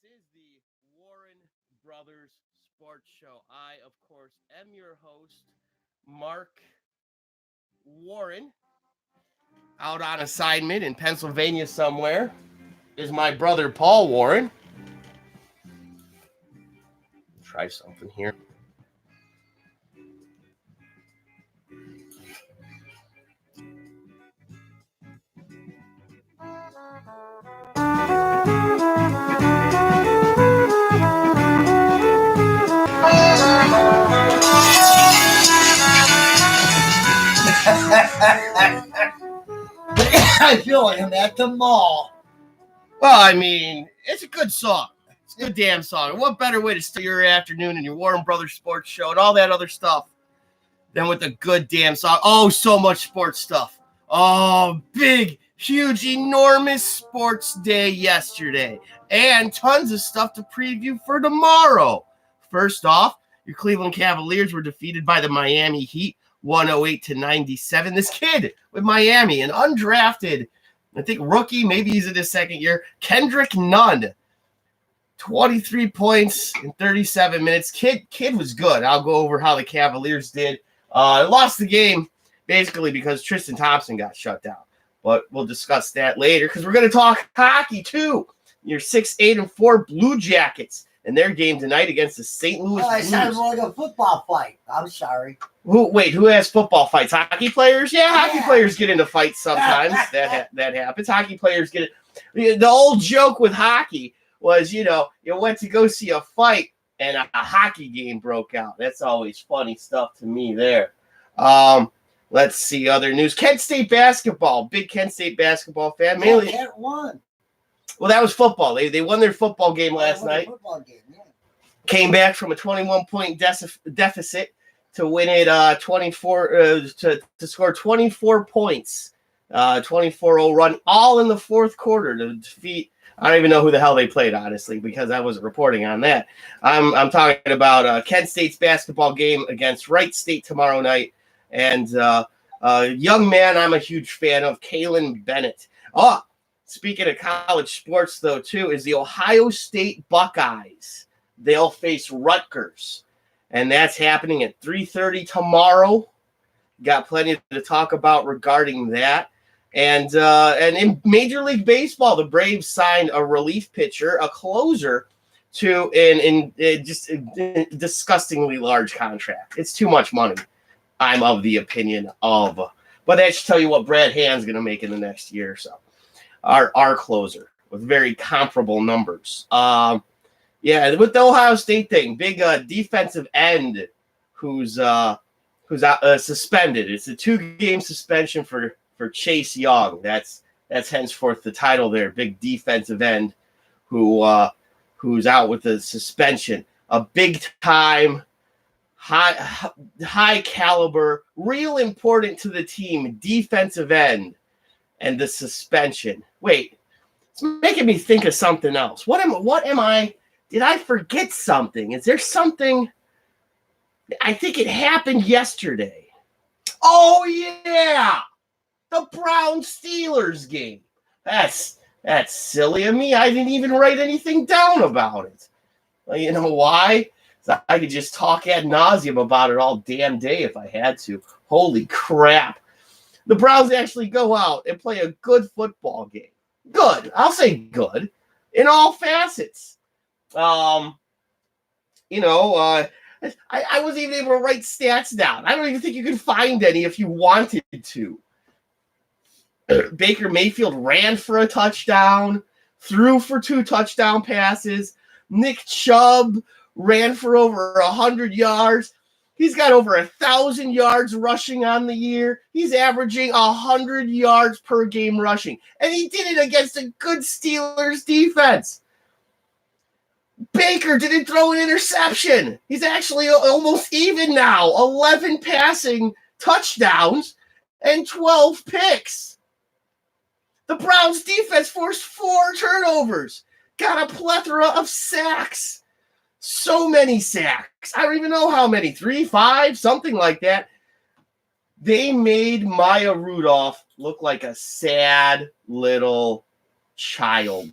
is the Warren Brothers Sports Show. I, of course, am your host, Mark Warren. Out on assignment in Pennsylvania somewhere is my brother, Paul Warren. Try something here. I feel like I'm at the mall. Well, I mean, it's a good song. It's a good damn song. What better way to start your afternoon and your Warren Brothers Sports Show and all that other stuff than with a good damn song? Oh, so much sports stuff. Oh, big, huge, enormous sports day yesterday. And tons of stuff to preview for tomorrow. First off, your Cleveland Cavaliers were defeated by the Miami Heat 108-97. This kid with Miami, an undrafted, I think rookie, maybe he's in his second year, Kendrick Nunn, 23 points in 37 minutes. Kid was good. I'll go over how the Cavaliers did. Lost the game basically because Tristan Thompson got shut down. But we'll discuss that later because we're going to talk hockey too. Your 6-8-4 Blue Jackets and their game tonight against the St. Louis Oh, it Blues. sounds like a football fight. I'm sorry. Who has football fights? Hockey players? Yeah, hockey players get into fights sometimes. that happens. Hockey players get it. The old joke with hockey was, you went to go see a fight and a hockey game broke out. That's always funny stuff to me there. Let's see other news. Kent State basketball. Big Kent State basketball fan. Mainly, Kent won. well, that was football. They won their football game last night. Football game, yeah. Came back from a 21-point deficit to win it 24 to score 24 points, 24-0 run, all in the fourth quarter to defeat. I don't even know who the hell they played, honestly, because I wasn't reporting on that. I'm talking about Kent State's basketball game against Wright State tomorrow night, and young man I'm a huge fan of, Kalen Bennett. Oh, speaking of college sports, though, too, is the Ohio State Buckeyes. They'll face Rutgers, and that's happening at 3:30 tomorrow. Got plenty to talk about regarding that. And in Major League Baseball, the Braves signed a relief pitcher, a closer, to just a disgustingly large contract. It's too much money, I'm of the opinion of. But that should tell you what Brad Hand's going to make in the next year or so. Our closer with very comparable numbers. Yeah, with the Ohio State thing, big defensive end who's out suspended. It's a 2-game suspension for Chase Young. That's henceforth the title there. Big defensive end who's out with the suspension. A big time, high caliber, real important to the team defensive end, and the suspension. Wait, it's making me think of something else. What am I? Did I forget something? Is there something? I think it happened yesterday. Oh, yeah. The Browns-Steelers game. That's silly of me. I didn't even write anything down about it. Well, you know why? I could just talk ad nauseum about it all damn day if I had to. Holy crap. The Browns actually go out and play a good football game. Good. I'll say good. In all facets. I wasn't even able to write stats down. I don't even think you could find any if you wanted to. Baker Mayfield ran for a touchdown, threw for 2 touchdown passes. Nick Chubb ran for over 100 yards. He's got over 1,000 yards rushing on the year. He's averaging 100 yards per game rushing. And he did it against a good Steelers defense. Baker didn't throw an interception. He's actually almost even now. 11 passing touchdowns and 12 picks. The Browns defense forced 4 turnovers. Got a plethora of sacks. So many sacks. I don't even know how many. 3, 5, something like that. They made Maya Rudolph look like a sad little child.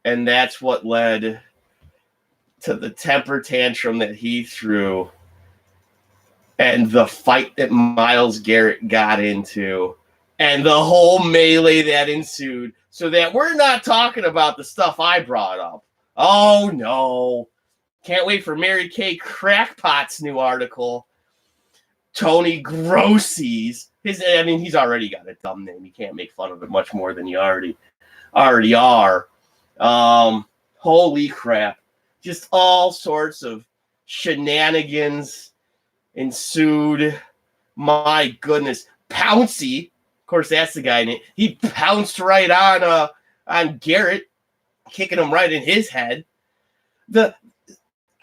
And that's what led to the temper tantrum that he threw and the fight that Myles Garrett got into and the whole melee that ensued, so that we're not talking about the stuff I brought up. Oh, no. Can't wait for Mary Kay Crackpot's new article. Tony Grossi's. He's already got a dumb name. You can't make fun of it much more than you already are. Holy crap. Just all sorts of shenanigans ensued. My goodness. Pouncey. Of course, that's the guy. He pounced right on Garrett, kicking him right in his head.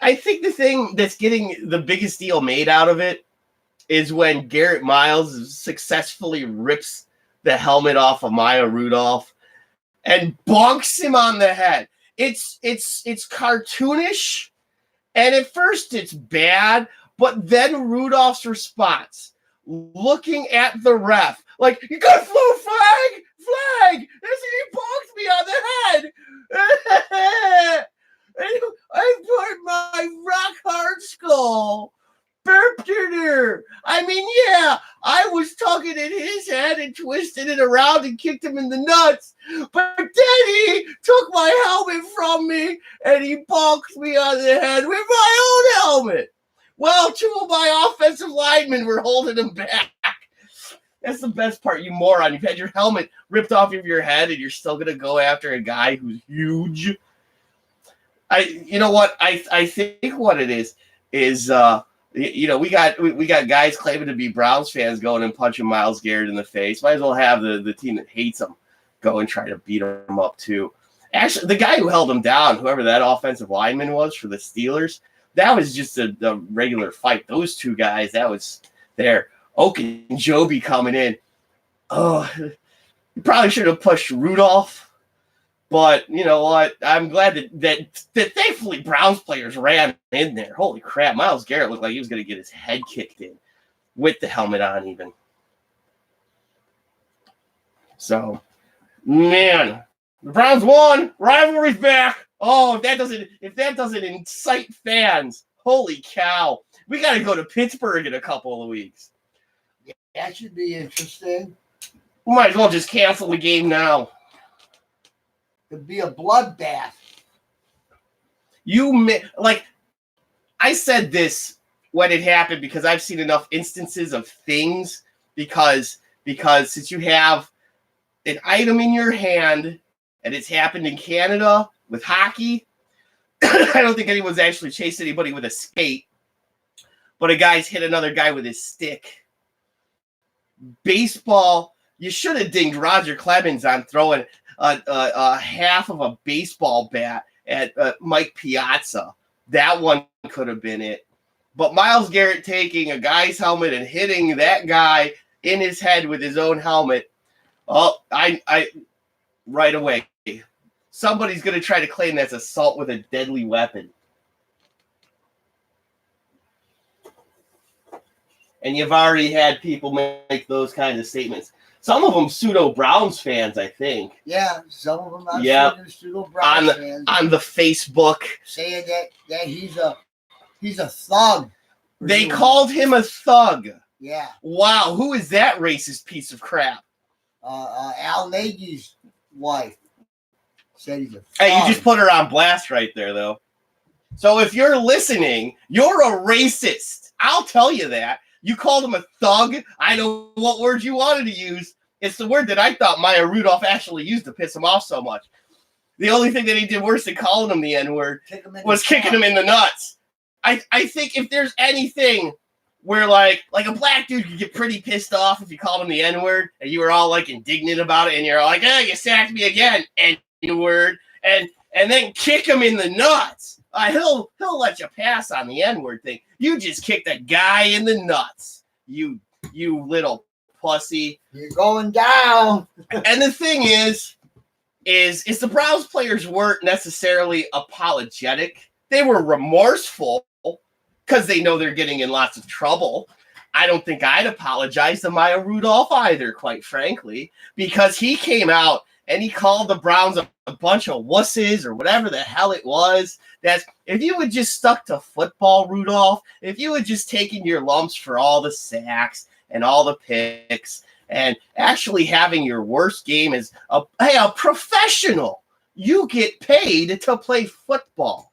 I think the thing that's getting the biggest deal made out of it is when Garrett Miles successfully rips the helmet off of Maya Rudolph and bonks him on the head. It's cartoonish, and at first it's bad, but then Rudolph's response, looking at the ref, like, you got flag! He bonked me on the head! I put my rock hard skull burped in her. I mean, yeah, I was tugging at his head and twisted it around and kicked him in the nuts. But then he took my helmet from me and he bonked me on the head with my own helmet. Well, two of my offensive linemen were holding him back. That's the best part, you moron. You've had your helmet ripped off of your head and you're still going to go after a guy who's huge. You know what? I think what it is, we got guys claiming to be Browns fans going and punching Myles Garrett in the face. Might as well have the team that hates him go and try to beat him up too. Actually, the guy who held him down, whoever that offensive lineman was for the Steelers, that was just a regular fight. Those two guys, that was there. Okunjobi coming in. Oh, you probably should have pushed Rudolph. But you know what? I'm glad that thankfully Browns players ran in there. Holy crap. Myles Garrett looked like he was going to get his head kicked in with the helmet on even. So, man, the Browns won. Rivalry's back. Oh, if that doesn't incite fans, holy cow. We got to go to Pittsburgh in a couple of weeks. Yeah, that should be interesting. We might as well just cancel the game now. It'd be a bloodbath. I said this when it happened because I've seen enough instances of things because since you have an item in your hand and it's happened in Canada with hockey, I don't think anyone's actually chased anybody with a skate, but a guy's hit another guy with his stick. Baseball, you should have dinged Roger Clemens on throwing a half of a baseball bat at Mike Piazza. That one could have been it. But Myles Garrett taking a guy's helmet and hitting that guy in his head with his own helmet. Oh, I right away. Somebody's going to try to claim that's assault with a deadly weapon. And you've already had people make those kinds of statements. Some of them pseudo-Browns fans, I think. Yeah, some of them are pseudo-Browns fans. On the Facebook. Saying that he's a thug. They called him a thug. Yeah. Wow, who is that racist piece of crap? Al Nagy's wife said he's a thug. Hey, you just put her on blast right there, though. So if you're listening, you're a racist. I'll tell you that. You called him a thug. I know what word you wanted to use. It's the word that I thought Maya Rudolph actually used to piss him off so much. The only thing that he did worse than calling him the N-word was kicking him in the nuts. I think if there's anything where like a black dude could get pretty pissed off if you called him the N-word and you were all like indignant about it and you're like, you sacked me again, N-word, and then kick him in the nuts. He'll let you pass on the N-word thing. You just kicked a guy in the nuts. You little pussy. You're going down. And the thing is the Browns players weren't necessarily apologetic. They were remorseful because they know they're getting in lots of trouble. I don't think I'd apologize to Maya Rudolph either, quite frankly, because he came out and he called the Browns a bunch of wusses or whatever the hell it was. That's if you had just stuck to football, Rudolph, if you had just taken your lumps for all the sacks and all the picks and actually having your worst game as a professional, you get paid to play football.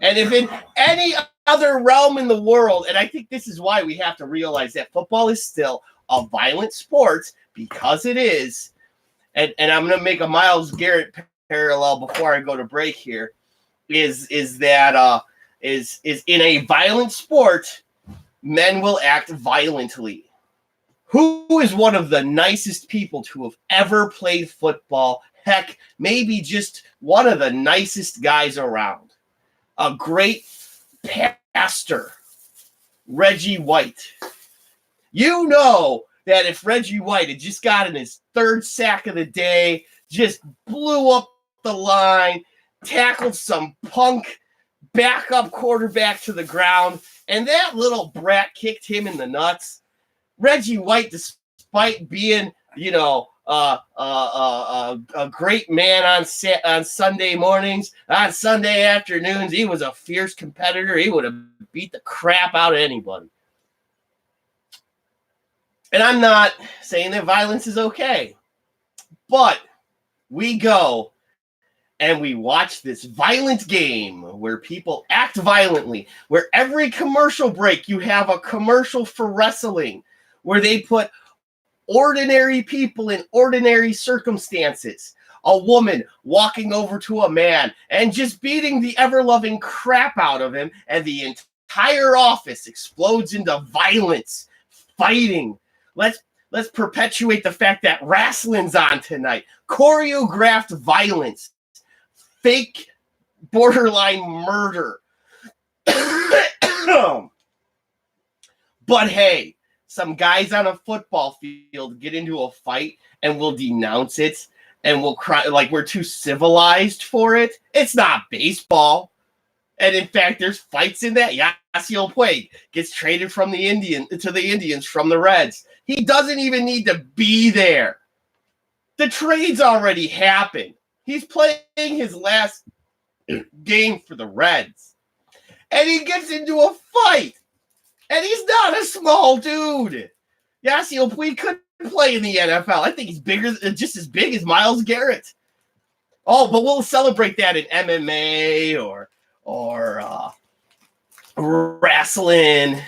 And if in any other realm in the world, and I think this is why we have to realize that football is still a violent sport, because it is, and I'm going to make a Myles Garrett parallel before I go to break here, is that in a violent sport, men will act violently. Who is one of the nicest people to have ever played football? Heck, maybe just one of the nicest guys around. A great pastor, Reggie White. You know that if Reggie White had just gotten his third sack of the day, just blew up the line, tackled some punk backup quarterback to the ground, and that little brat kicked him in the nuts, Reggie White, despite being, a great man on Sunday mornings, on Sunday afternoons, he was a fierce competitor. He would have beat the crap out of anybody. And I'm not saying that violence is okay, but we go and we watch this violent game where people act violently, where every commercial break you have a commercial for wrestling, where they put ordinary people in ordinary circumstances. A woman walking over to a man and just beating the ever-loving crap out of him, and the entire office explodes into violence, fighting. Let's perpetuate the fact that wrestling's on tonight. Choreographed violence. Fake borderline murder. But hey, some guys on a football field get into a fight and will denounce it and will cry like we're too civilized for it. It's not baseball. And in fact, there's fights in that. Yasiel Puig gets traded from the Indians from the Reds. He doesn't even need to be there. The trade's already happened. He's playing his last game for the Reds. And he gets into a fight. And he's not a small dude. Yasiel Puig couldn't play in the NFL. I think he's just as big as Myles Garrett. Oh, but we'll celebrate that in MMA or wrestling,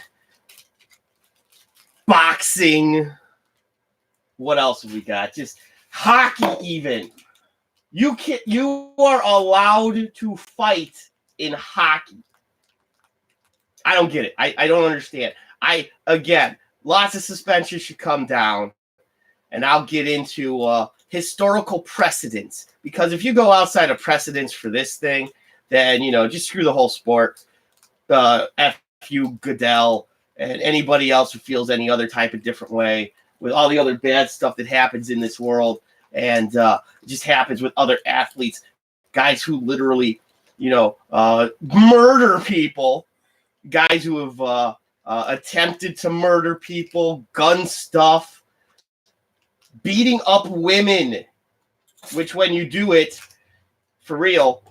boxing. What else have we got? Just hockey even. You are allowed to fight in hockey. I don't get it. I don't understand. Again, lots of suspensions should come down, and I'll get into historical precedents, because if you go outside of precedents for this thing, then just screw the whole sport. F you, Goodell, and anybody else who feels any other type of different way with all the other bad stuff that happens in this world, and it just happens with other athletes, guys who literally, murder people. Guys who have attempted to murder people, gun stuff, beating up women, which when you do it for real,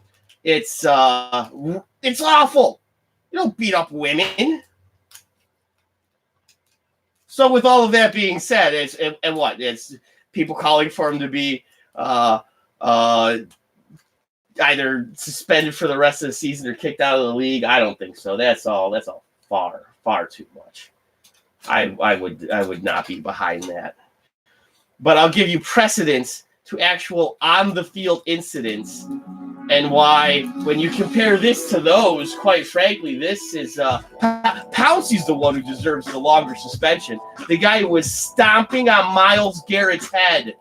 it's awful. You don't beat up women. So with all of that being said, it's people calling for him to be either suspended for the rest of the season or kicked out of the league. I don't think so. That's all far too much. I would not be behind that. But I'll give you precedents to actual on the field incidents, and why when you compare this to those, quite frankly, this is Pouncey's the one who deserves the longer suspension. The guy who was stomping on Myles Garrett's head.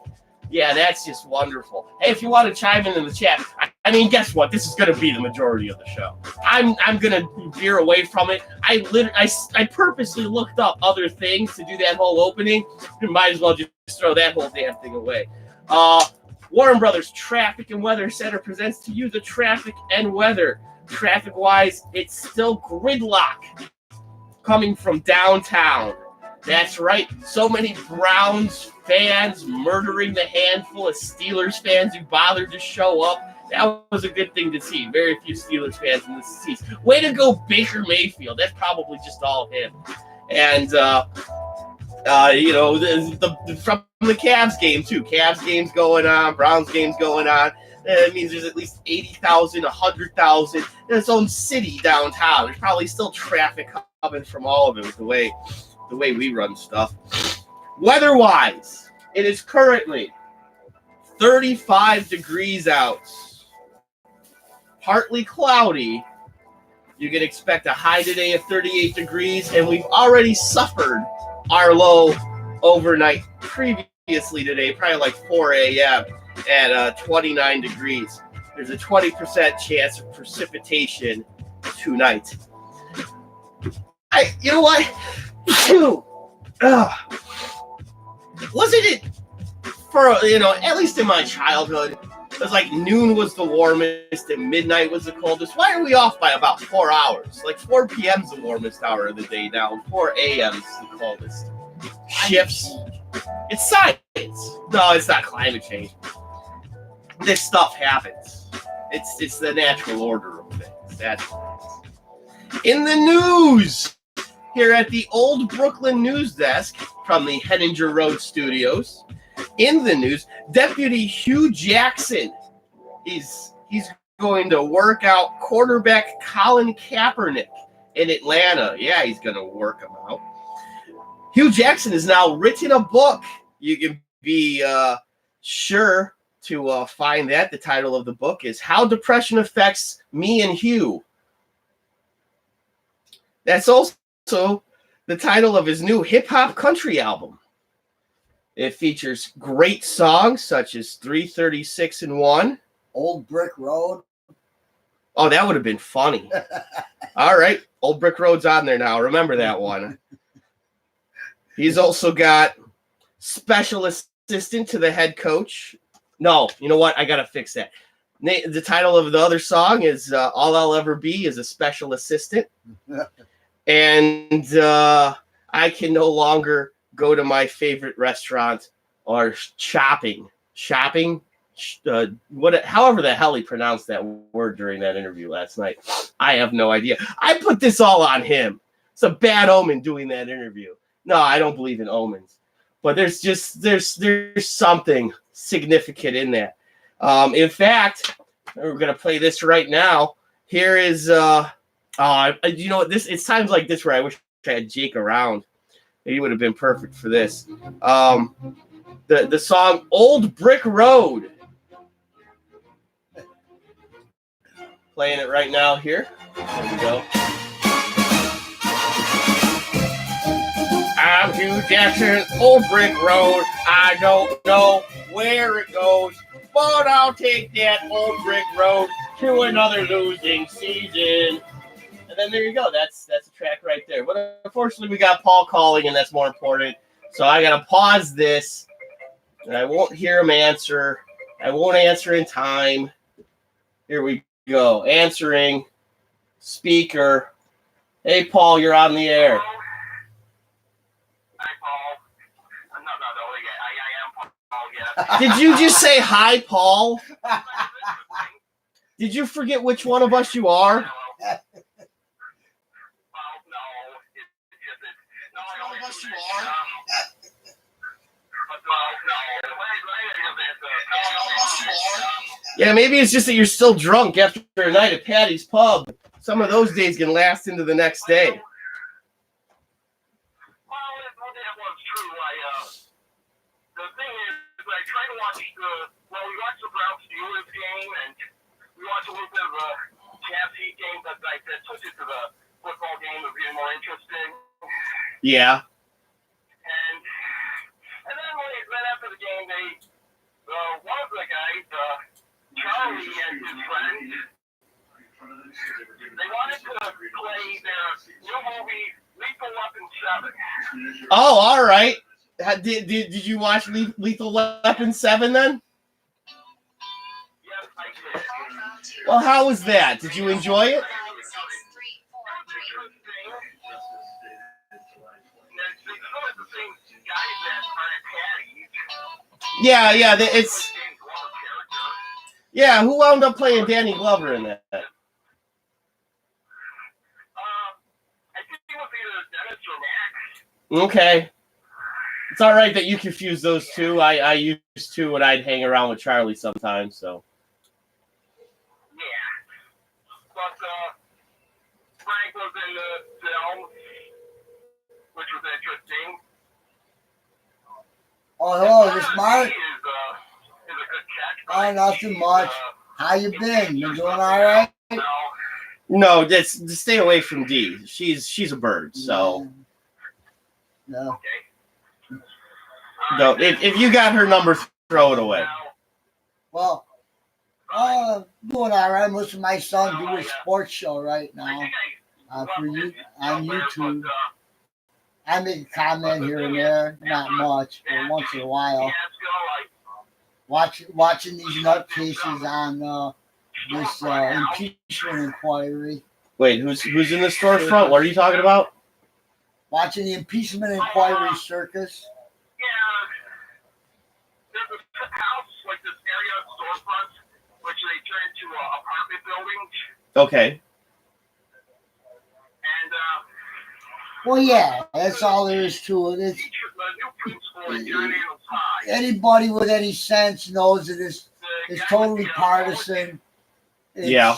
Yeah, that's just wonderful. Hey, if you want to chime in the chat, I mean, guess what? This is going to be the majority of the show. I'm going to veer away from it. I purposely looked up other things to do that whole opening. You might as well just throw that whole damn thing away. Warren Brothers Traffic and Weather Center presents to you the traffic and weather. Traffic-wise, it's still gridlock coming from downtown. That's right. So many Browns fans murdering the handful of Steelers fans who bothered to show up. That was a good thing to see. Very few Steelers fans in the seats. Way to go, Baker Mayfield. That's probably just all him. And, from the Cavs game, too. Cavs game's going on. Browns game's going on. That means there's at least 80,000, 100,000 in its own city downtown. There's probably still traffic coming from all of it with the way we run stuff. Weather-wise, it is currently 35 degrees out. Partly cloudy. You can expect a high today of 38 degrees, and we've already suffered our low overnight previously today, probably like 4 a.m. at 29 degrees. There's a 20% chance of precipitation tonight. You know what? Wasn't it for, at least in my childhood, it was like noon was the warmest and midnight was the coldest. Why are we off by about 4 hours? Like 4 p.m. is the warmest hour of the day now, and 4 a.m. is the coldest. Shifts. It's science. No, it's not climate change. This stuff happens. It's the natural order of things. That's what it is. In the news, here at the Old Brooklyn News Desk from the Henninger Road Studios. In the news, Deputy Hugh Jackson, he's going to work out quarterback Colin Kaepernick in Atlanta. Yeah, he's going to work him out. Hugh Jackson has now written a book. You can be sure to find that. The title of the book is How Depression Affects Me and Hugh. That's also the title of his new hip-hop country album. It features great songs such as 336 and 1. Old Brick Road. Oh, that would have been funny. All right. Old Brick Road's on there now. Remember that one. He's also got special assistant to the head coach. No, you know what? I got to fix that. The title of the other song is All I'll Ever Be is a Special Assistant. And I can no longer go to my favorite restaurant or shopping, however the hell he pronounced that word during that interview last night. I have no idea. I put this all on him. It's a bad omen doing that interview. No, I don't believe in omens, but there's something significant in that. In fact, we're going to play this right now. Here is, it's times like this where I wish I had Jake around. He would have been perfect for this. The song Old Brick Road. Playing it right now here. There we go. I'm Hugh Jackson, Old Brick Road. I don't know where it goes, but I'll take that old brick road to another losing season. And then there you go. That's a track right there. But unfortunately, we got Paul calling, and that's more important. So I got to pause this, and I won't hear him answer. I won't answer in time. Here we go. Answering. Speaker. Hey, Paul, you're on the air. Hi, Paul. No, I am Paul, yeah. Did you just say hi, Paul? Did you forget which one of us you are? Yeah, maybe it's just that you're still drunk after a night at Patty's Pub. Some of those days can last into the next day. Well, that was true. The thing is, I try to watch we watched the Browns Steelers game, and we watched a little bit of the Cavs Heat game, but that took it to the football game of being more interesting. Yeah. And then right after the game, one of the guys, Charlie and his friends, they wanted to play their new movie, Lethal Weapon 7. Oh, all right. Did you watch Lethal Weapon 7 then? Yes, I did. Well, how was that? Did you enjoy it? Yeah, it's Danny Glover character. yeah. Who wound up playing Danny Glover in that? I think it was either Dennis or Max. Okay. It's all right that you confuse those two. I used to when I'd hang around with Charlie sometimes. So. Yeah. But Frank was in the film, which was interesting. Oh, hello, this is Mark. Is a good catch. Oh, nothing much. How you been? You doing all right? No, just stay away from D. She's a bird. So. No. Okay. No, if you got her number, throw it away. Well, doing all right. Most of my son do a sports show right now for you on YouTube. I make a comment here and there, not much, but once in a while. Watching these nutcases on this impeachment inquiry. Wait, who's in the storefront? What are you talking about? Watching the impeachment inquiry circus. Yeah, there's a house, like this area of storefront, which they turn into apartment buildings. Okay. And, Well, yeah, that's all there is to it. It's, the new principal is Union High. anybody with any sense knows that it's totally partisan. It's, Yeah.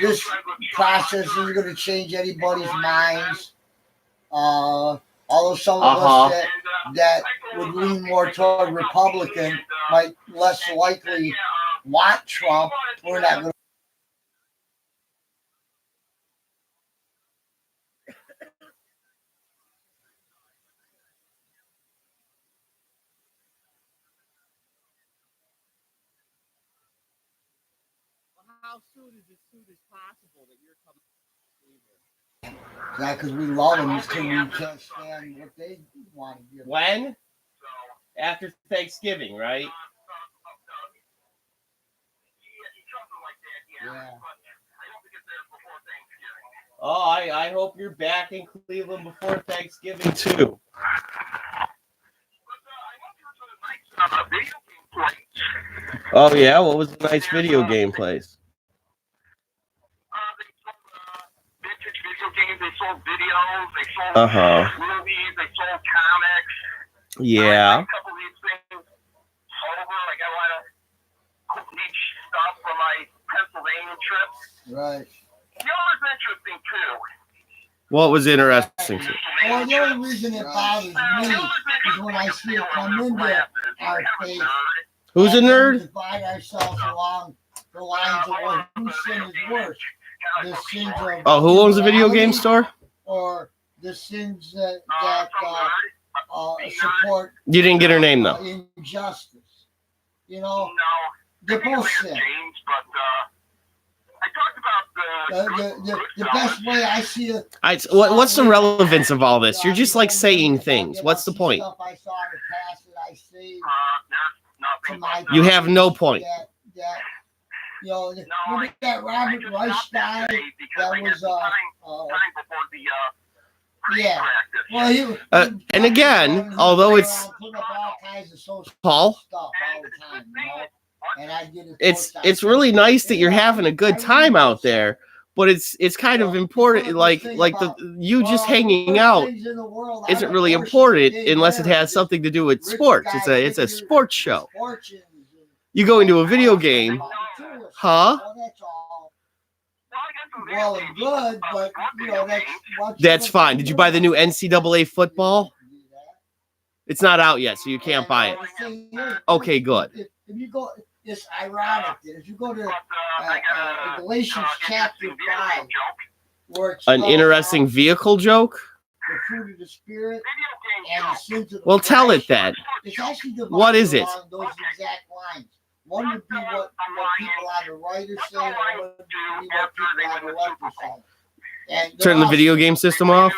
This process isn't going to change anybody's minds. Although some of us that would lean more toward Republican might less likely want Trump, we're not going to. How soon is as possible that you're coming? Not because we love them, it's because we can't stand what they want to give. When? After Thanksgiving, right? Yeah. Oh, I hope you're back in Cleveland before Thanksgiving too. Oh yeah, what was the nice video game place? Vintage video games. They sold videos. They sold movies. They sold comics. Yeah. A couple of these things over. I got a lot of neat stuff for my Pennsylvania trip. Right. You know what's interesting too? What was interesting to you? Well, the only reason it bothers me is when I see it come into our face. Who's a nerd? Divide ourselves along the lines of whose sin is worse. The sins of Oh, who owns the video game store? or the sins that support You didn't get her name though. injustice. You know, No. they're both sin. James, but I talked about The best way I see it. What's the relevance of all this? You're just like saying things. What's the point? Stuff I saw in the past that I saved there's to nothing. my You have no point. that you know, look at that Robert Reich guy. That was time before the yeah. practice. Well, and again, although it's put up all kinds of social Paul, stuff all the time, you know? And I get it. it's really nice that you're having a good time out there, but it's kind of important. Like you just hanging out isn't really important unless it has something to do with sports. It's a sports show. You go into a video game, huh? Well and good, but you know That's fine. Did you buy the new NCAA football? It's not out yet, so you can't buy it. Okay, good. If you go, it's ironic that if you go to Galatians chapter 5, where it's An interesting vehicle joke? the fruit of the spirit and the sins of the Well, tell it flesh, then. it's actually divided What is it? along those exact lines. One would be what people on the right are saying, and one would be what people on the left are saying. And they're Turn the all video game system off?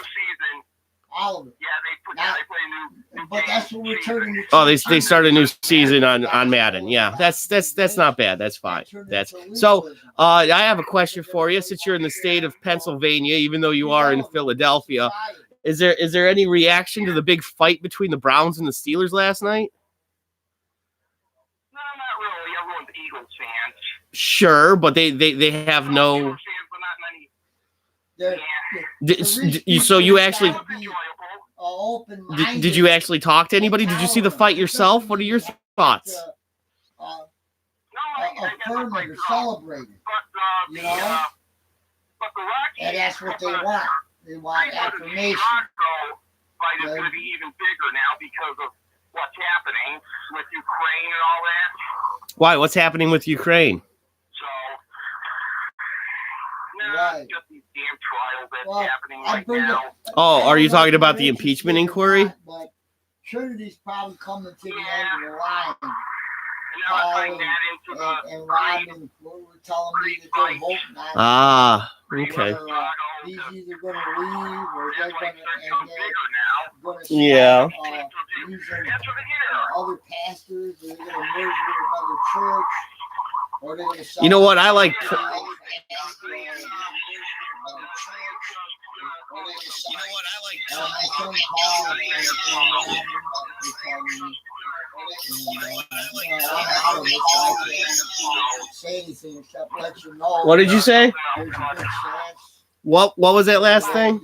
all of it. Yeah, they play new But that's what we're turning. Oh, they start a new season on Madden. Yeah, that's not bad. That's fine. That's so. I have a question for you. Since you're in the state of Pennsylvania, even though you are in Philadelphia, Is there any reaction to the big fight between the Browns and the Steelers last night? No, not really. Everyone's Eagles fans. Sure, but they have no. Eagles fans, but not many. They're- So you actually open-minded. did you actually talk to anybody? Did you see the fight yourself? What are your thoughts? No, I guess Affirm like, it or celebrate it. but You know? but the Rockies. And that's what they want. They want affirmation. Chicago fight is Yeah. going to be even bigger now because of what's happening with Ukraine and all that. Why? What's happening with Ukraine? So, no, Right. just these damn trials that's Well, happening I right bring now. Oh, are you talking about the impeachment inquiry? But Trinity's probably coming to the end of the line. And now I'm tying that into the And Rodman were telling me that they're voting on it. Ah, okay. Chicago. He's either going to leave or they're That's going like to, they're and so they're bigger now. going to Yeah. using That's what it is. other pastors, or they're going to merge with another church, or they're going to. You know what? I like. What did you say? What was that last thing?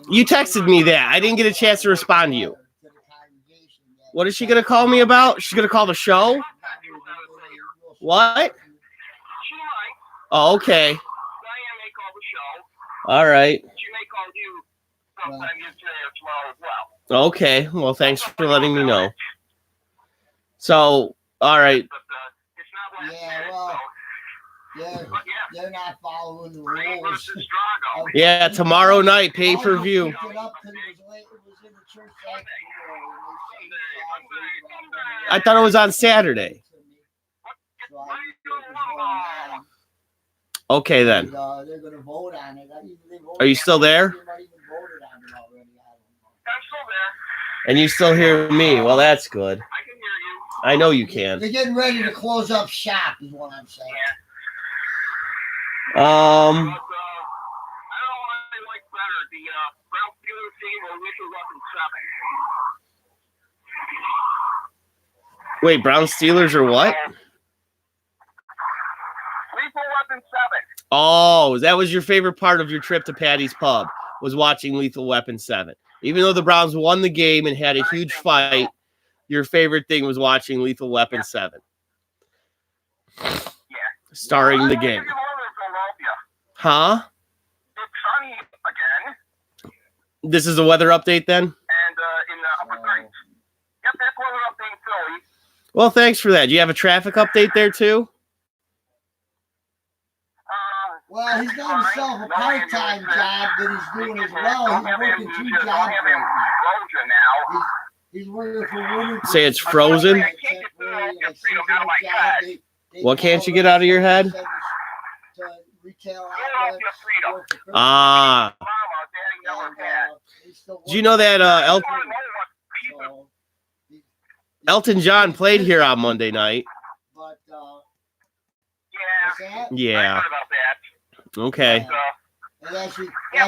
You texted me that. I didn't get a chance to respond to you. What is she gonna call me about? She's gonna call the show? What? She might. Oh, okay. Diane may call the show. All right. She may call you sometime today or tomorrow as well. Okay. Well, thanks for letting me know. So, all right. But it's not last Yeah, minute, well, so. They're, But yeah, they're not following the Green rules. versus Drago. Yeah, tomorrow night, pay per view. I thought it was on Saturday. Okay, then. They're going to vote on it. Are you still there? I'm still there. And you still hear me? Well, that's good. I can hear you. I know you can. They're getting ready to close up shop, is what I'm saying. But, I don't know Um. what I like better, the Brown Steelers team or Lethal Weapon 7. Wait, Brown Steelers or what? Lethal Weapon 7. Oh, that was your favorite part of your trip to Patty's Pub, was watching Lethal Weapon 7. Even though the Browns won the game and had a huge fight, your favorite thing was watching Lethal Weapon 7. Yeah. Starring the game. Huh? It's sunny again, This is a weather update then? and in the upper 30s. Yep, that's weather update in Philly. Well, thanks for that. Do you have a traffic update there too? Well, he's got himself a part-time job that he's doing as well. He's working 2 jobs right now. He's working for Winter. Say it's frozen? What can't you get out of your head? Ah. Do you know that Elton John played here on Monday night? Yeah. Okay. And that should prepare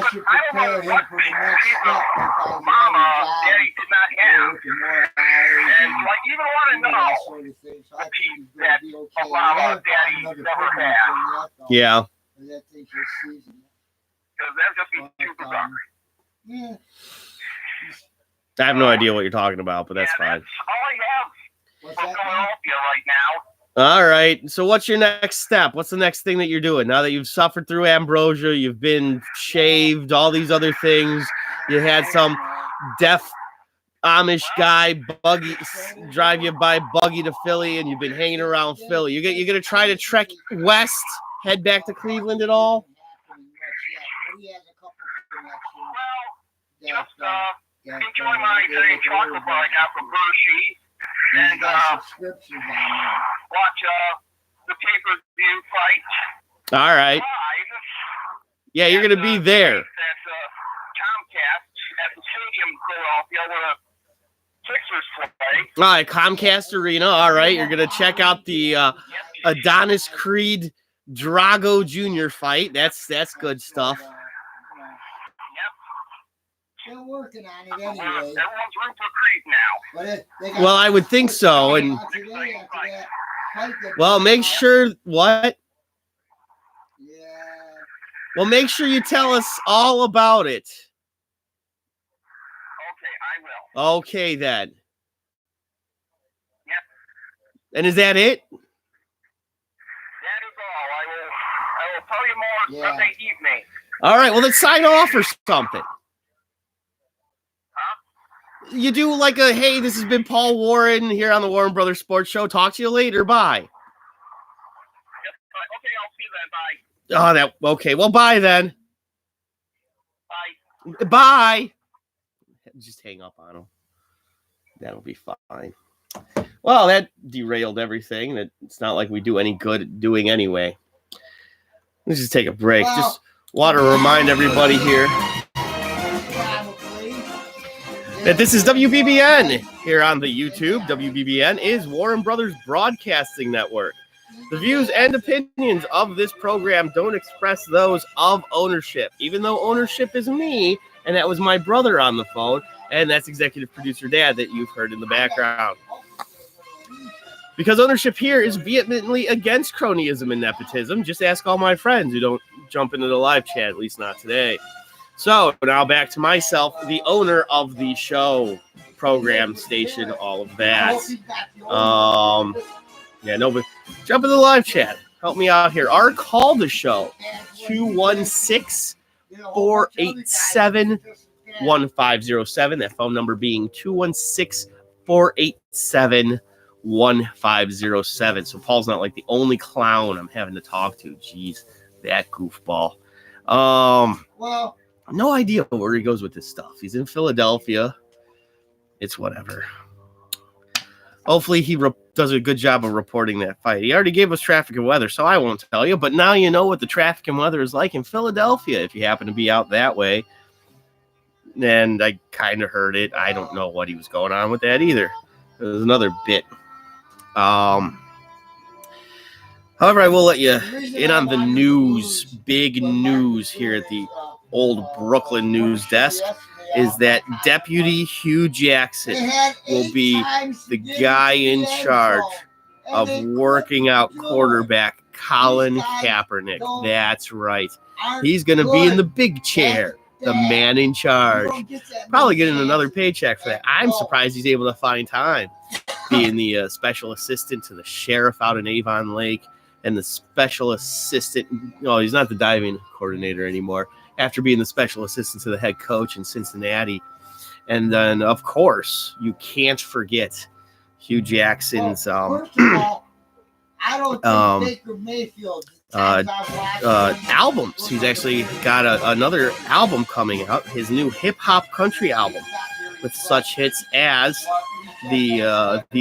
him for the next step. Daddy did not have. And I even want to know Sort of thing. So I think piece he's that going to be okay. Obama Daddy Another never permanent had. thing yet, though. Yeah. That thing's just season. Because that's just be too But, bizarre. yeah. I have no idea what you're talking about, but that's Yeah, fine. That's all I have What's for that? Philadelphia right now. All right. So what's your next step? What's the next thing that you're doing? Now that you've suffered through ambrosia, you've been shaved, all these other things. You had some deaf Amish guy drive you by buggy to Philly, and you've been hanging around Philly. You're gonna try to trek west, head back to Cleveland at all? Well, just enjoy my Italian chocolate bar I got from Hershey. And subscriptions on there. watch the pay-per-view fight All right. live. Yeah, you're gonna be there. At Comcast at the stadium in Philadelphia where the Sixers play. All right, Comcast Arena. All right, you're gonna check out the Adonis Creed Drago Jr. fight. That's good stuff. They're working on it Everyone's anyway. room for creep now. But they got Well, I would think so. And today after that fight that well, make broke out. sure what? Yeah. Well, make sure you tell us all about it. Okay, I will. Okay, then. Yep. And is that it? That is all. I will tell you more Yeah. Sunday evening. All right. Well, then sign off or something. You do like a, hey, this has been Paul Warren here on the Warren Brothers Sports Show. Talk to you later. Bye. Yep. Okay, I'll see you then. Bye. Okay. Well, bye then. Bye. Bye. Just hang up on him. That'll be fine. Well, that derailed everything. It's not like we do any good doing anyway. Let's just take a break. Well, just want to remind everybody here Probably. that this is WBBN here on the YouTube. WBBN is Warren Brothers Broadcasting Network. The views and opinions of this program don't express those of ownership, even though ownership is me, and that was my brother on the phone, and that's executive producer Dad that you've heard in the background. Because ownership here is vehemently against cronyism and nepotism. Just ask all my friends who don't jump into the live chat, at least not today. So now back to myself, the owner of the show, program, station, all of that. Yeah, no, but jump in the live chat. Help me out here. Or call the show, 216-487-1507. That phone number being 216-487-1507. So Paul's not like the only clown I'm having to talk to. Jeez, that goofball. Well, No idea where he goes with this stuff. He's in Philadelphia. It's whatever. Hopefully he does a good job of reporting that fight. He already gave us traffic and weather, so I won't tell you. But now you know what the traffic and weather is like in Philadelphia if you happen to be out that way. And I kind of heard it. I don't know what he was going on with that either. It was another bit. However, I will let you in on the news, big news here at the old Brooklyn news desk, is that Deputy Hugh Jackson will be the guy in charge of working out quarterback Colin Kaepernick. That's right. He's going to be in the big chair, the man in charge. Probably getting another paycheck for that. I'm surprised he's able to find time, being the special assistant to the sheriff out in Avon Lake and the special assistant. No, he's not the diving coordinator anymore. After being the special assistant to the head coach in Cincinnati. And then, of course, you can't forget Hugh Jackson's first of all, I don't think Baker Mayfield albums. He's actually got another album coming out, his new hip-hop country album, with such hits as the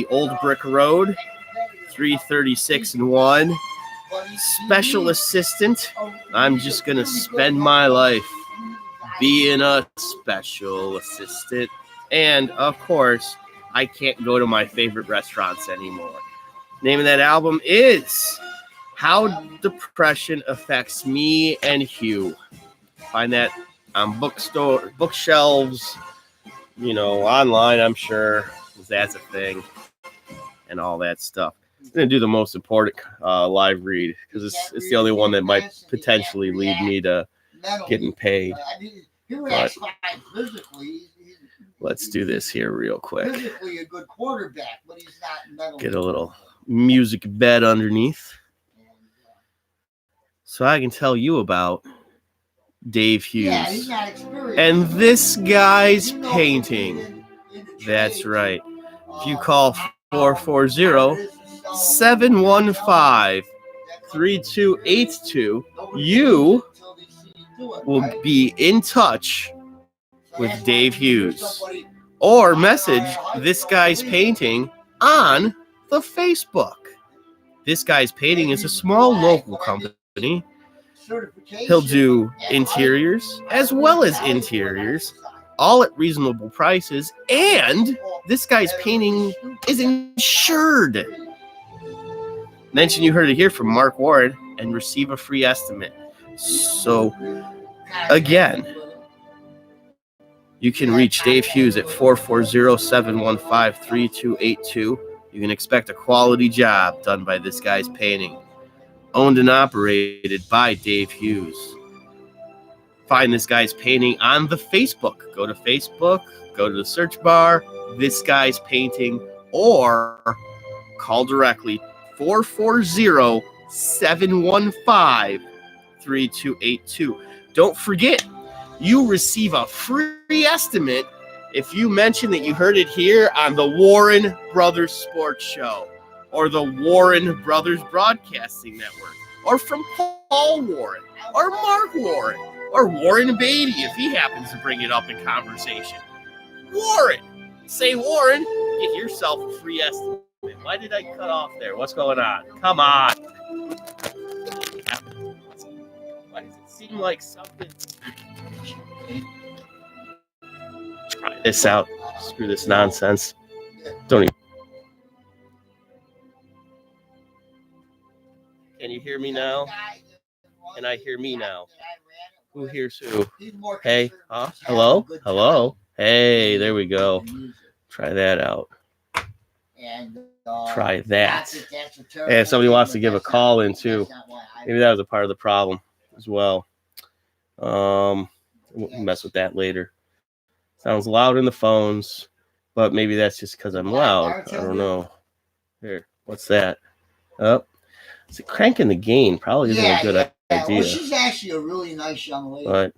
Old Brick Road, 336 and 1, Special Assistant. I'm just gonna spend my life being a special assistant. And of course, I can't go to my favorite restaurants anymore. Name of that album is How Depression Affects Me and Hugh. Find that on bookshelves, online, I'm sure, because that's a thing, and all that stuff. I'm going to do the most important live read because it's the only one that might potentially lead me to getting paid. But let's do this here real quick. Physically a good quarterback, but he's not mentally. Get a little music bed underneath so I can tell you about Dave Hughes. Yeah, he's not experienced. And this guy's painting. That's right. If you call 440-715-3282, you will be in touch with Dave Hughes. Or message This Guy's Painting on the Facebook. This Guy's Painting is a small local company. He'll do interiors as well as interiors, all at reasonable prices, and This Guy's Painting is insured. Mention you heard it here from Mark Ward and receive a free estimate. So, again, You can reach Dave Hughes at 440-715-3282. You can expect a quality job done by this guy's painting. Owned and operated by Dave Hughes. Find this guy's painting on the Facebook. Go to Facebook, go to the search bar, This Guy's Painting, or call directly 440-715-3282. Don't forget, you receive a free estimate if you mention that you heard it here on the Warren Brothers Sports Show or the Warren Brothers Broadcasting Network or from Paul Warren or Mark Warren or Warren Beatty if he happens to bring it up in conversation. Warren! Say Warren, get yourself a free estimate. Why did I cut off there? What's going on? Come on. Why does it seem like something... Try this out. Screw this nonsense. Don't even... Can you hear me now? Can I hear me now? Who hears who? Hey, huh? Hello? Hello? Hey, there we go. Try that out. Try that. And if somebody wants to give a call in too, maybe that was a part of the problem as well. We'll mess with that later. Sounds loud in the phones, but maybe that's just because I'm loud. I don't know. Here, what's that? Oh, is it cranking the gain? Probably isn't a good idea. Well, she's actually a really nice young lady. But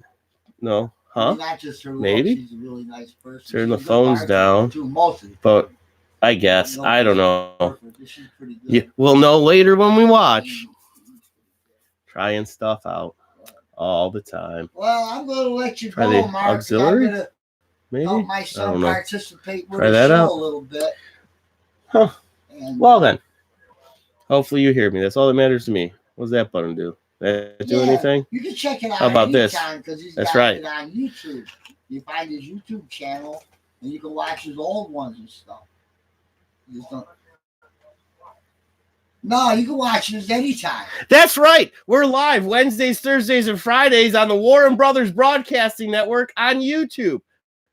no, huh? Not just her maybe. She's a really nice person. Turn the phones down. But I guess I don't know. Yeah, we'll know later when we watch. Trying stuff out all the time. Well, I'm going to let you Try go, the Mark. auxiliary. Maybe help my son participate with Try the that show out. a little bit. Huh. And, well then. Hopefully you hear me. That's all that matters to me. What does that button do? Does that do anything? You can check it out. How about this? He's That's got right. it on YouTube. You find his YouTube channel, and you can watch his old ones and stuff. You just don't... No, you can watch this anytime. That's right. We're live Wednesdays, Thursdays, and Fridays on the Warren Brothers Broadcasting Network on YouTube.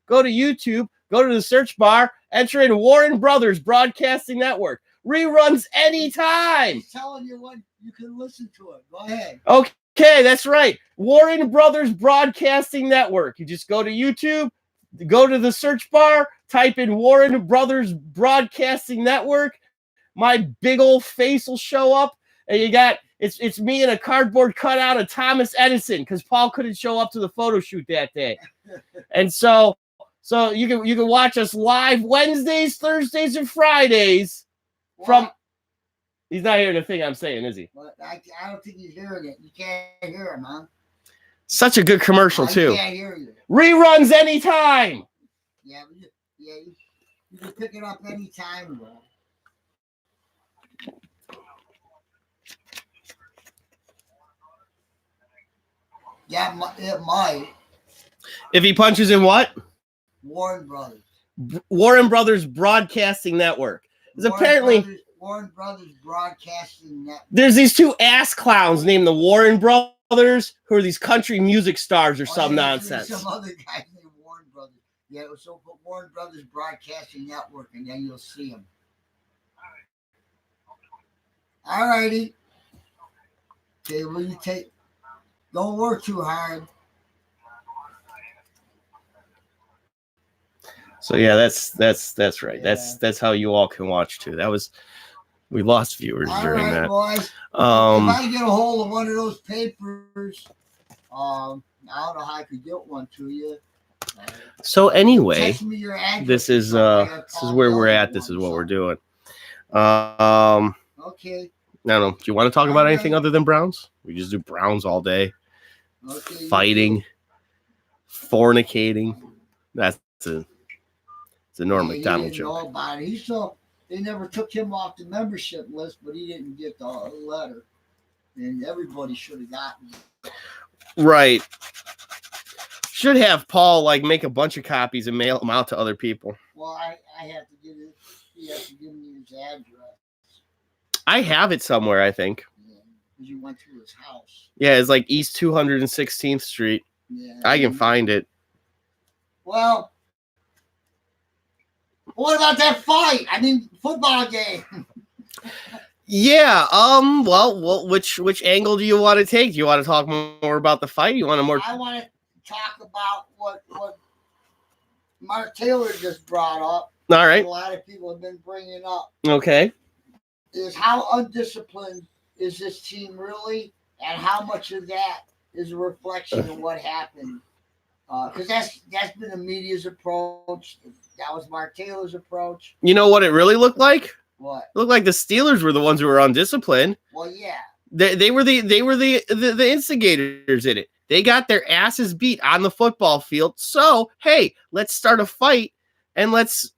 Go to YouTube, go to the search bar, enter in Warren Brothers Broadcasting Network. Reruns anytime. He's telling you when you can listen to it. Go ahead. Okay, that's right. Warren Brothers Broadcasting Network. You just go to YouTube, go to the search bar, type in Warren Brothers Broadcasting Network. My big old face will show up, and you got it's me in a cardboard cutout of Thomas Edison because Paul couldn't show up to the photo shoot that day, and so you can watch us live Wednesdays, Thursdays, and Fridays. From he's not hearing the thing I'm saying, is he? But I don't think he's hearing it. You can't hear him, huh? Such a good commercial too. I can't hear you. Reruns anytime. Yeah, you can pick it up anytime, bro. Yeah, it might. If he punches in what? Warren Brothers. Warren Brothers Broadcasting Network. Warren Brothers Broadcasting Network. There's these two ass clowns named the Warren Brothers who are these country music stars or some nonsense. Some other guy named Warren Brothers. Yeah, so put Warren Brothers Broadcasting Network and then you'll see them. All righty. Okay, will you take... Don't work too hard. So yeah, that's right. Yeah. That's how you all can watch too. We lost viewers all during right, that. Boys. If I get a hold of one of those papers, I don't know how I could get one to you. So anyway, text me your address. this is where we're at. This is what we're doing. Okay. I don't know. Do you want to talk about anything other than Browns? We just do Browns all day. Okay. Fighting, fornicating. It's a Norm Macdonald joke. They never took him off the membership list, but he didn't get the letter. And everybody should have gotten it. Right. Should have Paul make a bunch of copies and mail them out to other people. Well, I have to give it. He has to give me his address. I have it somewhere, I think. Yeah, because you went to his house. Yeah, it's East 216th Street. Yeah. I can find it. Well, what about that fight? I mean, football game. Yeah. Well, which angle do you want to take? Do you want to talk more about the fight? You want to more? I want to talk about what Mark Taylor just brought up. All right. A lot of people have been bringing up. Okay. Is how undisciplined is this team really, and how much of that is a reflection of what happened? Because that's been the media's approach. That was Mark Taylor's approach. You know what it really looked like? What? It looked like the Steelers were the ones who were undisciplined. Well, yeah. They were the instigators in it. They got their asses beat on the football field. So hey, let's start a fight and let's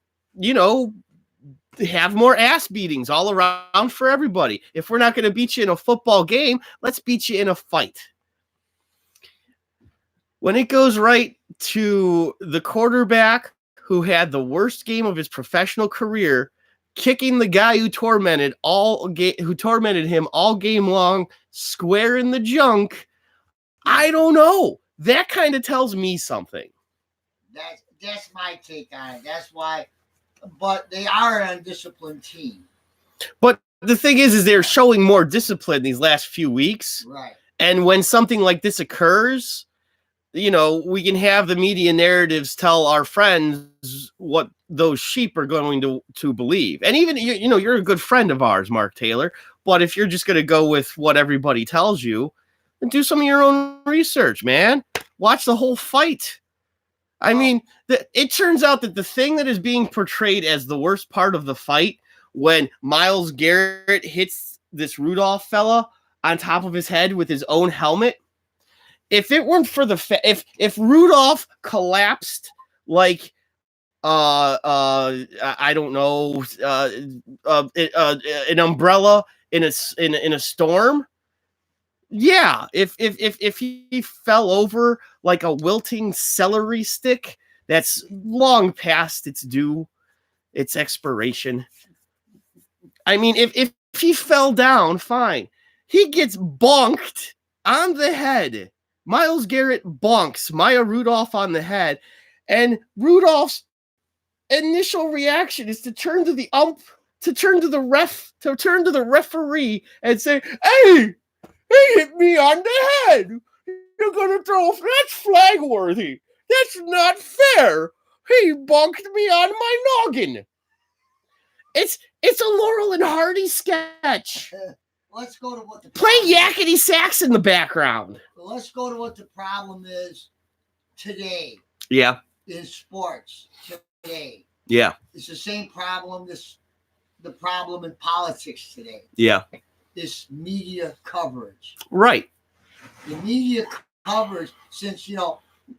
have more ass beatings all around for everybody. If we're not going to beat you in a football game, let's beat you in a fight. When it goes right to the quarterback who had the worst game of his professional career, kicking the guy who tormented him all game long, square in the junk, I don't know. That kind of tells me something. That's my take on it. That's why. But they are an undisciplined team. But the thing is they're showing more discipline these last few weeks. Right. And when something like this occurs, we can have the media narratives tell our friends what those sheep are going to believe. And even, you're a good friend of ours, Mark Taylor. But if you're just going to go with what everybody tells you, then do some of your own research, man. Watch the whole fight. I mean, it turns out that the thing that is being portrayed as the worst part of the fight, when Myles Garrett hits this Rudolph fella on top of his head with his own helmet, if it weren't for if Rudolph collapsed like I don't know an umbrella in a storm, yeah, if he fell over like a wilting celery stick that's long past its expiration. I mean, if he fell down, fine. He gets bonked on the head. Myles Garrett bonks Maya Rudolph on the head, and Rudolph's initial reaction is to turn to the referee and say, "Hey, he hit me on the head. You're gonna throw? That's flag worthy. That's not fair. He bonked me on my noggin." It's a Laurel and Hardy sketch. Let's go to what the play yakety sax in the background. Let's go to what the problem is today. Yeah. In sports today. Yeah. It's the same problem. The problem in politics today. Yeah. This media coverage. Right. The media coverage, since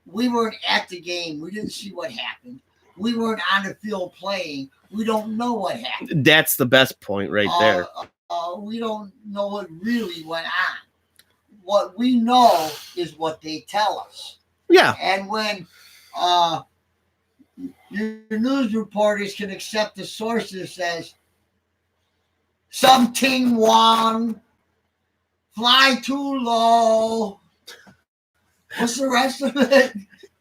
we weren't at the game, we didn't see what happened. We weren't on the field playing. We don't know what happened. That's the best point right there. We don't know what really went on. What we know is what they tell us. Yeah. And when your news reporters can accept the sources says something wrong, fly too low. What's the rest of it?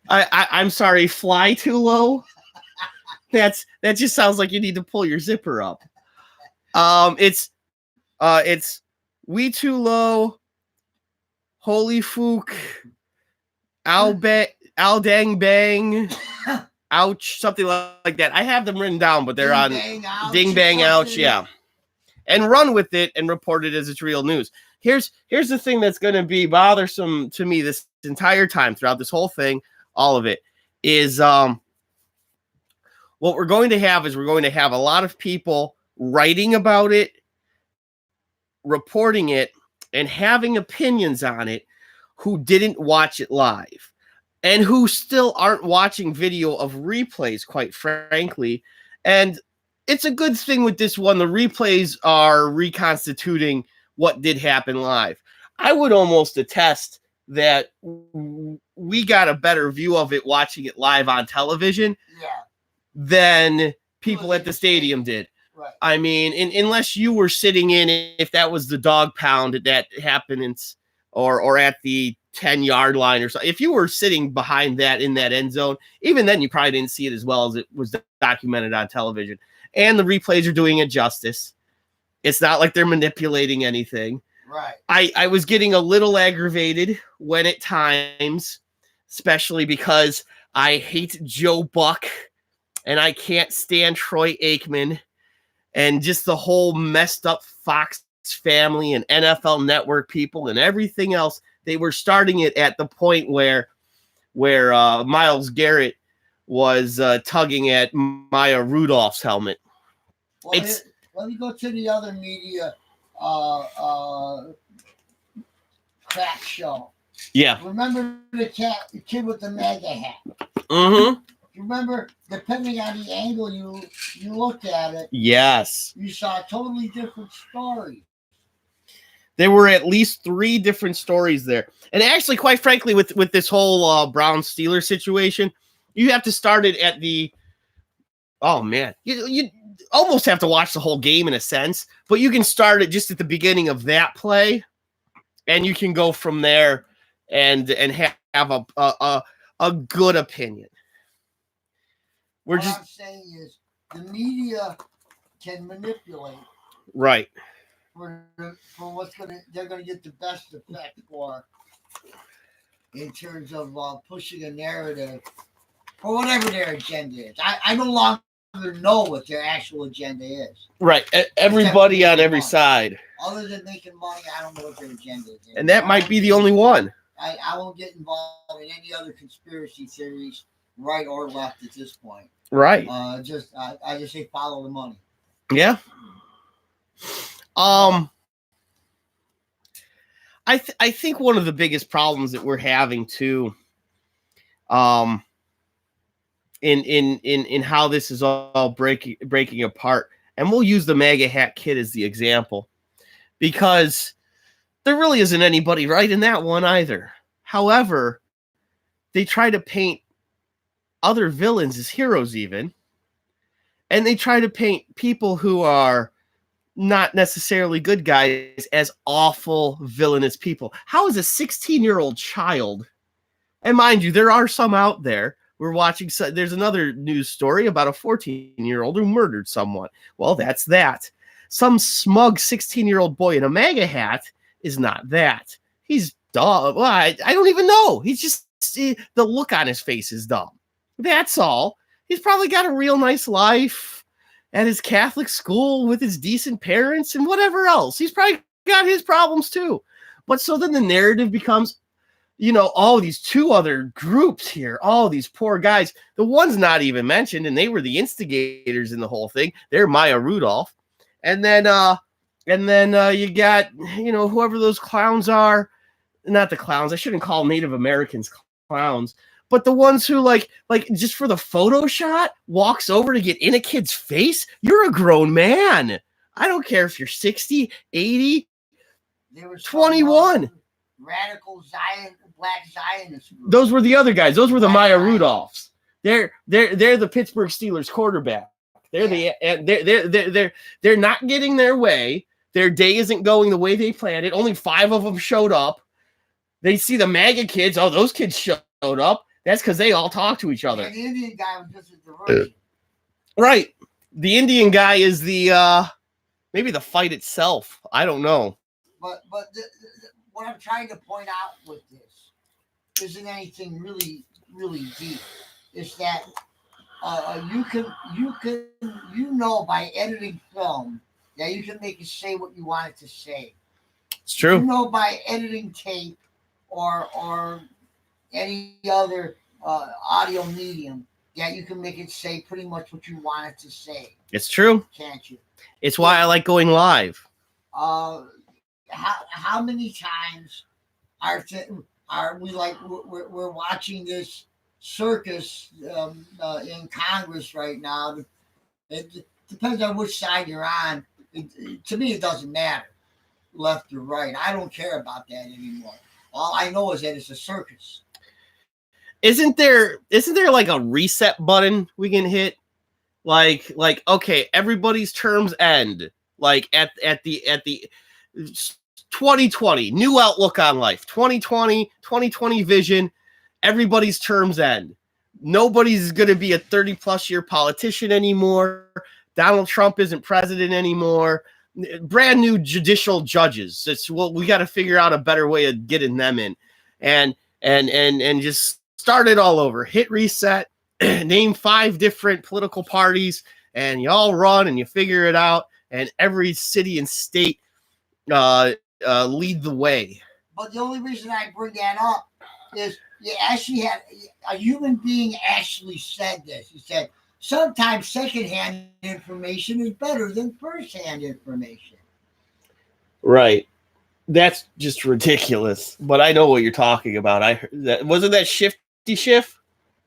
I'm sorry, fly too low. That just sounds like you need to pull your zipper up. It's we too low, holy fook, ow dang bang, ouch, something like that. I have them written down, but they're on ding bang ouch, yeah. And run with it and report it as it's real news. Here's the thing that's going to be bothersome to me this entire time throughout this whole thing, all of it, is what we're going to have a lot of people writing about it, reporting it, and having opinions on it who didn't watch it live and who still aren't watching video of replays, quite frankly. And it's a good thing with this one. The replays are reconstituting what did happen live. I would almost attest that we got a better view of it watching it live on television than people at the stadium did. Right. I mean, unless you were sitting in, if that was the dog pound that happened, or at the 10-yard line or so. If you were sitting behind that in that end zone, even then you probably didn't see it as well as it was documented on television. And the replays are doing it justice. It's not like they're manipulating anything. Right. I was getting a little aggravated when at times, especially because I hate Joe Buck and I can't stand Troy Aikman and just the whole messed up Fox family and NFL Network people and everything else. They were starting it at the point where Myles Garrett was tugging at Maya Rudolph's helmet. Well, let me go to the other media crack show. Yeah. Remember the kid with the MAGA hat? Mm-hmm. Remember, depending on the angle you look at it, yes, you saw a totally different story. There were at least 3 different stories there. And actually, quite frankly, with this whole Brown-Steelers situation, you have to start it at the – oh, man. You almost have to watch the whole game in a sense, but you can start it just at the beginning of that play, and you can go from there and have a good opinion. What I'm saying is the media can manipulate. Right. For what's they're gonna get the best effect for in terms of pushing a narrative or whatever their agenda is. I no longer know what their actual agenda is. Right. Everybody on every side. Other than making money, I don't know what their agenda is. And that might be the only one. I won't get involved in any other conspiracy theories, right or left at this point. Right. I just say follow the money. Yeah. I think one of the biggest problems that we're having too, in how this is all breaking apart, and we'll use the MAGA hat kid as the example, because there really isn't anybody right in that one either. However, they try to paint other villains as heroes even, and they try to paint people who are not necessarily good guys as awful villainous people. How is a 16-year-old child, and mind you, there are some out there, we're watching, there's another news story about a 14-year-old who murdered someone. Well, that's that. Some smug 16-year-old boy in a MAGA hat is not that. He's dumb. Well, I don't even know. He's just, the look on his face is dumb. That's all. He's probably got a real nice life at his Catholic school with his decent parents and whatever else. He's probably got his problems too. But so then the narrative becomes, all these 2 other groups here, all these poor guys, the ones not even mentioned, and they were the instigators in the whole thing. They're Maya Rudolph. And then you got, whoever those clowns are, not the clowns. I shouldn't call Native Americans clowns. But the ones who like just for the photo shot walks over to get in a kid's face, you're a grown man. I don't care if you're 60, 80, 21. Radical Zion, black Zionists. Those were the other guys. Those were the Maya Rudolphs. They're the Pittsburgh Steelers quarterback. They're not getting their way. Their day isn't going the way they planned it. Only 5 of them showed up. They see the MAGA kids. Oh, those kids showed up. That's because they all talk to each other. And the Indian guy was just a diversion. Right. The Indian guy is the maybe the fight itself. I don't know. But what I'm trying to point out with this isn't anything really, really deep. It's that you know by editing film that you can make it say what you want it to say. It's true. You know by editing tape or any other audio medium that you can make it say pretty much what you want it to say. It's true. Can't you? It's why I like going live. How many times are we like we're watching this circus in Congress right now? It depends on which side you're on. To me, it doesn't matter, left or right. I don't care about that anymore. All I know is that it's a circus. Isn't there like a reset button we can hit? Like okay, everybody's terms end. Like at the 2020, new outlook on life. 2020 vision. Everybody's terms end. Nobody's going to be a 30-plus year politician anymore. Donald Trump isn't president anymore. Brand new judicial judges. We got to figure out a better way of getting them in, and just start it all over. Hit reset. Name 5 different political parties, and you all run and you figure it out. And every city and state lead the way. But the only reason I bring that up is you actually had a human being actually said this. He said, sometimes secondhand information is better than firsthand information. Right. That's just ridiculous. But I know what you're talking about. I heard that. Wasn't that Shifty Schiff?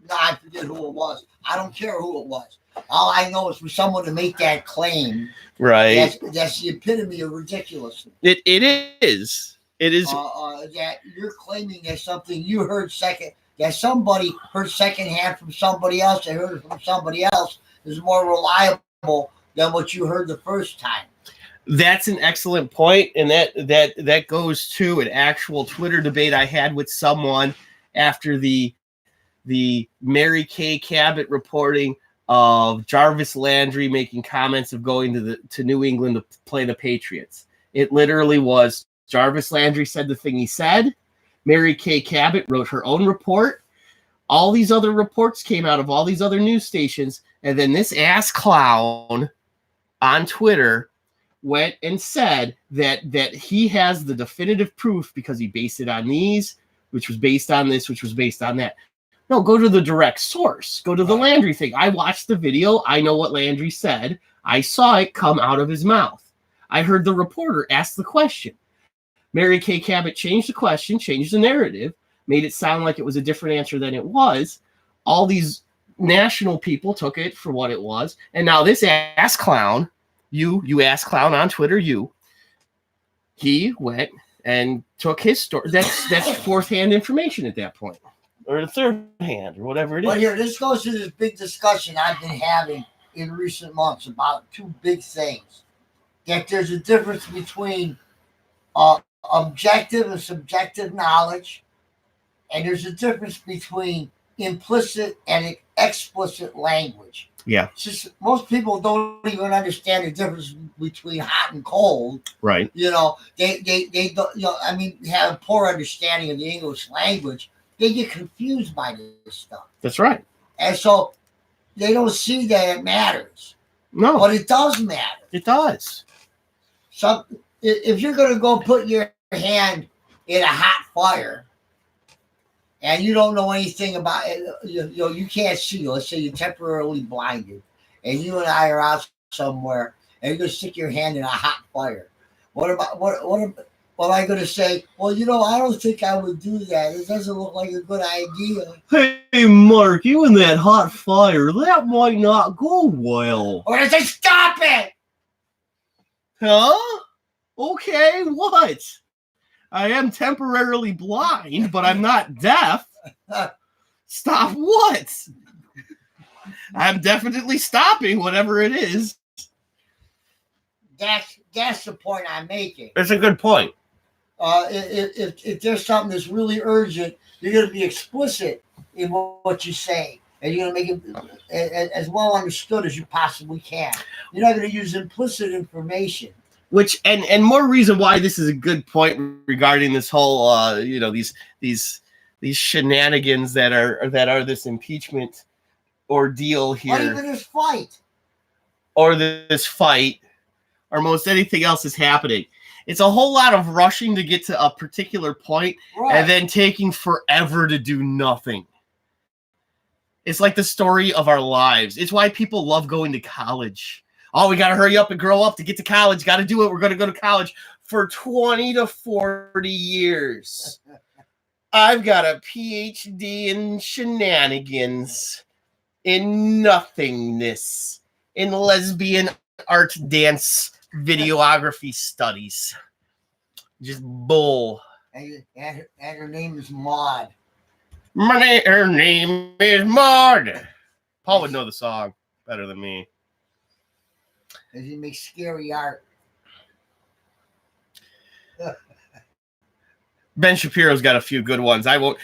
No, I forget who it was. I don't care who it was. All I know is for someone to make that claim, right? That's the epitome of ridiculousness. It is. It is that you're claiming that something you heard that somebody heard secondhand from somebody else, that heard it from somebody else, is more reliable than what you heard the first time. That's an excellent point, and that goes to an actual Twitter debate I had with someone after the Mary Kay Cabot reporting of Jarvis Landry making comments of going to New England to play the Patriots. It literally was Jarvis Landry said the thing he said. Mary Kay Cabot wrote her own report. All these other reports came out of all these other news stations, and then this ass clown on Twitter went and said that he has the definitive proof because he based it on these, which was based on this, which was based on that. No, go to the direct source. Go to the Landry thing. I watched the video. I know what Landry said. I saw it come out of his mouth. I heard the reporter ask the question. Mary Kay Cabot changed the question, changed the narrative, made it sound like it was a different answer than it was. All these national people took it for what it was. And now this ass clown, you ass clown on Twitter, he went and took his story. That's fourth-hand information at that point. Or the third hand, or whatever it is. But here, this goes to this big discussion I've been having in recent months about 2 big things. That there's a difference between objective and subjective knowledge, and there's a difference between implicit and explicit language. Yeah. It's just most people don't even understand the difference between hot and cold. Right. You know, they don't, I mean, have a poor understanding of the English language. They get confused by this stuff. That's right. And so they don't see that it matters. No. But it does matter. It does. So if you're going to go put your hand in a hot fire and you don't know anything about it, you can't see. Let's say you're temporarily blinded and you and I are out somewhere and you're going to stick your hand in a hot fire. What am I going to say? Well, I don't think I would do that. It doesn't look like a good idea. Hey, Mark, you in that hot fire, that might not go well. Or does it stop it? Huh? Okay, what? I am temporarily blind, but I'm not deaf. Stop what? I'm definitely stopping whatever it is. That's the point I'm making. It's a good point. If there's something that's really urgent, you're going to be explicit in what you say, and you're going to make it as well understood as you possibly can. You're not going to use implicit information. Which and more reason why this is a good point regarding this whole these shenanigans that are this impeachment ordeal here, or even this fight, or most anything else is happening. It's a whole lot of rushing to get to a particular point, right, and then taking forever to do nothing. It's like the story of our lives. It's why people love going to college. Oh, we got to hurry up and grow up to get to college. Got to do it. We're going to go to college for 20 to 40 years. I've got a PhD in shenanigans, in nothingness, in lesbian art, dance, videography studies. Just bull. And her name is Maud. Her name is Maud. Paul would know the song better than me. As he makes scary art. Ben Shapiro's got a few good ones. I won't.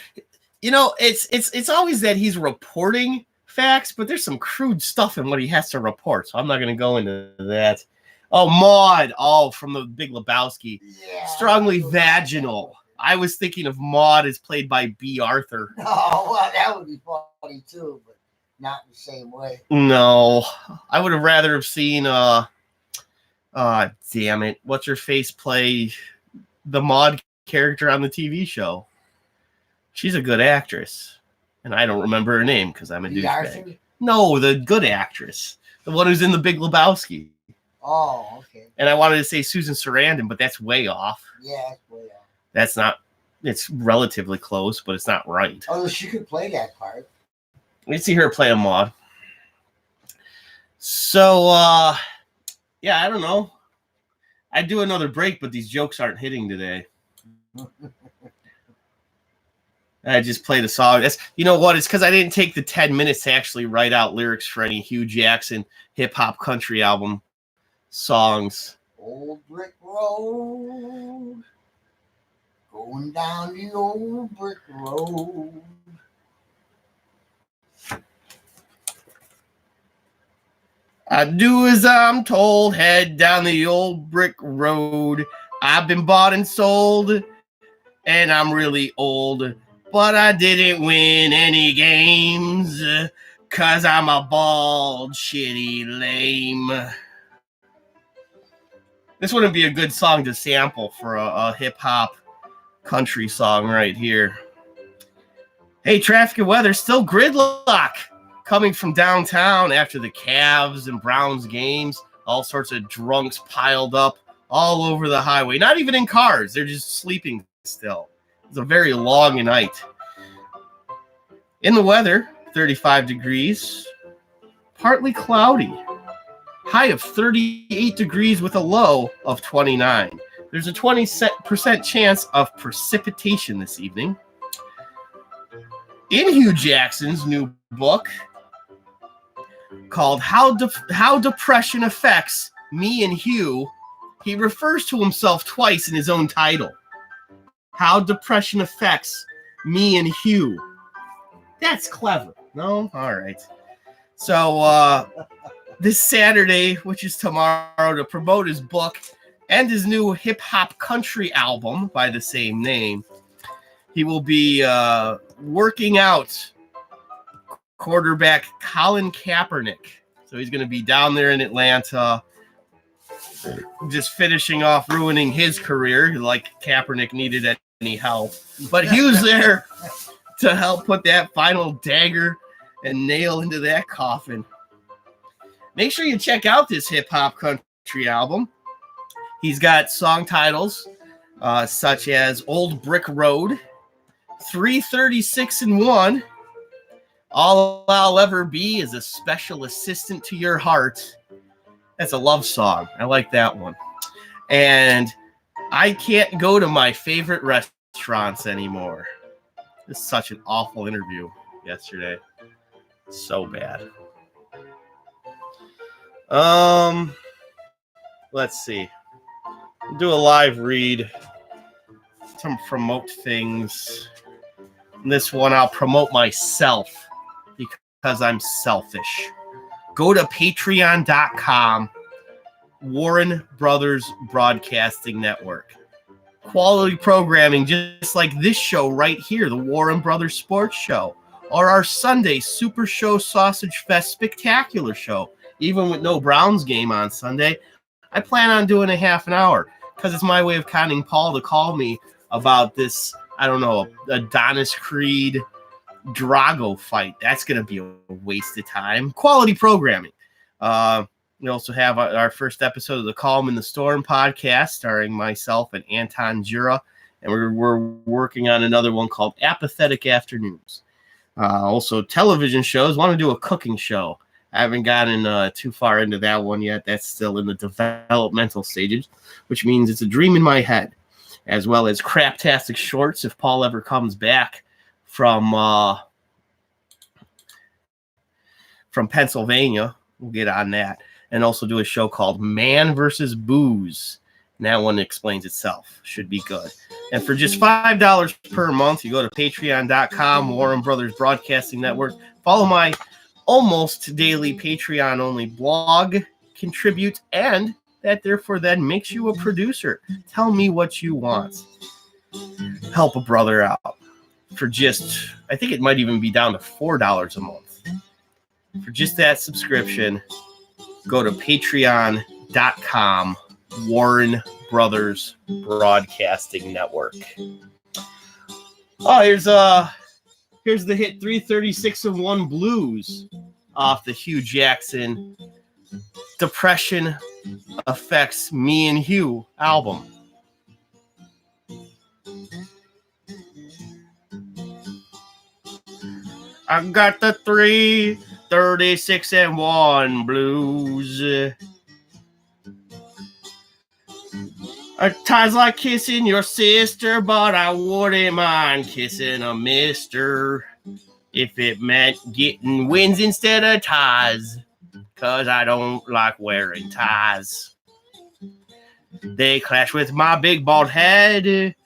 It's always that he's reporting facts, but there's some crude stuff in what he has to report. So I'm not going to go into that. Oh, Maude. Oh, from the Big Lebowski. Yeah. Strongly vaginal. I was thinking of Maude as played by B. Arthur. Oh, well, that would be funny too, but not in the same way. No, I would have rather have seen. Damn it! What's her face play the Maude character on the TV show? She's a good actress, and I don't remember her name because I'm a douchebag. No, the good actress, the one who's in the Big Lebowski. Oh, okay. And I wanted to say Susan Sarandon, but that's way off. Yeah, that's way off. That's not. It's relatively close, but it's not right. Oh, she could play that part. Let's see her play a Maude. So, yeah, I don't know. I'd do another break, but these jokes aren't hitting today. I just played a song. You know what? It's because I didn't take the 10 minutes to actually write out lyrics for any Hugh Jackson hip-hop country album songs. Old brick road. Going down the old brick road. I do as I'm told, head down the old brick road. I've been bought and sold, and I'm really old. But I didn't win any games, 'cause I'm a bald, shitty lame. This wouldn't be a good song to sample for a hip-hop country song right here. Hey, traffic and weather, still gridlock coming from downtown after the Cavs and Browns games. All sorts of drunks piled up all over the highway. Not even in cars. They're just sleeping still. It's a very long night. In the weather, 35 degrees, partly cloudy. High of 38 degrees with a low of 29. There's a 20% chance of precipitation this evening. In Hugh Jackson's new book called How Depression Affects Me and Hugh, he refers to himself twice in his own title. How Depression Affects Me and Hugh. That's clever. No? All right. So this Saturday, which is tomorrow, to promote his book and his new hip-hop country album by the same name, he will be working out quarterback Colin Kaepernick. So he's going to be down there in Atlanta, just finishing off ruining his career, like Kaepernick needed any help. But Hugh's there to help put that final dagger and nail into that coffin. Make sure you check out this hip-hop country album. He's got song titles such as Old Brick Road, 336 and 1, All I'll Ever Be is a Special Assistant to Your Heart. That's a love song. I like that one. And I Can't Go to My Favorite Restaurants Anymore. This is such an awful interview yesterday. So bad. Let's see. Do a live read to promote things. In this one, I'll promote myself because I'm selfish. Go to patreon.com, Warren Brothers Broadcasting Network. Quality programming just like this show right here, the Warren Brothers Sports Show, or our Sunday Super Show Sausage Fest Spectacular Show. Even with no Browns game on Sunday, I plan on doing a half an hour because it's my way of conning Paul to call me about this, I don't know, Adonis Creed Drago fight. That's going to be a waste of time. Quality programming. We also have our first episode of the Calm in the Storm podcast starring myself and Anton Jura, and we're working on another one called Apathetic Afternoons. Also, television shows. Want to do a cooking show. I haven't gotten too far into that one yet. That's still in the developmental stages, which means it's a dream in my head, as well as Craptastic Shorts if Paul ever comes back from Pennsylvania. We'll get on that. And also do a show called Man vs. Booze. And that one explains itself. Should be good. And for just $5 per month, you go to patreon.com, Warren Brothers Broadcasting Network. Follow my almost daily Patreon-only blog, contribute, and that therefore then makes you a producer. Tell me what you want. Help a brother out. For just, I think it might even be down to $4 a month. For just that subscription, go to patreon.com, Warren Brothers Broadcasting Network. Oh, here's the hit 336-1 Blues off the Hugh Jackson Depression Affects Me and Hugh album. I got the 336-1 Blues. Times like kissing your sister, but I wouldn't mind kissing a mister if it meant getting wins instead of ties, 'cause I don't like wearing ties. They clash with my big bald head.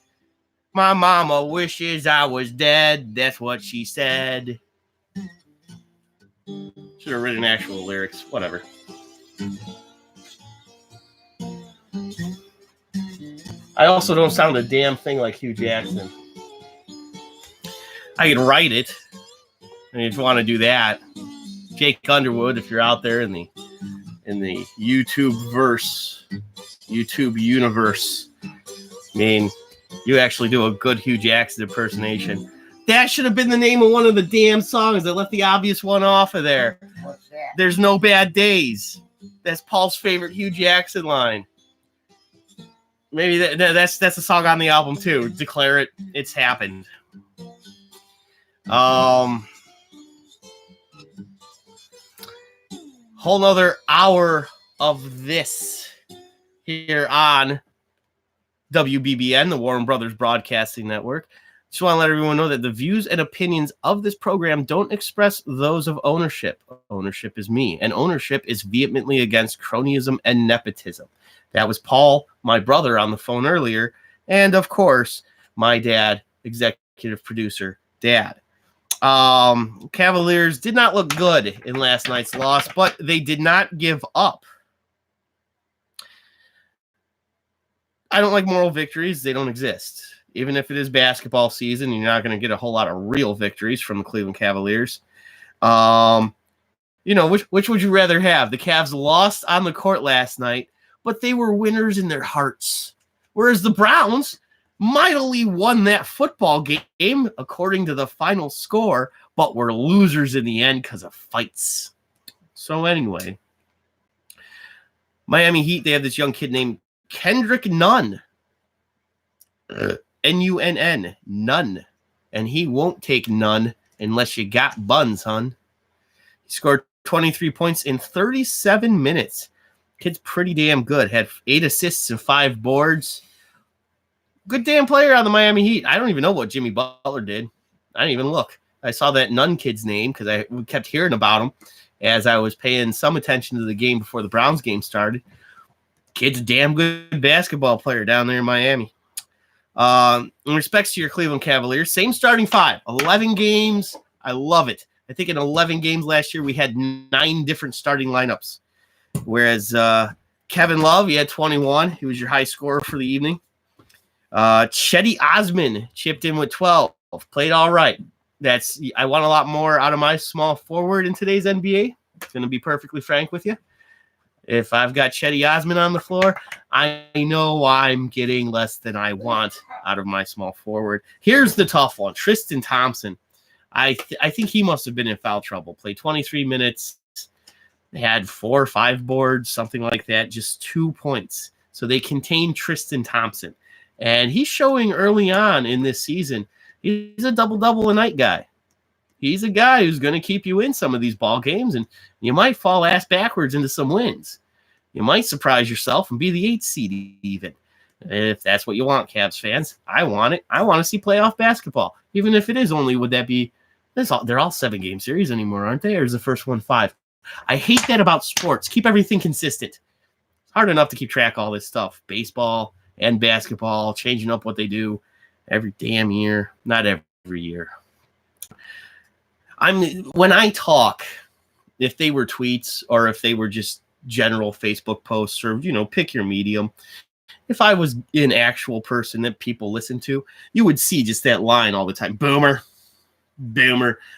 My mama wishes I was dead. That's what she said. Should have written actual lyrics. Whatever. I also don't sound a damn thing like Hugh Jackson. I can write it. I mean, if you want to do that, Jake Underwood, if you're out there in the YouTube universe, I mean, you actually do a good Hugh Jackson impersonation. That should have been the name of one of the damn songs. That left the obvious one off of there. What's that? There's no bad days. That's Paul's favorite Hugh Jackson line. Maybe that's a song on the album too. Declare it. It's happened. Whole nother hour of this here on WBBN, the Warren Brothers Broadcasting Network. Just want to let everyone know that the views and opinions of this program don't express those of ownership. Ownership is me, and ownership is vehemently against cronyism and nepotism. That was Paul, my brother, on the phone earlier, and of course, my dad, executive producer, Dad. Cavaliers did not look good in last night's loss, but they did not give up. I don't like moral victories. They don't exist. Even if it is basketball season, you're not going to get a whole lot of real victories from the Cleveland Cavaliers. Which would you rather have? The Cavs lost on the court last night, but they were winners in their hearts. Whereas the Browns mightily won that football game according to the final score, but were losers in the end because of fights. So anyway, Miami Heat, they have this young kid named Kendrick Nunn. N-U-N-N, Nunn. And he won't take none unless you got buns, hun. He scored 23 points in 37 minutes. Kid's pretty damn good. Had 8 assists and 5 boards. Good damn player on the Miami Heat. I don't even know what Jimmy Butler did. I didn't even look. I saw that Nunn kid's name because I kept hearing about him as I was paying some attention to the game before the Browns game started. Kid's a damn good basketball player down there in Miami. In respects to your Cleveland Cavaliers, same starting 5, 11 games. I love it. I think in 11 games last year, we had 9 different starting lineups. Whereas Kevin Love, he had 21. He was your high scorer for the evening. Cedi Osman chipped in with 12. Played all right. I want a lot more out of my small forward in today's NBA. It's going to be perfectly frank with you. If I've got Cedi Osman on the floor, I know I'm getting less than I want out of my small forward. Here's the tough one. Tristan Thompson. I think he must have been in foul trouble. Played 23 minutes. They had 4 or 5 boards, something like that, just 2 points. So they contained Tristan Thompson. And he's showing early on in this season, he's a double-double a night guy. He's a guy who's going to keep you in some of these ball games, and you might fall ass backwards into some wins. You might surprise yourself and be the 8th seed even. If that's what you want, Cavs fans. I want it. I want to see playoff basketball. Even if it is only, would that be, they're all 7-game series anymore, aren't they? Or is the first one 5? I hate that about sports. Keep everything consistent. hard enough to keep track of all this stuff. Baseball and basketball, changing up what they do every damn year. Not every year. When I talk, if they were tweets or if they were just general Facebook posts or, pick your medium, if I was an actual person that people listen to, you would see just that line all the time. Boomer.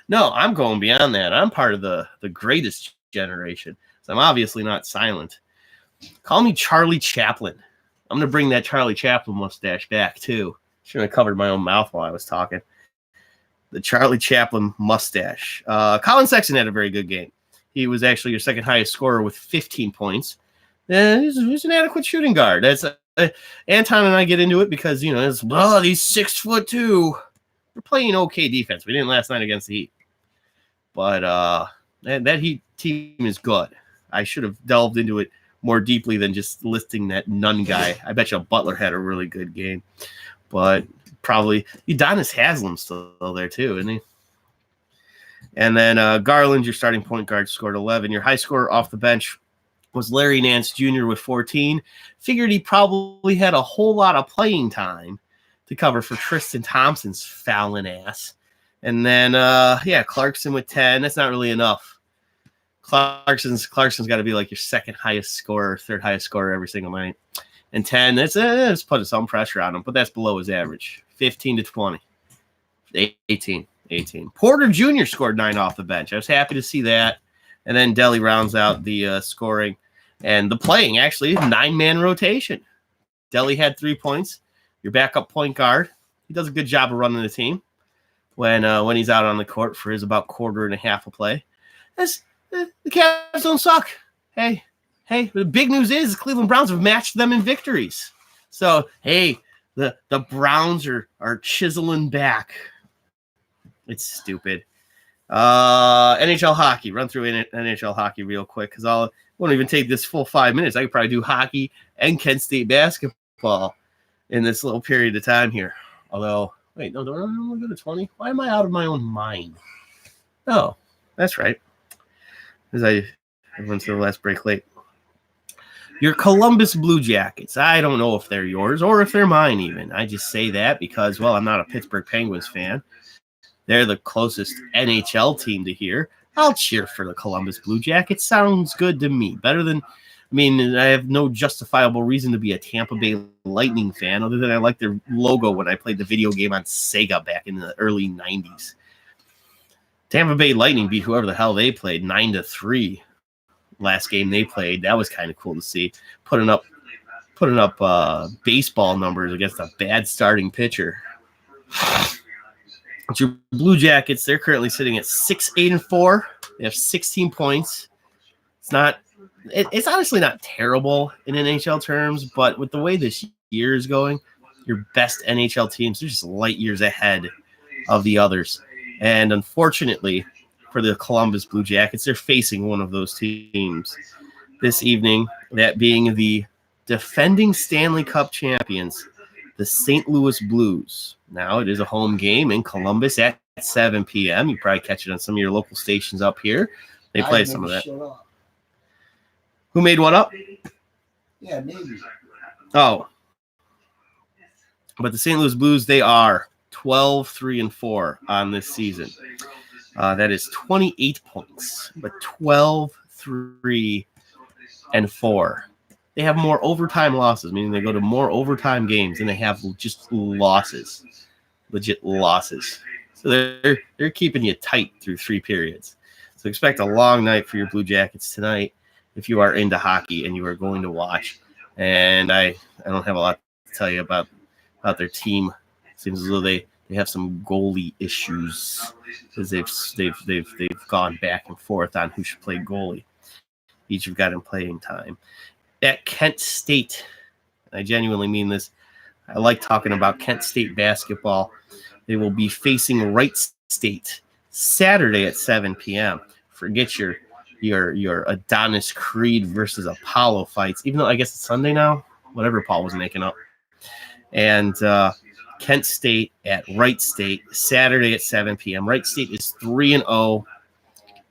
No, I'm going beyond that. I'm part of the greatest generation. So I'm obviously not silent. Call me Charlie Chaplin. I'm going to bring that Charlie Chaplin mustache back, too. Shouldn't have covered my own mouth while I was talking. The Charlie Chaplin mustache. Colin Sexton had a very good game. He was actually your second highest scorer with 15 points. He's an adequate shooting guard. That's Anton and I get into it because, he's 6'2". We're playing okay defense. We didn't last night against the Heat. But that Heat team is good. I should have delved into it more deeply than just listing that Nunn guy. I bet you Butler had a really good game. But probably Udonis Haslam's still there too, isn't he? And then Garland, your starting point guard, scored 11. Your high scorer off the bench was Larry Nance Jr. with 14. Figured he probably had a whole lot of playing time to cover for Tristan Thompson's fouling ass. And then, Clarkson with 10. That's not really enough. Clarkson's got to be like your second highest scorer, third highest scorer every single night. And 10, that's putting some pressure on him, but that's below his average. 15 to 20. 18. Porter Jr. scored 9 off the bench. I was happy to see that. And then Delly rounds out the scoring and the playing, actually, 9-man rotation. Delly had 3 points. Your backup point guard. He does a good job of running the team when he's out on the court for his about quarter and a half of play. The Cavs don't suck. Hey, the big news is the Cleveland Browns have matched them in victories. So, hey, the Browns are chiseling back. It's stupid. NHL hockey. Run through NHL hockey real quick because I won't even take this full 5 minutes. I could probably do hockey and Kent State basketball in this little period of time here. Although, wait, no, don't go to 20. Why am I out of my own mind? Oh, that's right. Because I went to the last break late. Your Columbus Blue Jackets. I don't know if they're yours or if they're mine even. I just say that because, well, I'm not a Pittsburgh Penguins fan. They're the closest NHL team to here. I'll cheer for the Columbus Blue Jackets. Sounds good to me. Better than, I have no justifiable reason to be a Tampa Bay Lightning fan other than I like their logo when I played the video game on Sega back in the early 90s. Tampa Bay Lightning beat whoever the hell they played 9-3 last game they played. That was kind of cool to see. Putting up baseball numbers against a bad starting pitcher. But your Blue Jackets, they're currently sitting at 6-8-4. They have 16 points. It's honestly not terrible in NHL terms, but with the way this year is going, your best NHL teams, they're just light years ahead of the others. And unfortunately for the Columbus Blue Jackets, they're facing one of those teams this evening, that being the defending Stanley Cup champions, the St. Louis Blues. Now, it is a home game in Columbus at 7 p.m. You probably catch it on some of your local stations up here. They play some of that. Who made one up? Yeah, maybe. Oh. But the St. Louis Blues, they are 12-3-4 on this season. That is 28 points, but 12-3-4. They have more overtime losses, meaning they go to more overtime games than they have just losses, legit losses. So they're keeping you tight through 3 periods. So expect a long night for your Blue Jackets tonight if you are into hockey and you are going to watch. And I don't have a lot to tell you about their team. It seems as though they have some goalie issues because they've gone back and forth on who should play goalie. Each have gotten playing time. At Kent State, I genuinely mean this. I like talking about Kent State basketball. They will be facing Wright State Saturday at 7 p.m. Forget your Adonis Creed versus Apollo fights, even though I guess it's Sunday now. Whatever Paul was making up. And Kent State at Wright State Saturday at 7 p.m. Wright State is 3-0.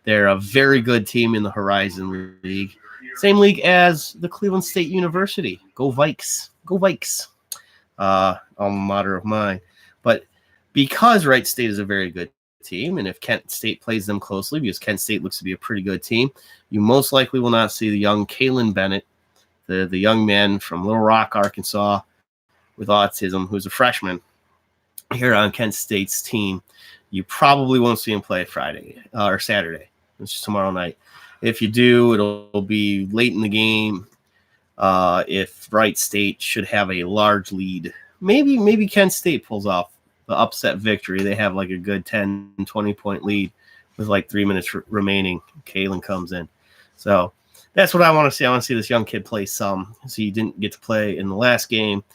They're a very good team in the Horizon League. Same league as the Cleveland State University. Go Vikes. Go Vikes. Alma mater of mine. But because Wright State is a very good team, and if Kent State plays them closely, because Kent State looks to be a pretty good team, you most likely will not see the young Kalen Bennett, the young man from Little Rock, Arkansas, with autism, who's a freshman here on Kent State's team. You probably won't see him play Friday or Saturday. It's just tomorrow night. If you do, it'll be late in the game. If Wright State should have a large lead, maybe Kent State pulls off the upset victory. They have like a good 10, 20-point lead with like 3 minutes remaining. Kalen comes in. So that's what I want to see. I want to see this young kid play some. So he didn't get to play in the last game,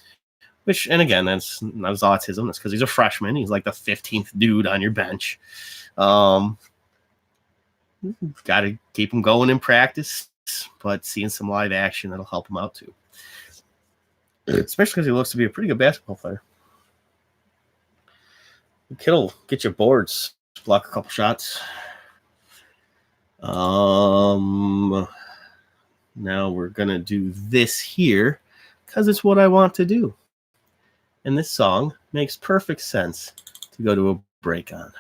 which, and again, that's not his autism. That's because he's a freshman. He's like the 15th dude on your bench. Got to keep him going in practice, but seeing some live action, that'll help him out too. Especially because he looks to be a pretty good basketball player. The kid will get you boards, block a couple shots. Now we're going to do this here because it's what I want to do. And this song makes perfect sense to go to a break on.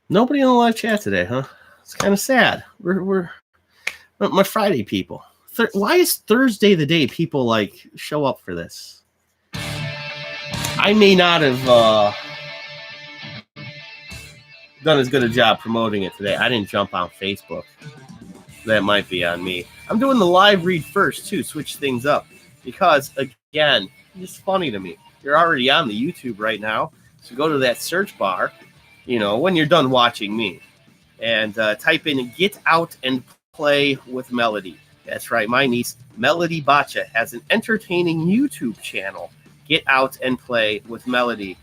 Nobody in the live chat today, huh? It's kind of sad. We're my Friday people. Why is Thursday the day people like show up for this? I may not have done as good a job promoting it today. I didn't jump on Facebook. That might be on me. I'm doing the live read first, too. Switch things up. Because, again, it's funny to me. You're already on the YouTube right now. So go to that search bar, when you're done watching me. And type in Get Out and Play with Melody. That's right. My niece, Melody Bacha, has an entertaining YouTube channel. Get Out and Play with Melody.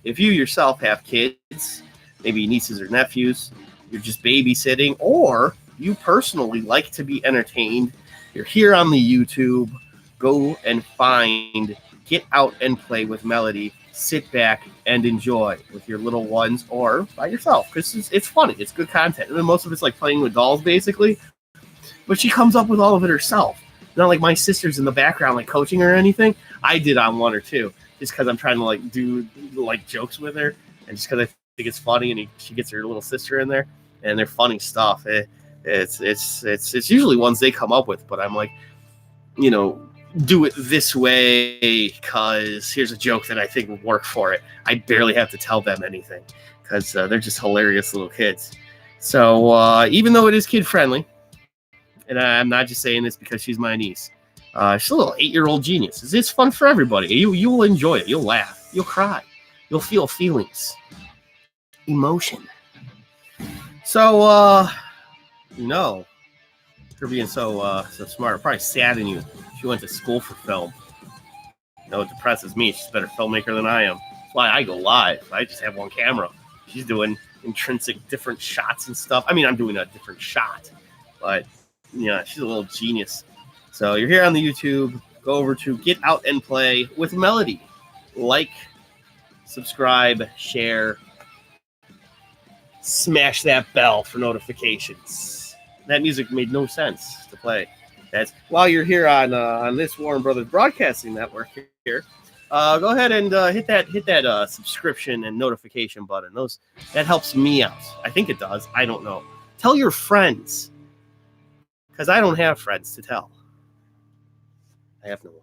If you yourself have kids, maybe nieces or nephews, you're just babysitting, or you personally like to be entertained, you're here on the YouTube, go and find Get Out and Play with Melody. Sit back and enjoy with your little ones or by yourself, because it's funny. It's good content. And most of it's like playing with dolls, basically. But she comes up with all of it herself. Not like my sister's in the background, like coaching her or anything. I did on one or two, just because I'm trying to like do like jokes with her, and just because I think it's funny, and she gets her little sister in there, and they're funny stuff. It's usually ones they come up with, but I'm like, do it this way because here's a joke that I think would work for it. I barely have to tell them anything because they're just hilarious little kids. So even though it is kid friendly, and I'm not just saying this because she's my niece. She's a little 8-year-old genius. It's fun for everybody. You will enjoy it. You'll laugh. You'll cry. You'll feel feelings. Emotion. So, her being so smart, probably sadden you. She went to school for film. It depresses me. She's a better filmmaker than I am. That's why I go live. I just have one camera. She's doing intrinsic different shots and stuff. I mean, I'm doing a different shot, but she's a little genius. So you're here on the YouTube. Go over to Get Out and Play with Melody. Like, subscribe, share, smash that bell for notifications. That music made no sense to play. That's while you're here on this Warren Brothers Broadcasting Network here. Go ahead and hit that subscription and notification button. That helps me out. I think it does. I don't know. Tell your friends. Because I don't have friends to tell. I have no one.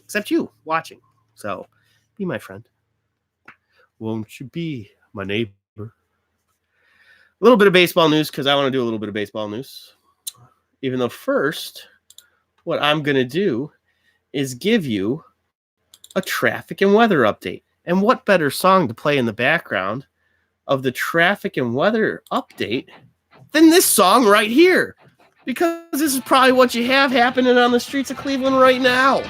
Except you watching. So, be my friend. Won't you be my neighbor? A little bit of baseball news, because I want to do a little bit of baseball news. Even though first, what I'm going to do is give you a traffic and weather update. And what better song to play in the background of the traffic and weather update than this song right here? Because this is probably what you have happening on the streets of Cleveland right now.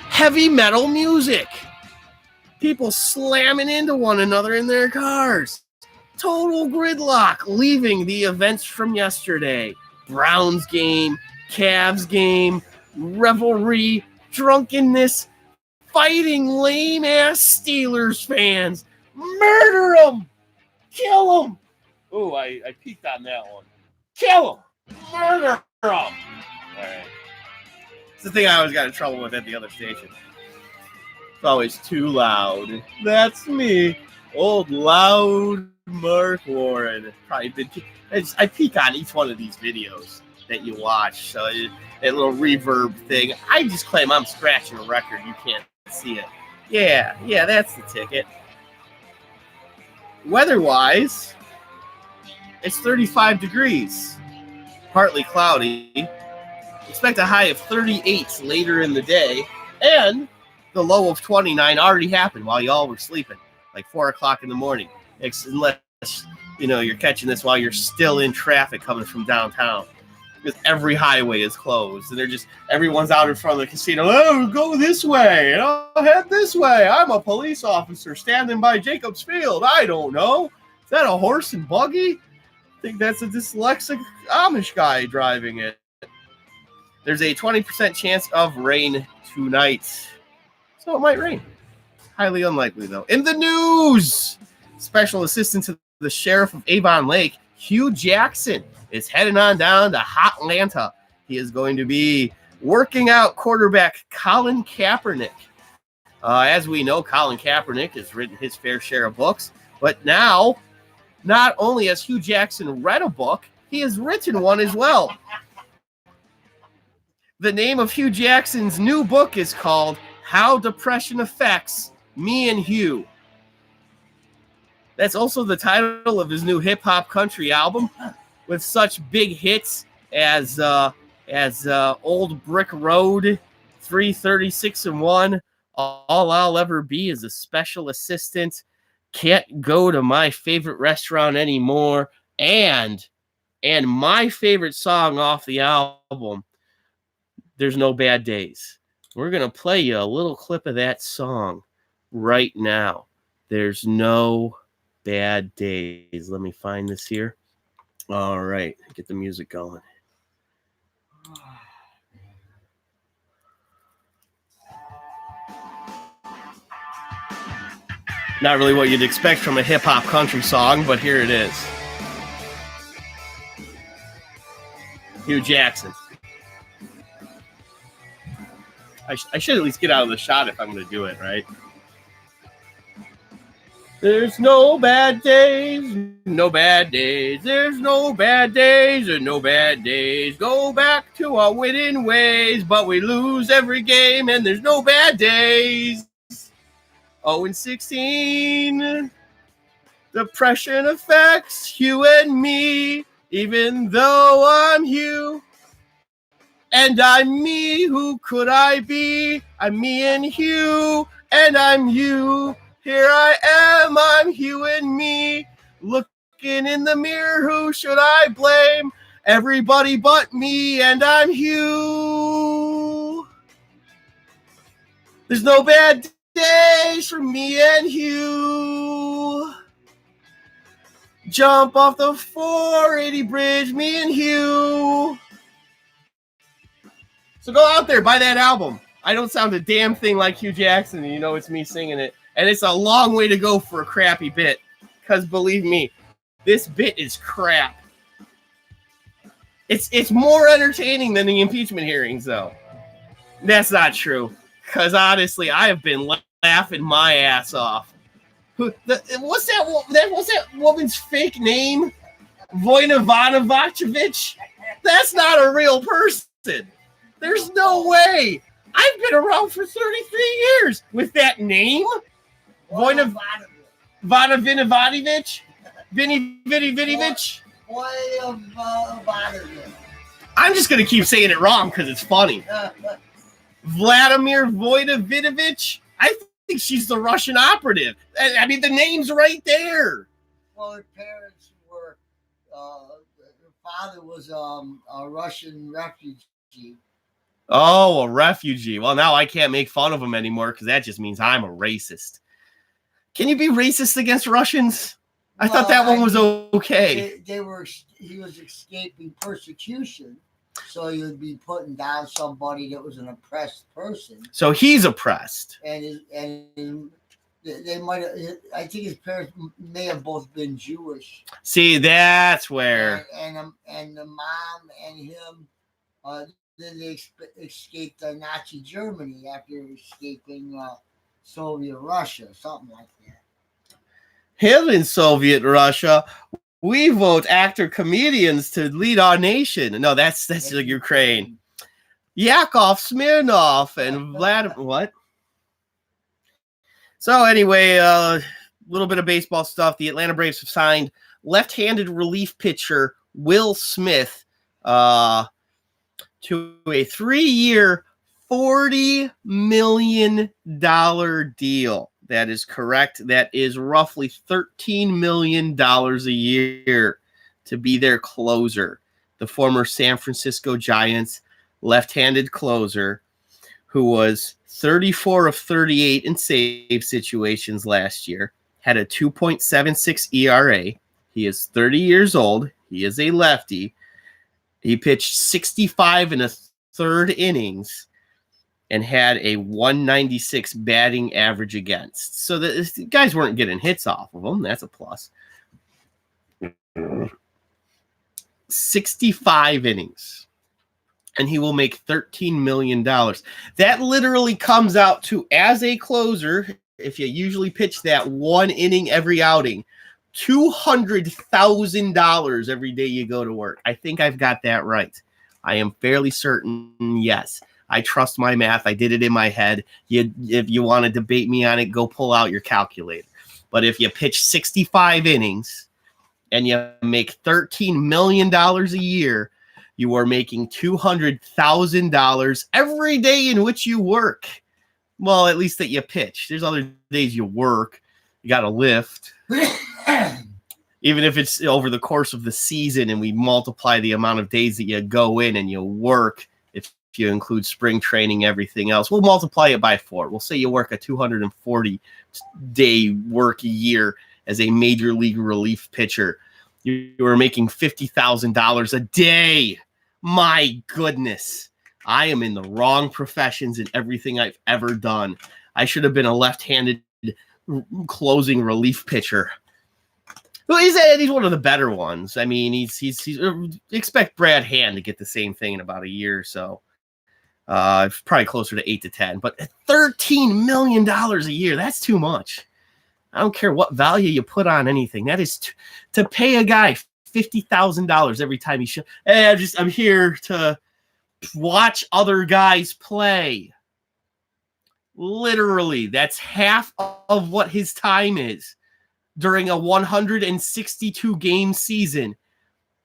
Heavy metal music. People slamming into one another in their cars. Total gridlock, leaving the events from yesterday. Browns game, Cavs game, revelry, drunkenness, fighting lame-ass Steelers fans. Murder them! Kill them! Oh, I peeked on that one. Kill him! Murder him! All right. It's the thing I always got in trouble with at the other station. It's always too loud. That's me. Old loud Mark Warren. Probably been. I peek on each one of these videos that you watch. So that little reverb thing. I just claim I'm scratching a record. You can't see it. Yeah, that's the ticket. Weather-wise, it's 35 degrees. Partly cloudy. Expect a high of 38 later in the day. And the low of 29 already happened while y'all were sleeping. Like 4 o'clock in the morning. Unless, you're catching this while you're still in traffic coming from downtown. Because every highway is closed. And everyone's out in front of the casino. Oh, go this way. And I'll head this way. I'm a police officer standing by Jacobs Field. I don't know. Is that a horse and buggy? I think that's a dyslexic Amish guy driving it. There's a 20% chance of rain tonight. So it might rain. Highly unlikely, though. In the news, Special Assistant to the Sheriff of Avon Lake, Hugh Jackson, is heading on down to Hotlanta. He is going to be working out quarterback Colin Kaepernick. As we know, Colin Kaepernick has written his fair share of books, but now, not only has Hugh Jackson read a book, he has written one as well. The name of Hugh Jackson's new book is called How Depression Affects Me and Hugh. That's also the title of his new hip-hop country album, with such big hits as Old Brick Road, 336 and 1, All I'll Ever Be is a Special Assistant, Can't Go to My Favorite Restaurant Anymore, and my favorite song off the album, There's No Bad Days. We're going to play you a little clip of that song right now. There's No Bad Days. Let me find this here. All right. Get the music going. Not really what you'd expect from a hip-hop country song, but here it is. Hugh Jackson. I should at least get out of the shot if I'm going to do it, right? There's no bad days, no bad days. There's no bad days and no bad days. Go back to our winning ways, but we lose every game and there's no bad days. 0-16. Depression affects Hugh and me, even though I'm Hugh. And I'm me, who could I be? I'm me and Hugh, and I'm you. Here I am, I'm Hugh and me. Looking in the mirror, who should I blame? Everybody but me, and I'm Hugh. There's no bad days for me and Hugh. Jump off the 480 bridge, me and Hugh. So go out there, buy that album. I don't sound a damn thing like Hugh Jackson, and you know it's me singing it. And it's a long way to go for a crappy bit. Because believe me, this bit is crap. It's more entertaining than the impeachment hearings, though. That's not true. Because honestly, I have been laughing my ass off. What's that woman's fake name? Voinovanovacevic? That's not a real person. There's no way. I've been around for 33 years with that name. Voinovanovacevic? Vinividivic? I'm just going to keep saying it wrong because it's funny. Vladimir Voinovinovic? I think she's the Russian operative. I mean, the name's right there. Well, her parents were, her father was a Russian refugee. Oh, a refugee. Well, now I can't make fun of him anymore because that just means I'm a racist. Can you be racist against Russians? I thought that one was okay. He was escaping persecution, so he would be putting down somebody that was an oppressed person. So he's oppressed. And They might have. I think his parents may have both been Jewish. See, that's where. And the mom and him, then they escaped Nazi Germany after escaping Soviet Russia, something like that. Him in Soviet Russia. We vote actor comedians to lead our nation. No, that's the Ukraine. Yakov Smirnov and Vladimir. What? So anyway, a little bit of baseball stuff. The Atlanta Braves have signed left-handed relief pitcher Will Smith to a 3-year, $40 million deal. That is correct. That is roughly $13 million a year to be their closer. The former San Francisco Giants left-handed closer who was 34 of 38 in save situations last year, had a 2.76 ERA. He is 30 years old. He is a lefty. He pitched 65 and a third innings and had a 196 batting average against. So the guys weren't getting hits off of him. That's a plus. 65 innings. And he will make $13 million. That literally comes out to, as a closer, if you usually pitch that one inning every outing, $200,000 every day you go to work. I think I've got that right. I am fairly certain, yes. I trust my math. I did it in my head. If you want to debate me on it, go pull out your calculator. But if you pitch 65 innings and you make $13 million a year, you are making $200,000 every day in which you work. Well, at least that you pitch. There's other days you work. You got to lift. Even if it's over the course of the season and we multiply the amount of days that you go in and you work, if you include spring training, everything else, we'll multiply it by 4. We'll say you work a 240-day work a year as a major league relief pitcher. You are making $50,000 a day. My goodness. I am in the wrong professions in everything I've ever done. I should have been a left-handed closing relief pitcher. Well, he's one of the better ones. I mean, he's expect Brad Hand to get the same thing in about a year or so. Probably closer to 8 to 10, but $13 million a year, that's too much. I don't care what value you put on anything. That is to pay a guy $50,000 every time he shows. Hey, I'm here to watch other guys play. Literally, that's half of what his time is during a 162 game season.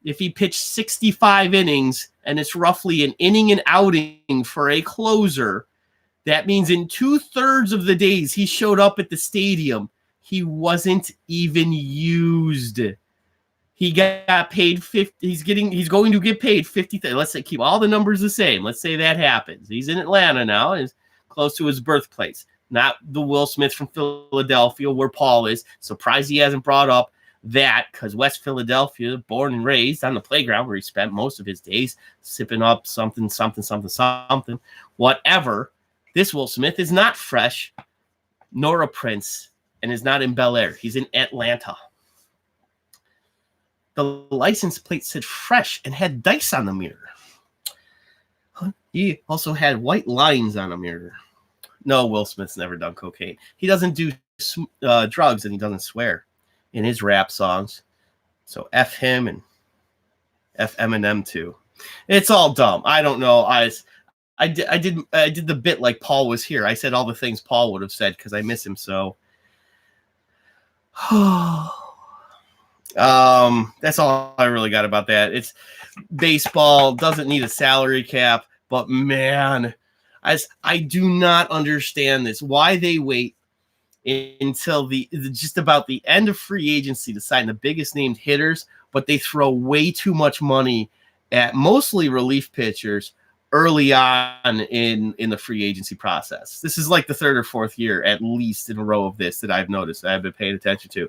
If he pitched 65 innings and it's roughly an inning and outing for a closer, that means in 2/3 of the days he showed up at the stadium, he wasn't even used. He got paid 50. He's going to get paid 50. Let's say keep all the numbers the same. Let's say that happens. He's in Atlanta now, and is close to his birthplace. Not the Will Smith from Philadelphia where Paul is. Surprised he hasn't brought up that, because West Philadelphia, born and raised on the playground where he spent most of his days sipping up something. Whatever. This Will Smith is not fresh, nor a prince, and is not in Bel Air. He's in Atlanta. The license plate said fresh and had dice on the mirror. He also had white lines on a mirror. No, Will Smith's never done cocaine. He doesn't do drugs, and he doesn't swear in his rap songs. So F him and F Eminem too. It's all dumb. I don't know. I did the bit like Paul was here. I said all the things Paul would have said because I miss him so. That's all I really got about that. It's baseball, doesn't need a salary cap, but man, I do not understand this. Why they wait until just about the end of free agency to sign the biggest named hitters, but they throw way too much money at mostly relief pitchers early on in the free agency process. This is like the 3rd or 4th year at least in a row of this that I've noticed, that I've been paying attention to,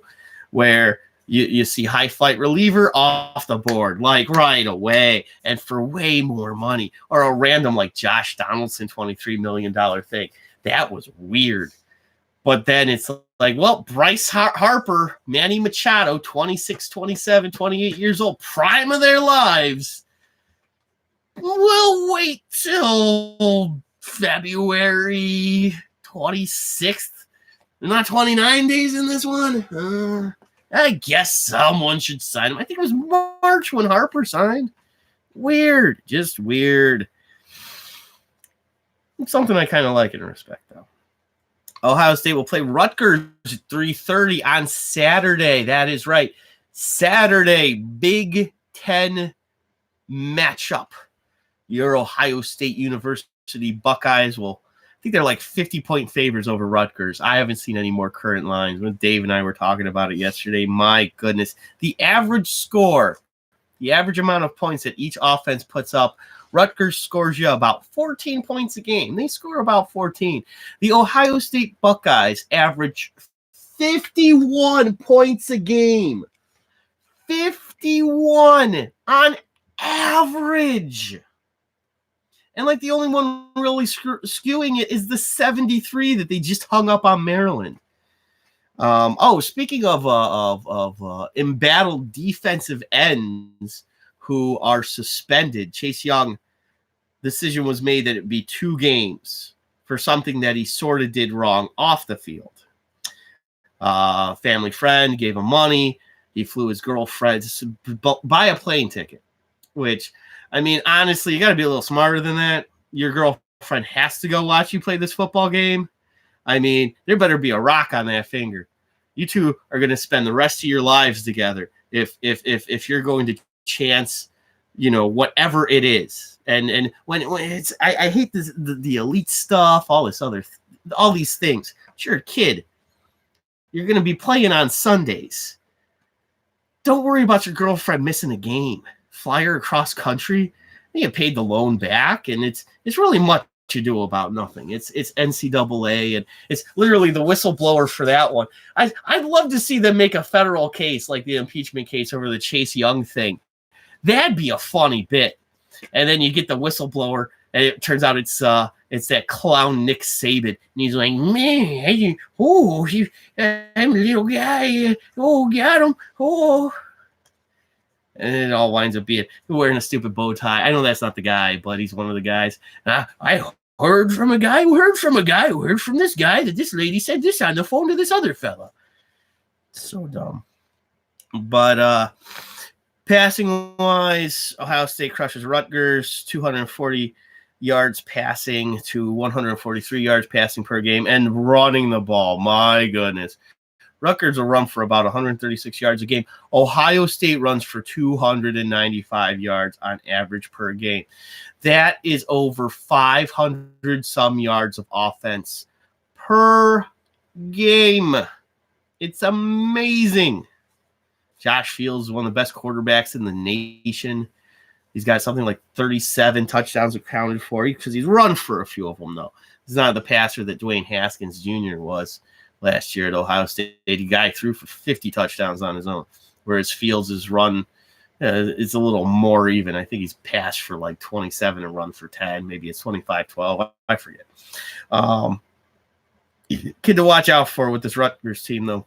where you see high flight reliever off the board, like right away, and for way more money, or a random like Josh Donaldson $23 million thing. That was weird. But then it's like, well, Bryce Harper, Manny Machado, 26, 27, 28 years old, prime of their lives. We'll wait till February 26th. Not 29 days in this one. I guess someone should sign him. I think it was March when Harper signed. Weird. Just weird. Something I kind of like and respect, though. Ohio State will play Rutgers at 3:30 on Saturday. That is right. Saturday, Big Ten matchup. Your Ohio State University Buckeyes will, I think they're like 50-point favorites over Rutgers. I haven't seen any more current lines. When Dave and I were talking about it yesterday, my goodness. The average score, the average amount of points that each offense puts up, Rutgers scores you about 14 points a game. They score about 14. The Ohio State Buckeyes average 51 points a game. 51 on average. And like the only one really skewing it is the 73 that they just hung up on Maryland. Speaking of embattled defensive ends who are suspended, Chase Young, decision was made that it be 2 games for something that he sort of did wrong off the field. Family friend gave him money. He flew his girlfriend to buy a plane ticket, which, I mean, honestly, you got to be a little smarter than that. Your girlfriend has to go watch you play this football game. I mean, there better be a rock on that finger. You two are going to spend the rest of your lives together if you're going to chance, whatever it is. And when it's, I hate this, the elite stuff, all these things. Sure, kid, you're going to be playing on Sundays. Don't worry about your girlfriend missing a game. Fly her across country. You get paid the loan back, and it's really much to do about nothing. It's NCAA, and it's literally the whistleblower for that one. I'd love to see them make a federal case like the impeachment case over the Chase Young thing. That'd be a funny bit. And then you get the whistleblower, and it turns out it's that clown Nick Saban, and he's like, man, I'm a little guy, got him, and it all winds up being wearing a stupid bow tie. I know that's not the guy, but he's one of the guys. I heard from a guy who heard from this guy that this lady said this on the phone to this other fella. So dumb. But passing wise, Ohio State crushes Rutgers, 240 yards passing to 143 yards passing per game, and running the ball. My goodness. Rutgers will run for about 136 yards a game. Ohio State runs for 295 yards on average per game. That is over 500 some yards of offense per game. It's amazing. Josh Fields is one of the best quarterbacks in the nation. He's got something like 37 touchdowns accounted for because he's run for a few of them, though. He's not the passer that Dwayne Haskins Jr. was last year at Ohio State. The guy threw for 50 touchdowns on his own, whereas Fields' has run it's a little more even. I think he's passed for like 27 and run for 10. Maybe it's 25-12. I forget. Kid to watch out for with this Rutgers team, though.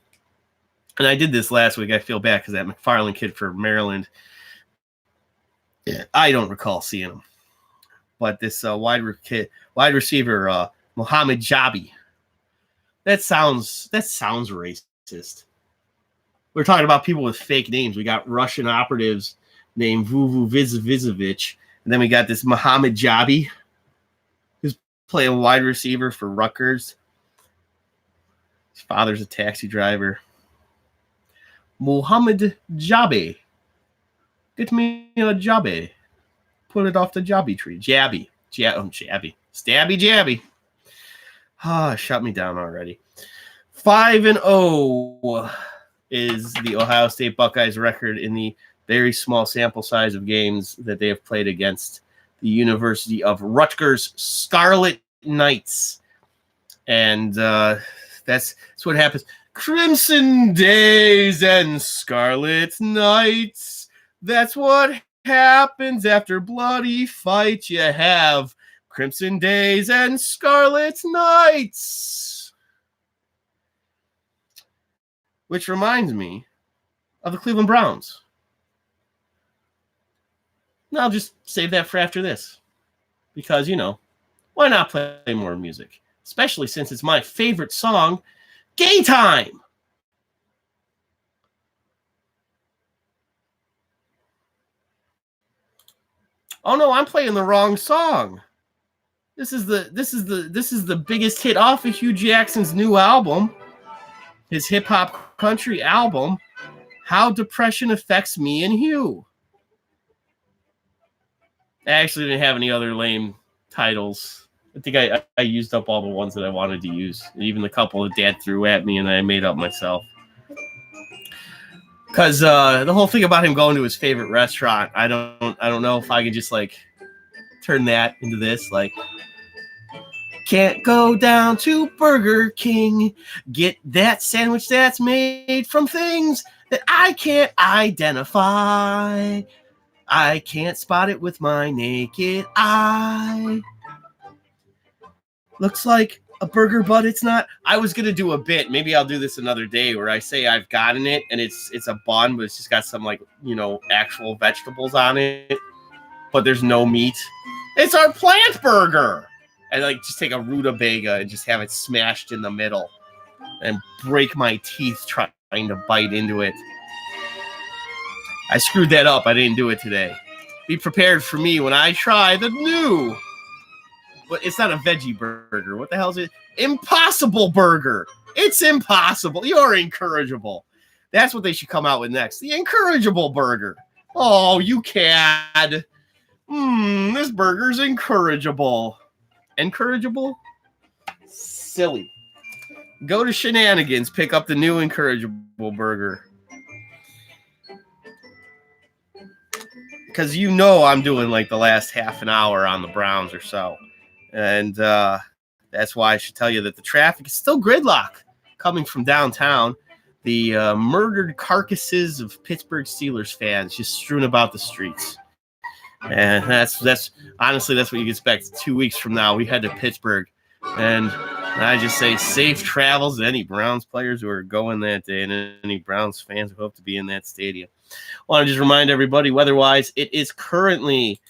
And I did this last week. I feel bad because that McFarland kid for Maryland, I don't recall seeing him. But this wide receiver, Mohamed Jabi, that sounds racist. We're talking about people with fake names. We got Russian operatives named Vuvu Vizovich, and then we got this Mohamed Jabi, who's playing wide receiver for Rutgers. His father's a taxi driver. Mohamed Jabi. Get me a Jabi. Put it off the Jabi tree. Jabby. Stabby Jabby. Shut me down already. 5-0 is the Ohio State Buckeyes record in the very small sample size of games that they have played against the University of Rutgers Scarlet Knights. And that's what happens. Crimson days and scarlet nights. That's what happens after bloody fight. You have crimson days and scarlet nights. which reminds me of the Cleveland Browns. And I'll just save that for after this because, why not play more music? Especially since it's my favorite song, Gay Time. Oh no, I'm playing the wrong song. This is the biggest hit off of Hugh Jackson's new album, his hip hop country album, How Depression Affects Me and Hugh. I actually didn't have any other lame titles. I think I used up all the ones that I wanted to use, even the couple that Dad threw at me and I made up myself. Because the whole thing about him going to his favorite restaurant, I don't know if I can just like turn that into this, like, can't go down to Burger King, get that sandwich that's made from things that I can't identify. I can't spot it with my naked eye. Looks like a burger, but it's not. I was going to do a bit. Maybe I'll do this another day where I say I've gotten it and it's a bun, but it's just got some like, actual vegetables on it, but there's no meat. It's our plant burger. And like just take a rutabaga and just have it smashed in the middle and break my teeth trying to bite into it. I screwed that up. I didn't do it today. Be prepared for me when I try the new. But it's not a veggie burger. What the hell is it? Impossible Burger. It's impossible. You're incorrigible. That's what they should come out with next. The Incorrigible Burger. Oh, you cad. This burger's incorrigible. Incorrigible? Silly. Go to Shenanigans. Pick up the new Incorrigible Burger. Because I'm doing like the last half an hour on the Browns or so. And that's why I should tell you that the traffic is still gridlock coming from downtown. The murdered carcasses of Pittsburgh Steelers fans just strewn about the streets. And that's honestly, that's what you expect. 2 weeks from now, we head to Pittsburgh. And I just say safe travels to any Browns players who are going that day and any Browns fans who hope to be in that stadium. I want to just remind everybody, weather-wise, it is currently